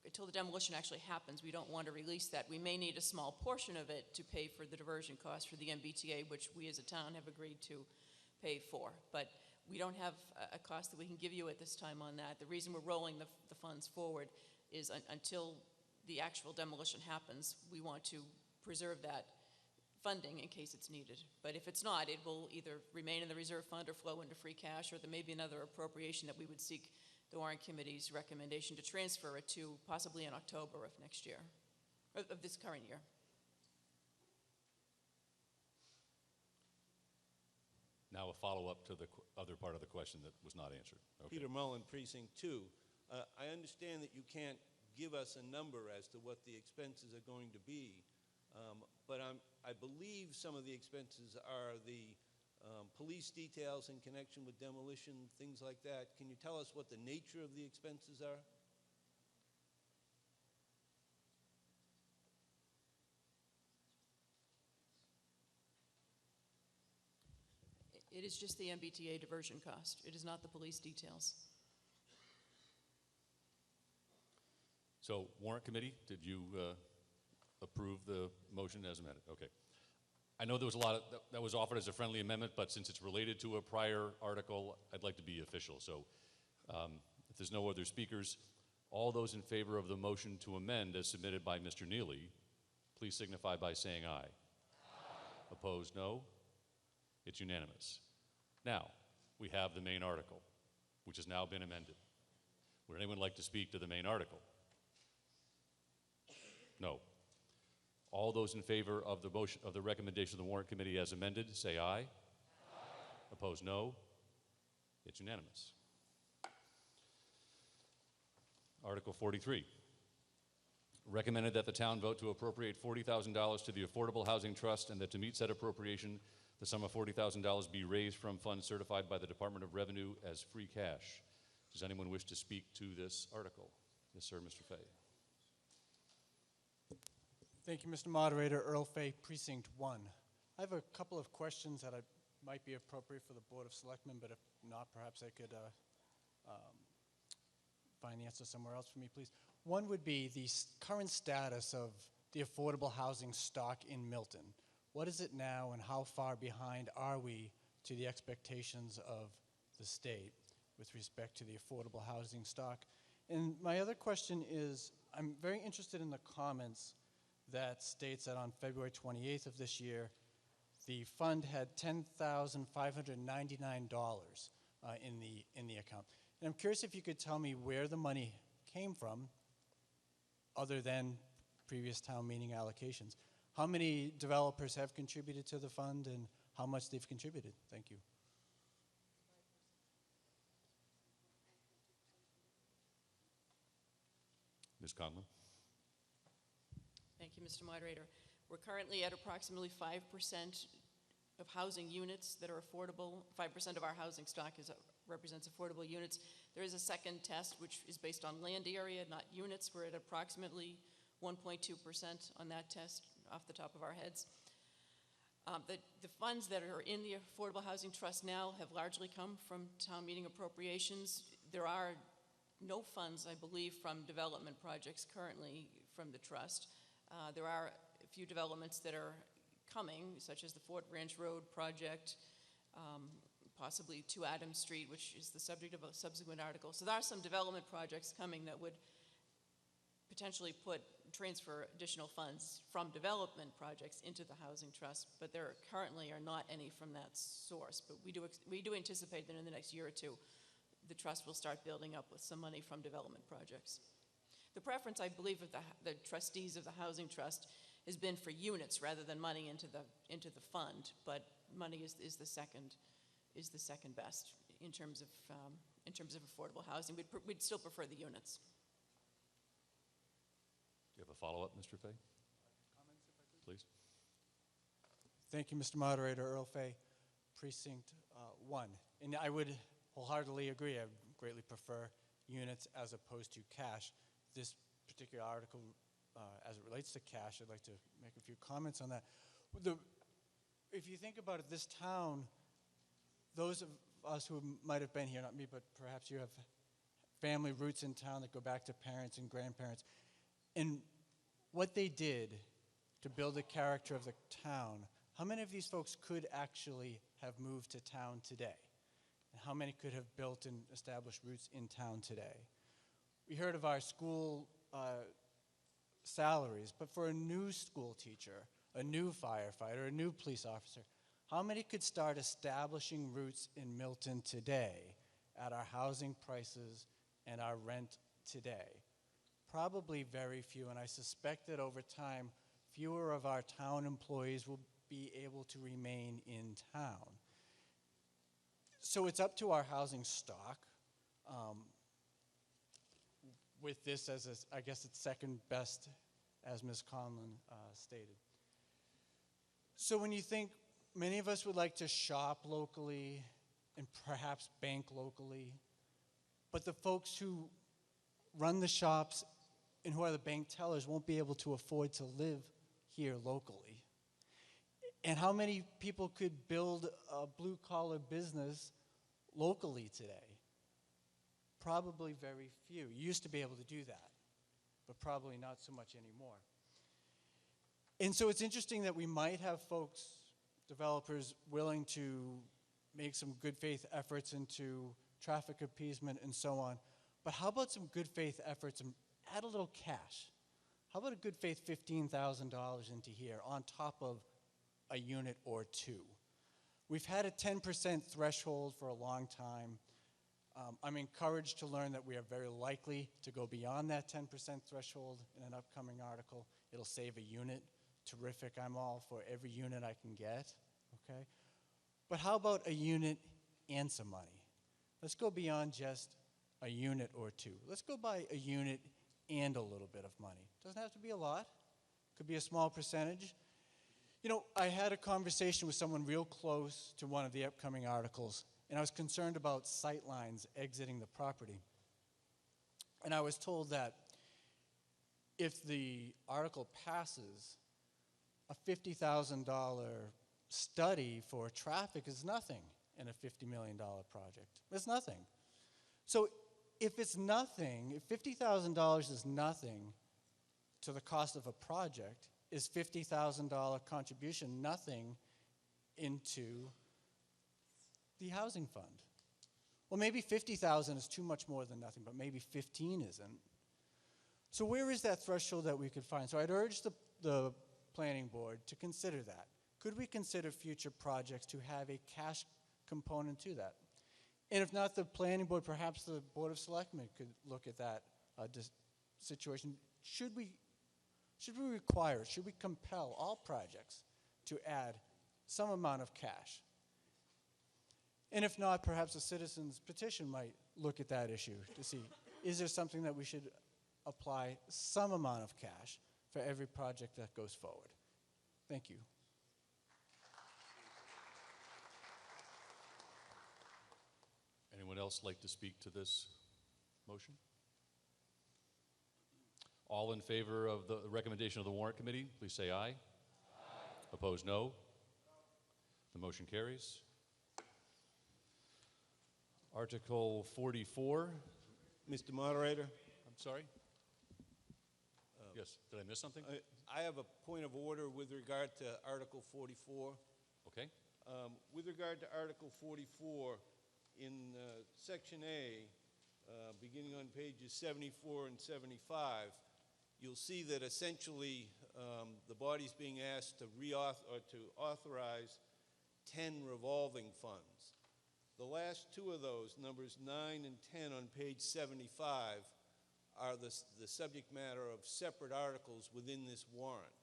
the demolition actually happens, we don't want to release that. We may need a small portion of it to pay for the diversion costs for the MBTA, which we as a town have agreed to pay for. But we don't have a cost that we can give you at this time on that. The reason we're rolling the funds forward is until the actual demolition happens, we want to preserve that funding in case it's needed. But if it's not, it will either remain in the reserve fund or flow into free cash, or there may be another appropriation that we would seek the warrant committee's recommendation to transfer it to possibly in October of next year, of this current year. Now a follow-up to the other part of the question that was not answered. Okay. Peter Mullen, Precinct 2. I understand that you can't give us a number as to what the expenses are going to be, but I believe some of the expenses are the police details in connection with demolition, things like that. Can you tell us what the nature of the expenses are? It is just the MBTA diversion cost. It is not the police details. So, warrant committee, did you approve the motion as amended? Okay. I know there was a lot that was offered as a friendly amendment, but since it's related to a prior article, I'd like to be official. So, if there's no other speakers, all those in favor of the motion to amend as submitted by Mr. Neely, please signify by saying aye. Aye. Opposed, no. It's unanimous. Now, we have the main article, which has now been amended. Would anyone like to speak to the main article? No. All those in favor of the motion of the recommendation of the warrant committee as amended, say aye. Aye. Opposed, no. It's unanimous. Article 43. Recommended that the town vote to appropriate $40,000 to the Affordable Housing Trust, and that to meet said appropriation, the sum of $40,000 be raised from funds certified by the Department of Revenue as free cash. Does anyone wish to speak to this article? Yes, sir, Mr. Fay. Thank you, Mr. Moderator. Earl Fay, Precinct 1. I have a couple of questions that might be appropriate for the Board of Selectmen, but if not, perhaps I could find the answer somewhere else for me, please. One would be the current status of the affordable housing stock in Milton. What is it now, and how far behind are we to the expectations of the state with respect to the affordable housing stock? And my other question is, I'm very interested in the comments that states that on February 28th of this year, the fund had $10,599. in the account. And I'm curious if you could tell me where the money came from, other than previous town meeting allocations. How many developers have contributed to the fund and how much they've contributed? Thank you. Ms. Conlon? Thank you, Mr. Moderator. We're currently at approximately 5% of housing units that are affordable. 5% of our housing stock represents affordable units. There is a second test, which is based on land area, not units. We're at approximately 1.2% on that test off the top of our heads. The funds that are in the Affordable Housing Trust now have largely come from town meeting appropriations. There are no funds, I believe, from development projects currently from the trust. There are a few developments that are coming, such as the Fort Branch Road project, possibly 2 Adams Street, which is the subject of a subsequent article. So there are some development projects coming that would potentially transfer additional funds from development projects into the housing trust, but there currently are not any from that source. But we do anticipate that in the next year or two, the trust will start building up with some money from development projects. The preference, I believe, of the trustees of the housing trust has been for units rather than money into the fund, but money is the second best in terms of affordable housing. We'd still prefer the units. Do you have a follow-up, Mr. Fay? Please. Thank you, Mr. Moderator. Earl Fay, Precinct 1. And I would wholeheartedly agree. I greatly prefer units as opposed to cash. This particular article, as it relates to cash, I'd like to make a few comments on that. If you think about it, this town, those of us who might have been here, not me, but perhaps you have family roots in town that go back to parents and grandparents, and what they did to build the character of the town, how many of these folks could actually have moved to town today? And how many could have built and established roots in town today? We heard of our school salaries, but for a new school teacher, a new firefighter, a new police officer, how many could start establishing roots in Milton today at our housing prices and our rent today? Probably very few, and I suspect that over time, fewer of our town employees will be able to remain in town. So it's up to our housing stock. With this as, I guess it's second best, as Ms. Conlon stated. So when you think, many of us would like to shop locally and perhaps bank locally, but the folks who run the shops and who are the bank tellers won't be able to afford to live here locally. And how many people could build a blue-collar business locally today? Probably very few. You used to be able to do that, but probably not so much anymore. And so it's interesting that we might have folks, developers, willing to make some good faith efforts into traffic appeasement and so on. But how about some good faith efforts and add a little cash? How about a good faith $15,000 into here on top of a unit or two? We've had a 10% threshold for a long time. I'm encouraged to learn that we are very likely to go beyond that 10% threshold in an upcoming article. It'll save a unit. Terrific. I'm all for every unit I can get. Okay? But how about a unit and some money? Let's go beyond just a unit or two. Let's go by a unit and a little bit of money. Doesn't have to be a lot. Could be a small percentage. You know, I had a conversation with someone real close to one of the upcoming articles, and I was concerned about sight lines exiting the property. And I was told that if the article passes, a $50,000 study for traffic is nothing in a $50 million project. It's nothing. So if it's nothing, if $50,000 is nothing to the cost of a project, is $50,000 contribution nothing into the housing fund? Well, maybe 50,000 is too much more than nothing, but maybe 15 isn't. So where is that threshold that we could find? So I'd urge the planning board to consider that. Could we consider future projects to have a cash component to that? And if not the planning board, perhaps the Board of Selectmen could look at that situation. Should we require, should we compel all projects to add some amount of cash? And if not, perhaps a citizen's petition might look at that issue to see, is there something that we should apply some amount of cash for every project that goes forward? Thank you. Anyone else like to speak to this motion? All in favor of the recommendation of the warrant committee, please say aye. Aye. Opposed, no. The motion carries. Article 44. Mr. Moderator? I'm sorry? Yes, did I miss something? I have a point of order with regard to Article 44. Okay. With regard to Article 44, in Section A, beginning on pages 74 and 75, you'll see that essentially the body's being asked to authorize 10 revolving funds. The last two of those, numbers 9 and 10 on page 75, are the subject matter of separate articles within this warrant.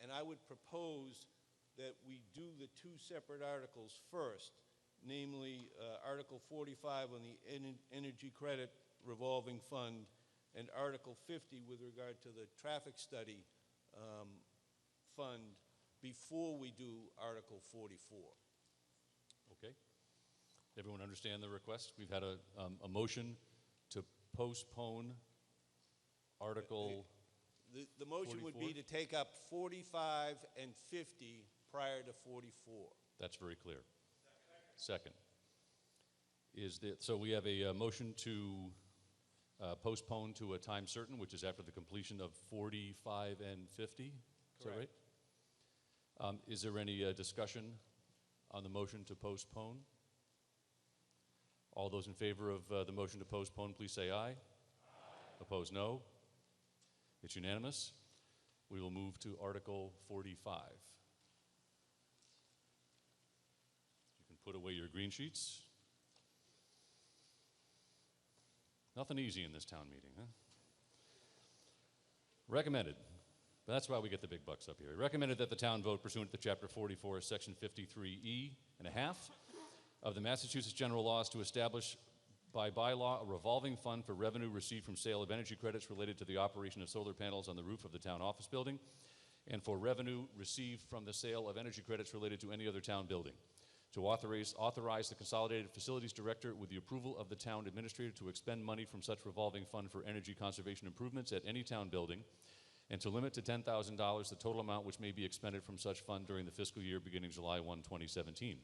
And I would propose that we do the two separate articles first, namely Article 45 on the Energy Credit Revolving Fund and Article 50 with regard to the traffic study fund before we do Article 44. Okay. Everyone understand the request? We've had a motion to postpone Article The motion 44? would be to take up 45 and 50 prior to 44. That's very clear. Second. So we have a motion to postpone to a time certain, which is after the completion of 45 and 50. Is that right? Is there any discussion on the motion to postpone? All those in favor of the motion to postpone, please say aye. Aye. Opposed, no. It's unanimous. We will move to Article 45. You can put away your green sheets. Nothing easy in this town meeting, huh? Recommended. That's why we get the big bucks up here. Recommended that the town vote pursuant to Chapter 44, Section 53E and a half of the Massachusetts General Laws to establish by bylaw a revolving fund for revenue received from sale of energy credits related to the operation of solar panels on the roof of the town office building, and for revenue received from the sale of energy credits related to any other town building. To authorize the Consolidated Facilities Director with the approval of the town administrator to expend money from such revolving fund for energy conservation improvements at any town building, and to limit to $10,000 the total amount which may be expended from such fund during the fiscal year beginning July 1, 2017.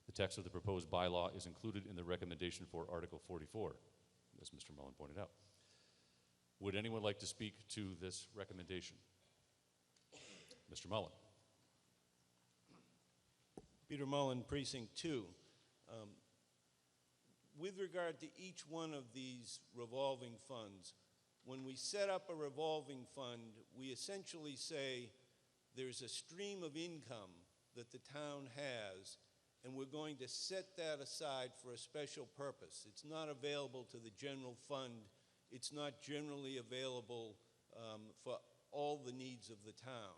The text of the proposed bylaw is included in the recommendation for Article 44, as Mr. Mullen pointed out. Would anyone like to speak to this recommendation? Mr. Mullen. Peter Mullen, Precinct 2. With regard to each one of these revolving funds, when we set up a revolving fund, we essentially say there's a stream of income that the town has, and we're going to set that aside for a special purpose. It's not available to the general fund. It's not generally available for all the needs of the town.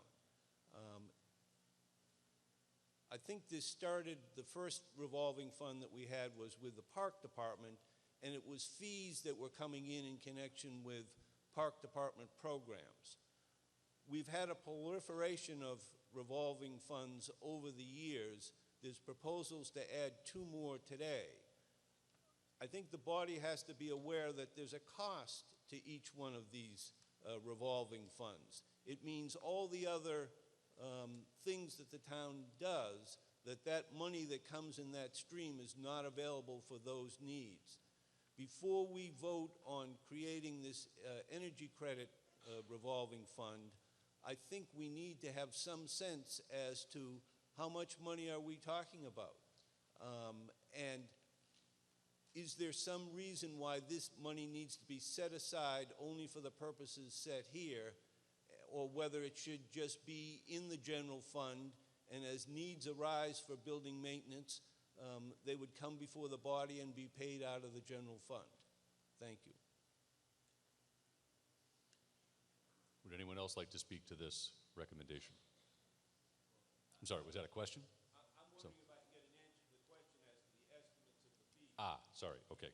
I think this started, the first revolving fund that we had was with the park department, and it was fees that were coming in connection with park department programs. We've had a proliferation of revolving funds over the years. There's proposals to add 2 more today. I think the body has to be aware that there's a cost to each one of these revolving funds. It means all the other things that the town does, that money that comes in that stream is not available for those needs. Before we vote on creating this energy credit revolving fund, I think we need to have some sense as to how much money are we talking about? And is there some reason why this money needs to be set aside only for the purposes set here, or whether it should just be in the general fund, and as needs arise for building maintenance, they would come before the body and be paid out of the general fund. Thank you. Would anyone else like to speak to this recommendation? I'm sorry, was that a question? I'm wondering if I can get an answer to the question as to the estimates of the fees. Ah, sorry, okay.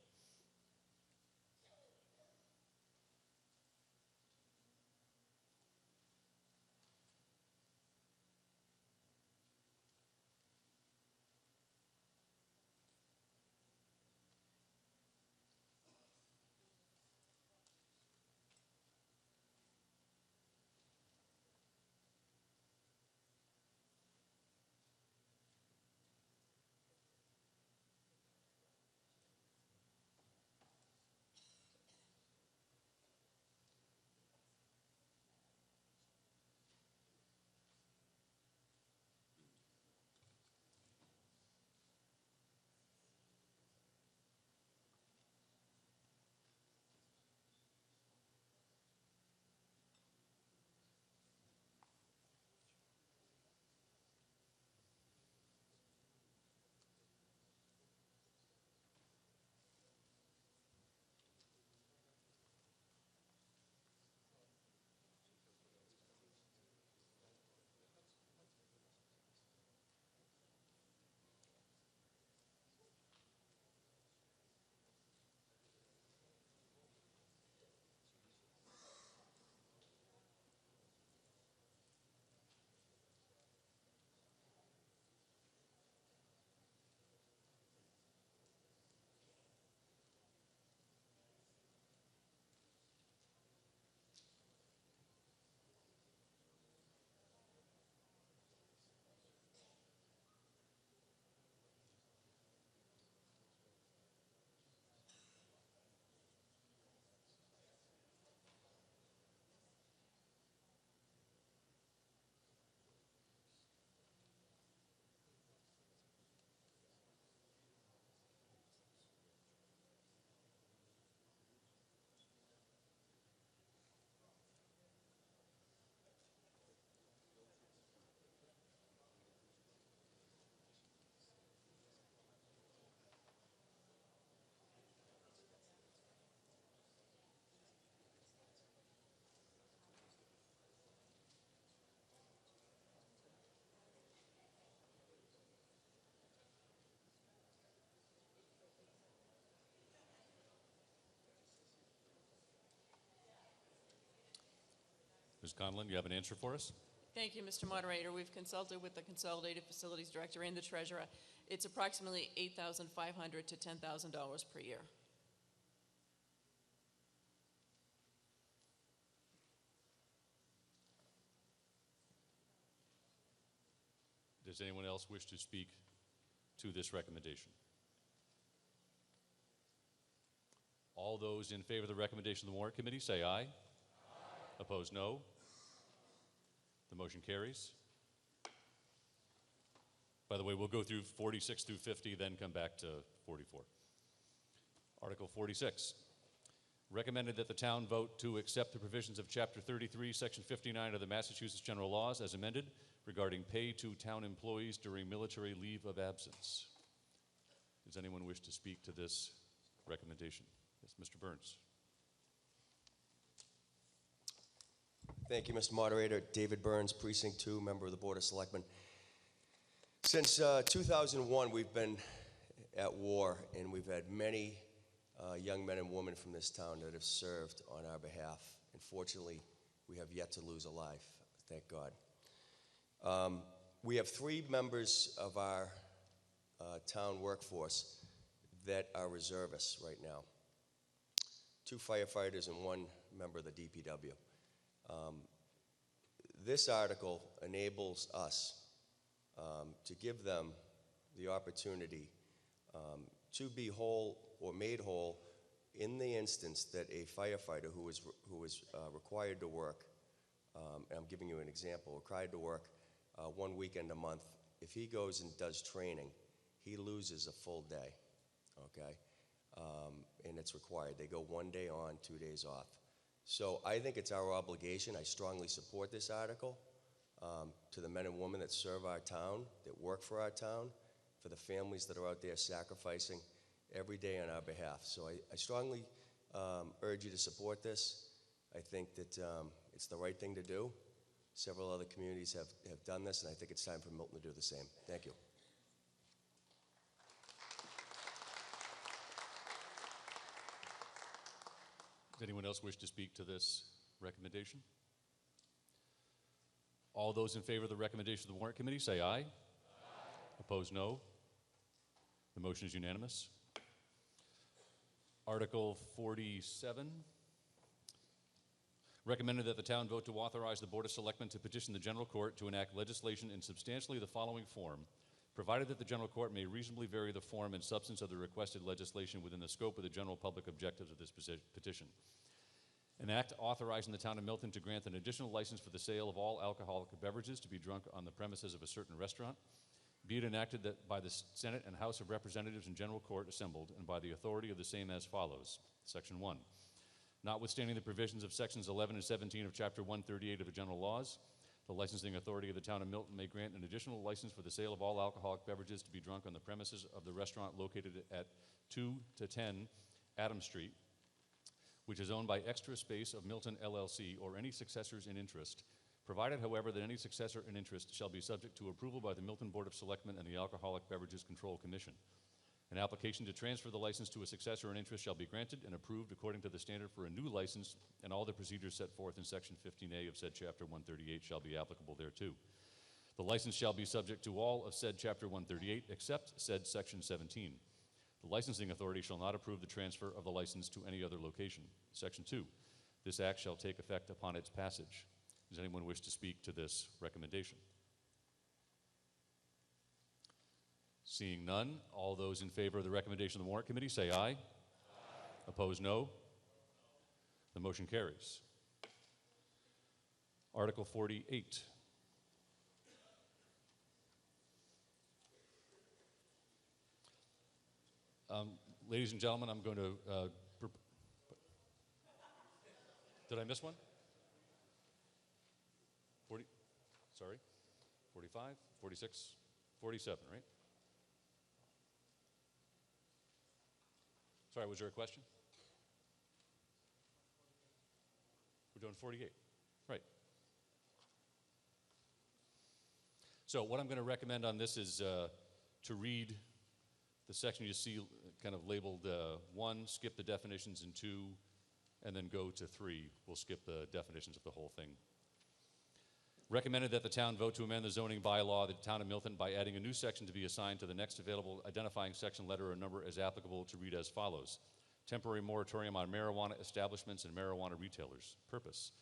Ms. Conlon, you have an answer for us? Thank you, Mr. Moderator. We've consulted with the Consolidated Facilities Director and the Treasurer. It's approximately $8,500 to $10,000 per year. Does anyone else wish to speak to this recommendation? All those in favor of the recommendation of the Warrant Committee say aye. Aye. Opposed, no. The motion carries. By the way, we'll go through 46 through 50, then come back to 44. Article 46. Recommended that the town vote to accept the provisions of Chapter 33, Section 59 of the Massachusetts General Laws as amended regarding pay to town employees during military leave of absence. Does anyone wish to speak to this recommendation? Yes, Mr. Burns. Thank you, Mr. Moderator. David Burns, Precinct 2, member of the Board of Selectmen. Since 2001, we've been at war, and we've had many young men and women from this town that have served on our behalf. And fortunately, we have yet to lose a life, thank God. We have 3 members of our town workforce that are reservists right now. 2 firefighters and 1 member of the DPW. This article enables us to give them the opportunity to be whole or made whole in the instance that a firefighter who is required to work, and I'm giving you an example, required to work 1 weekend a month, if he goes and does training, he loses a full day, okay? And it's required. They go 1 day on, 2 days off. So I think it's our obligation, I strongly support this article, to the men and women that serve our town, that work for our town, for the families that are out there sacrificing every day on our behalf. So I strongly urge you to support this. I think that it's the right thing to do. Several other communities have done this, and I think it's time for Milton to do the same. Thank you. Does anyone else wish to speak to this recommendation? All those in favor of the recommendation of the Warrant Committee say aye. Aye. Opposed, no. The motion is unanimous. Article 47. Recommended that the town vote to authorize the Board of Selectmen to petition the General Court to enact legislation in substantially the following form, provided that the General Court may reasonably vary the form and substance of the requested legislation within the scope of the general public objectives of this petition. An act authorizing the town of Milton to grant an additional license for the sale of all alcoholic beverages to be drunk on the premises of a certain restaurant. Be it enacted that by the Senate and House of Representatives and General Court assembled, and by the authority of the same as follows. Section 1. Notwithstanding the provisions of sections 11 and 17 of Chapter 138 of the General Laws, the licensing authority of the town of Milton may grant an additional license for the sale of all alcoholic beverages to be drunk on the premises of the restaurant located at 2 to 10 Adams Street, which is owned by Extra Space of Milton LLC or any successors in interest, provided, however, that any successor in interest shall be subject to approval by the Milton Board of Selectmen and the Alcoholic Beverages Control Commission. An application to transfer the license to a successor in interest shall be granted and approved according to the standard for a new license, and all the procedures set forth in Section 15A of said Chapter 138 shall be applicable thereto. The license shall be subject to all of said Chapter 138 except said Section 17. The licensing authority shall not approve the transfer of the license to any other location. Section 2. This act shall take effect upon its passage. Does anyone wish to speak to this recommendation? Seeing none, all those in favor of the recommendation of the Warrant Committee say aye. Aye. Opposed, no. The motion carries. Article 48. Ladies and gentlemen, I'm going to... did I miss one? 40? Sorry? 45? 46? 47, right? Sorry, was there a question? We're doing 48. Right. So what I'm going to recommend on this is to read the section you see kind of labeled 1, skip the definitions, and 2, and then go to 3. We'll skip the definitions of the whole thing. Recommended that the town vote to amend the zoning bylaw of the town of Milton by adding a new section to be assigned to the next available identifying section, letter, or number as applicable, to read as follows. Temporary moratorium on marijuana establishments and marijuana retailers. Purpose.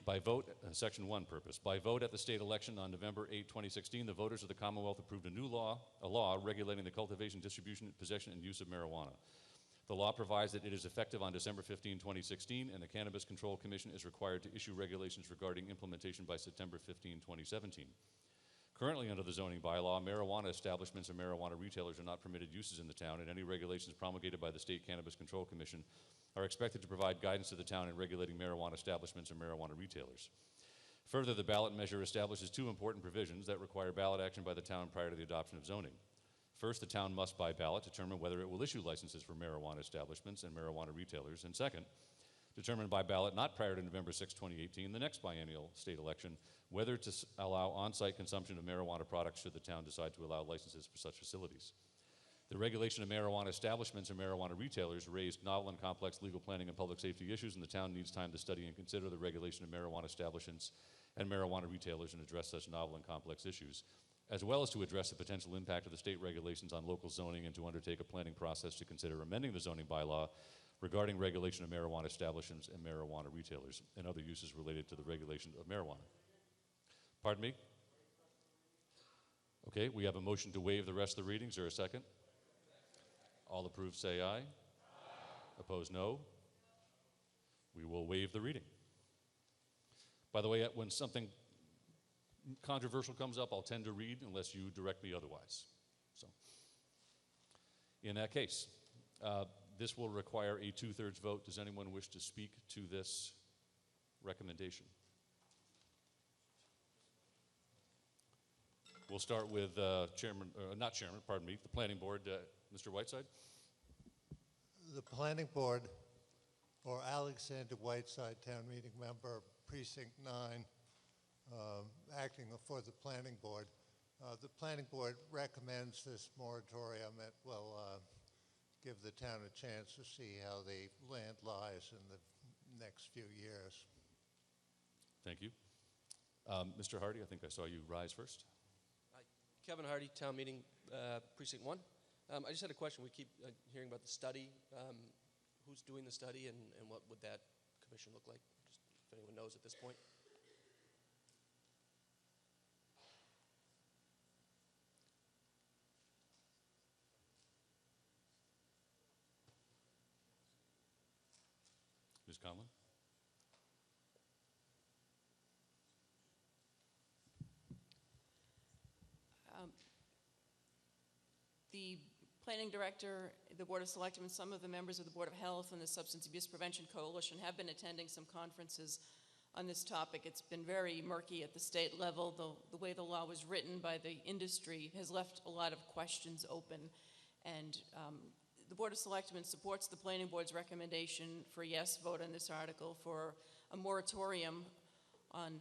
By vote, Section 1, purpose. By vote at the state election on November 8, 2016, the voters of the Commonwealth approved a law regulating the cultivation, distribution, possession, and use of marijuana. The law provides that it is effective on December 15, 2016, and the Cannabis Control Commission is required to issue regulations regarding implementation by September 15, 2017. Currently, under the zoning bylaw, marijuana establishments and marijuana retailers are not permitted uses in the town, and any regulations promulgated by the State Cannabis Control Commission are expected to provide guidance to the town in regulating marijuana establishments and marijuana retailers. Further, the ballot measure establishes 2 important provisions that require ballot action by the town prior to the adoption of zoning. First, the town must, by ballot, determine whether it will issue licenses for marijuana establishments and marijuana retailers. And second, determine by ballot, not prior to November 6, 2018, the next biennial state election, whether to allow on-site consumption of marijuana products should the town decide to allow licenses for such facilities. The regulation of marijuana establishments and marijuana retailers raised novel and complex legal planning and public safety issues, and the town needs time to study and consider the regulation of marijuana establishments and marijuana retailers and address such novel and complex issues, as well as to address the potential impact of the state regulations on local zoning and to undertake a planning process to consider amending the zoning bylaw regarding regulation of marijuana establishments and marijuana retailers and other uses related to the regulation of marijuana. Pardon me? Okay, we have a motion to waive the rest of the readings. Is there a second? All approved say aye. Aye. Opposed, no. We will waive the reading. By the way, when something controversial comes up, I'll tend to read unless you direct me otherwise. So, in that case, this will require a 2/3 vote. Does anyone wish to speak to this recommendation? We'll start with not Chairman, pardon me, the Planning Board, Mr. Whiteside. The Planning Board, or Alexander Whiteside, Town Meeting Member, Precinct 9, acting for the Planning Board. The Planning Board recommends this moratorium. It will give the town a chance to see how the land lies in the next few years. Thank you. Mr. Hardy, I think I saw you rise first. Hi, Kevin Hardy, Town Meeting, Precinct 1. I just had a question. We keep hearing about the study. Who's doing the study, and what would that commission look like? Just if anyone knows at this point. Ms. Conlon? The planning director, the Board of Selectmen, some of the members of the Board of Health and the Substance Abuse Prevention Coalition have been attending some conferences on this topic. It's been very murky at the state level. The way the law was written by the industry has left a lot of questions open. And the Board of Selectmen supports the Planning Board's recommendation for a yes vote on this article for a moratorium on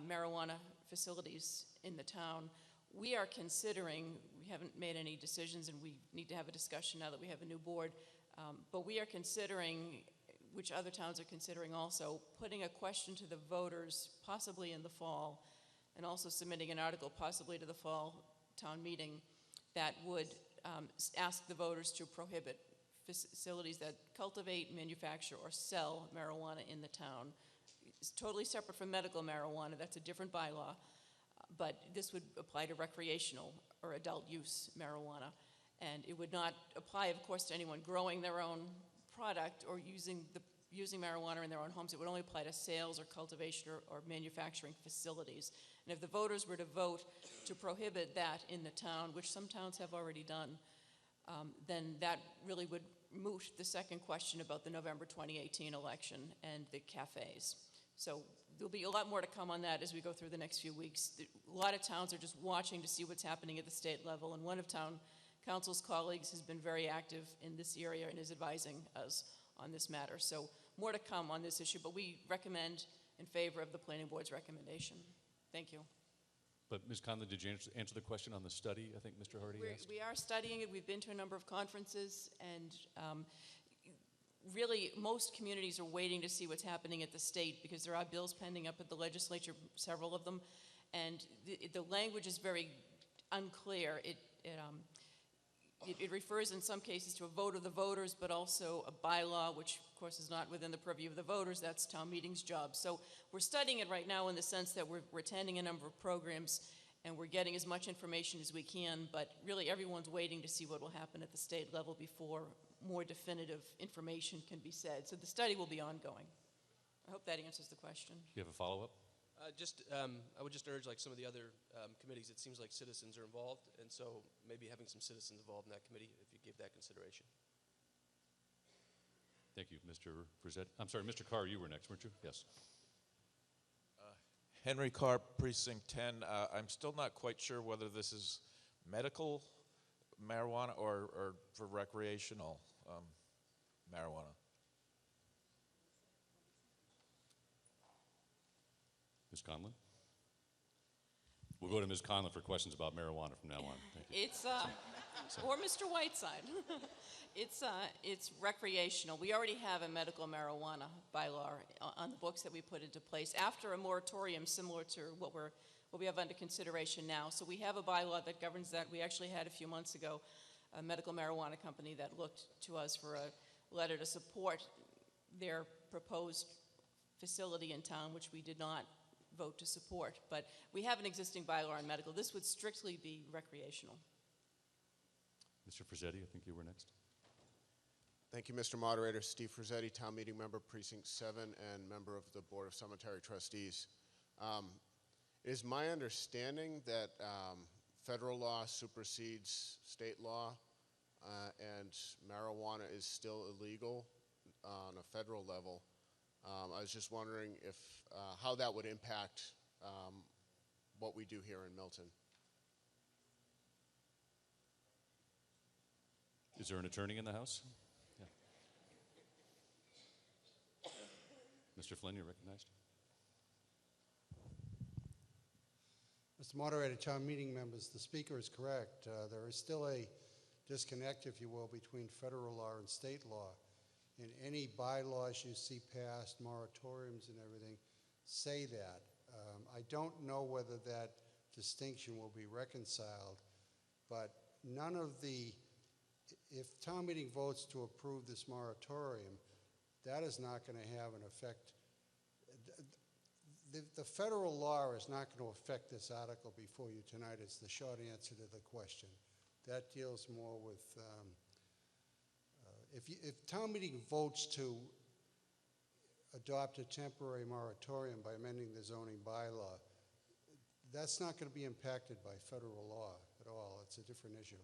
marijuana facilities in the town. We are considering, we haven't made any decisions, and we need to have a discussion now that we have a new board, but we are considering, which other towns are considering also, putting a question to the voters possibly in the fall, and also submitting an article possibly to the fall town meeting that would ask the voters to prohibit facilities that cultivate, manufacture, or sell marijuana in the town. It's totally separate from medical marijuana. That's a different bylaw. But this would apply to recreational or adult use marijuana. And it would not apply, of course, to anyone growing their own product or using marijuana in their own homes. It would only apply to sales or cultivation or manufacturing facilities. And if the voters were to vote to prohibit that in the town, which some towns have already done, then that really would moot the second question about the November 2018 election and the cafes. So there'll be a lot more to come on that as we go through the next few weeks. A lot of towns are just watching to see what's happening at the state level, and one of town council's colleagues has been very active in this area and is advising us on this matter. So more to come on this issue, but we recommend in favor of the Planning Board's recommendation. Thank you. But Ms. Conlon, did you answer the question on the study, I think Mr. Hardy asked? We are studying it. We've been to a number of conferences, and really, most communities are waiting to see what's happening at the state because there are bills pending up at the legislature, several of them, and the language is very unclear. It refers in some cases to a vote of the voters, but also a bylaw, which of course is not within the purview of the voters. That's town meeting's job. So we're studying it right now in the sense that we're attending a number of programs and we're getting as much information as we can, but really everyone's waiting to see what will happen at the state level before more definitive information can be said. So the study will be ongoing. I hope that answers the question. You have a follow-up? I would just urge, like some of the other committees, it seems like citizens are involved, and so maybe having some citizens involved in that committee, if you give that consideration. Thank you, Mr. Frizette. I'm sorry, Mr. Carr, you were next, weren't you? Yes. Henry Carr, Precinct 10. I'm still not quite sure whether this is medical marijuana or for recreational marijuana. Ms. Conlon? We'll go to Ms. Conlon for questions about marijuana from now on. Thank you. It's, or Mr. Whiteside. It's recreational. We already have a medical marijuana bylaw on the books that we put into place after a moratorium similar to what we have under consideration now. So we have a bylaw that governs that. We actually had a few months ago a medical marijuana company that looked to us for a letter to support their proposed facility in town, which we did not vote to support. But we have an existing bylaw on medical. This would strictly be recreational. Mr. Frizzetti, I think you were next. Thank you, Mr. Moderator. Steve Frizzetti, Town Meeting Member, Precinct 7, and member of the Board of Cemetery Trustees. It is my understanding that federal law supersedes state law, and marijuana is still illegal on a federal level. I was just wondering if how that would impact what we do here in Milton. Is there an attorney in the House? Yeah. Mr. Flynn, you're recognized. Mr. Moderator, town meeting members, the speaker is correct. There is still a disconnect, if you will, between federal law and state law. And any bylaws you see passed, moratoriums and everything, say that. I don't know whether that distinction will be reconciled, but none of the, if town meeting votes to approve this moratorium, that is not going to have an effect. The federal law is not going to affect this article before you tonight. It's the short answer to the question. That deals more with, if town meeting votes to adopt a temporary moratorium by amending the zoning bylaw, that's not going to be impacted by federal law at all. It's a different issue.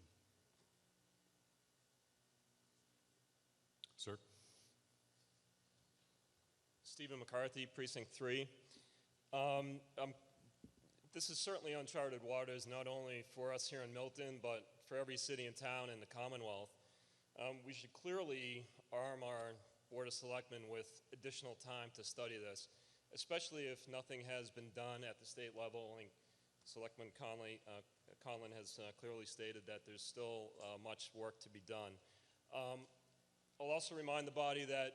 Sir? Stephen McCarthy, Precinct 3. This is certainly uncharted waters, not only for us here in Milton, but for every city and town in the Commonwealth. We should clearly arm our Board of Selectmen with additional time to study this, especially if nothing has been done at the state level. And Selectman Conlon has clearly stated that there's still much work to be done. I'll also remind the body that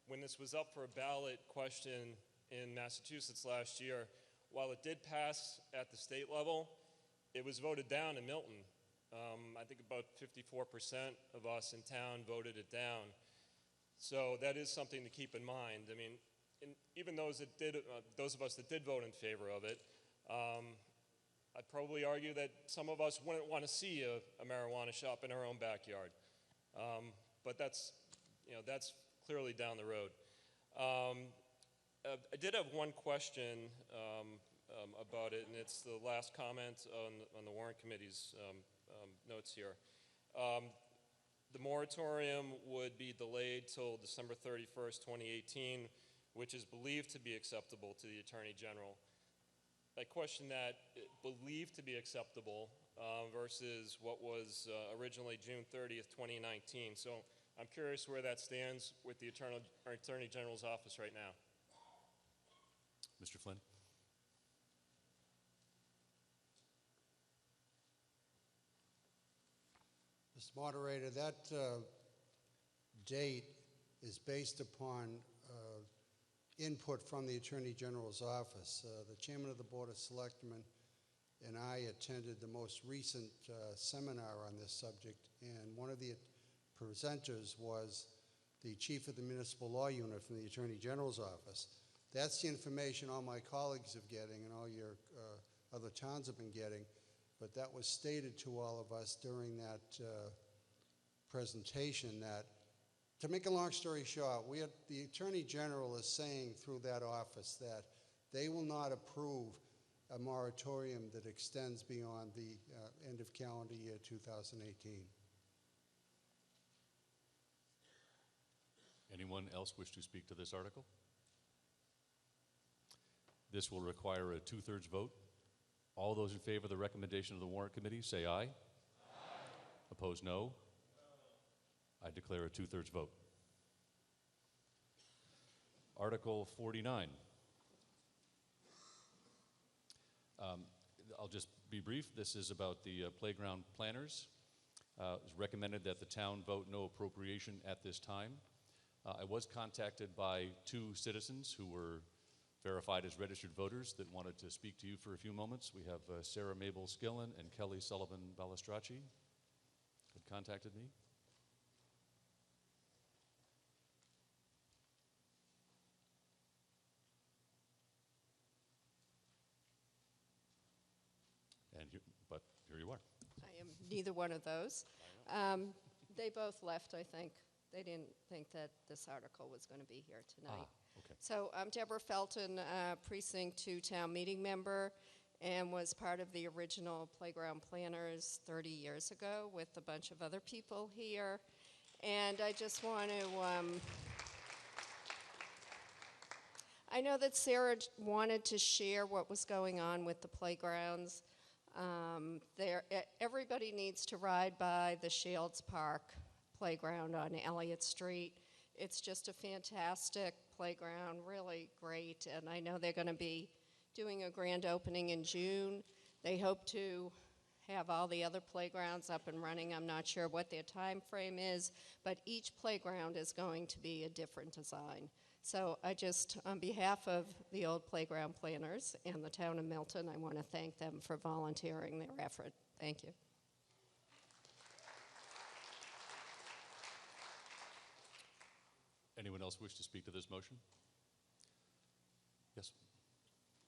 when this was up for a ballot question in Massachusetts last year, while it did pass at the state level, it was voted down in Milton. I think about 54% of us in town voted it down. So that is something to keep in mind. I mean, even those of us that did vote in favor of it, I'd probably argue that some of us wouldn't want to see a marijuana shop in our own backyard. But that's clearly down the road. I did have one question about it, and it's the last comment on the Warrant Committee's notes here. The moratorium would be delayed till December 31st, 2018, which is believed to be acceptable to the Attorney General. I question that believed to be acceptable versus what was originally June 30th, 2019. So I'm curious where that stands with the Attorney General's office right now. Mr. Flynn? Mr. Moderator, that date is based upon input from the Attorney General's office. The Chairman of the Board of Selectmen and I attended the most recent seminar on this subject, and one of the presenters was the Chief of the Municipal Law Unit from the Attorney General's office. That's the information all my colleagues are getting and all your other towns have been getting, but that was stated to all of us during that presentation that, to make a long story short, the Attorney General is saying through that office that they will not approve a moratorium that extends beyond the end of calendar year 2018. Anyone else wish to speak to this article? This will require a 2/3 vote. All those in favor of the recommendation of the Warrant Committee, say aye. Aye. Opposed, no. I declare a 2/3 vote. Article 49. I'll just be brief. This is about the playground planners. It's recommended that the town vote no appropriation at this time. I was contacted by 2 citizens who were verified as registered voters that wanted to speak to you for a few moments. We have Sarah Mabel Skillen and Kelly Sullivan Balistracci had contacted me. And but here you are. I am neither one of those. They both left, I think. They didn't think that this article was going to be here tonight. Okay. So I'm Deborah Felton, Precinct 2 town meeting member, and was part of the original playground planners 30 years ago with a bunch of other people here. And I just want to, I know that Sarah wanted to share what was going on with the playgrounds. Everybody needs to ride by the Shields Park playground on Elliott Street. It's just a fantastic playground, really great, and I know they're going to be doing a grand opening in June. They hope to have all the other playgrounds up and running. I'm not sure what their time frame is, but each playground is going to be a different design. So I just, on behalf of the old playground planners and the town of Milton, I want to thank them for volunteering their effort. Thank you. Anyone else wish to speak to this motion? Yes,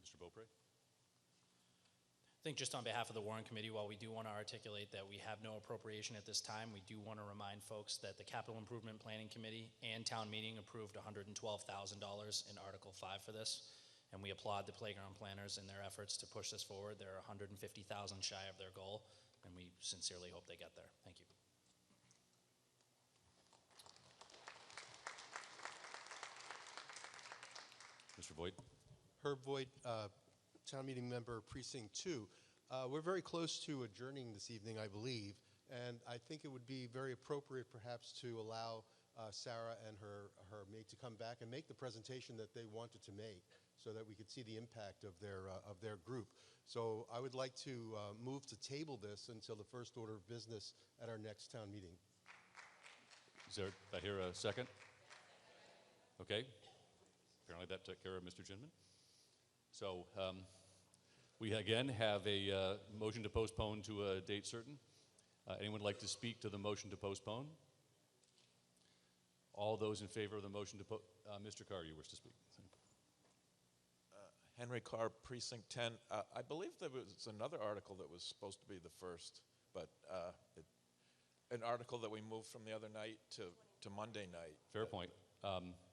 Mr. Beaupre? I think just on behalf of the Warrant Committee, while we do want to articulate that we have no appropriation at this time, we do want to remind folks that the Capital Improvement Planning Committee and Town Meeting approved $112,000 in Article 5 for this, and we applaud the playground planners in their efforts to push this forward. They're $150,000 shy of their goal, and we sincerely hope they get there. Thank you. Mr. Voigt? Herb Voigt, Town Meeting Member, Precinct 2. We're very close to adjourning this evening, I believe, and I think it would be very appropriate perhaps to allow Sarah and her mate to come back and make the presentation that they wanted to make so that we could see the impact of their group. So I would like to move to table this until the first order of business at our next town meeting. Is there, I hear a second? Okay. Apparently that took care of Mr. Ginman. So we again have a motion to postpone to a date certain. Anyone like to speak to the motion to postpone? All those in favor of the motion to Mr. Carr, you wish to speak? Henry Carr, Precinct 10. I believe there was another article that was supposed to be the first, but an article that we moved from the other night to Monday night. Fair point.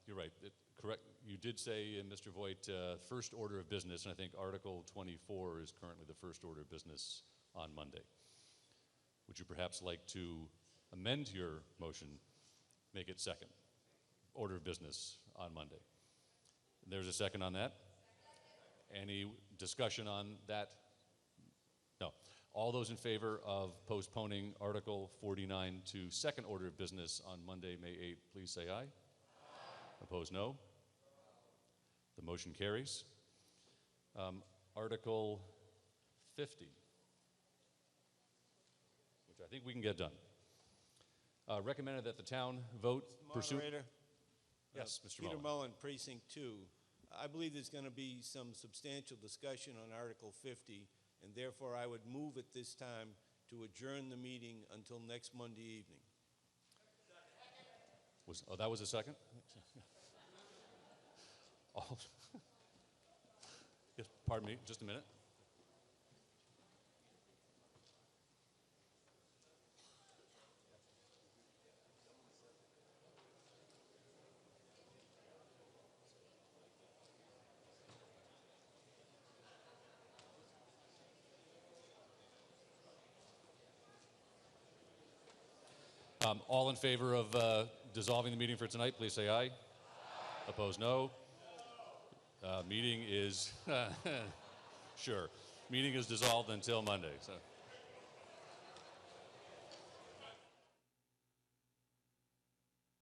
You're right. Correct. You did say, Mr. Voigt, first order of business, and I think Article 24 is currently the first order of business on Monday. Would you perhaps like to amend your motion, make it second order of business on Monday? There's a second on that? Any discussion on that? No. All those in favor of postponing Article 49 to second order of business on Monday, May 8th, please say aye. Opposed, no. The motion carries. Article 50, which I think we can get done. Recommended that the town vote pursue. Moderator? Yes, Mr. Peter Mullen. Mullen, Precinct 2. I believe there's going to be some substantial discussion on Article 50, and therefore I would move at this time to adjourn the meeting until next Monday evening. Oh, that was a second? Oh. Yes, pardon me, just a minute. All in favor of dissolving the meeting for tonight, please say aye. Aye. Opposed, no. Meeting is, sure. Meeting is dissolved until Monday. So.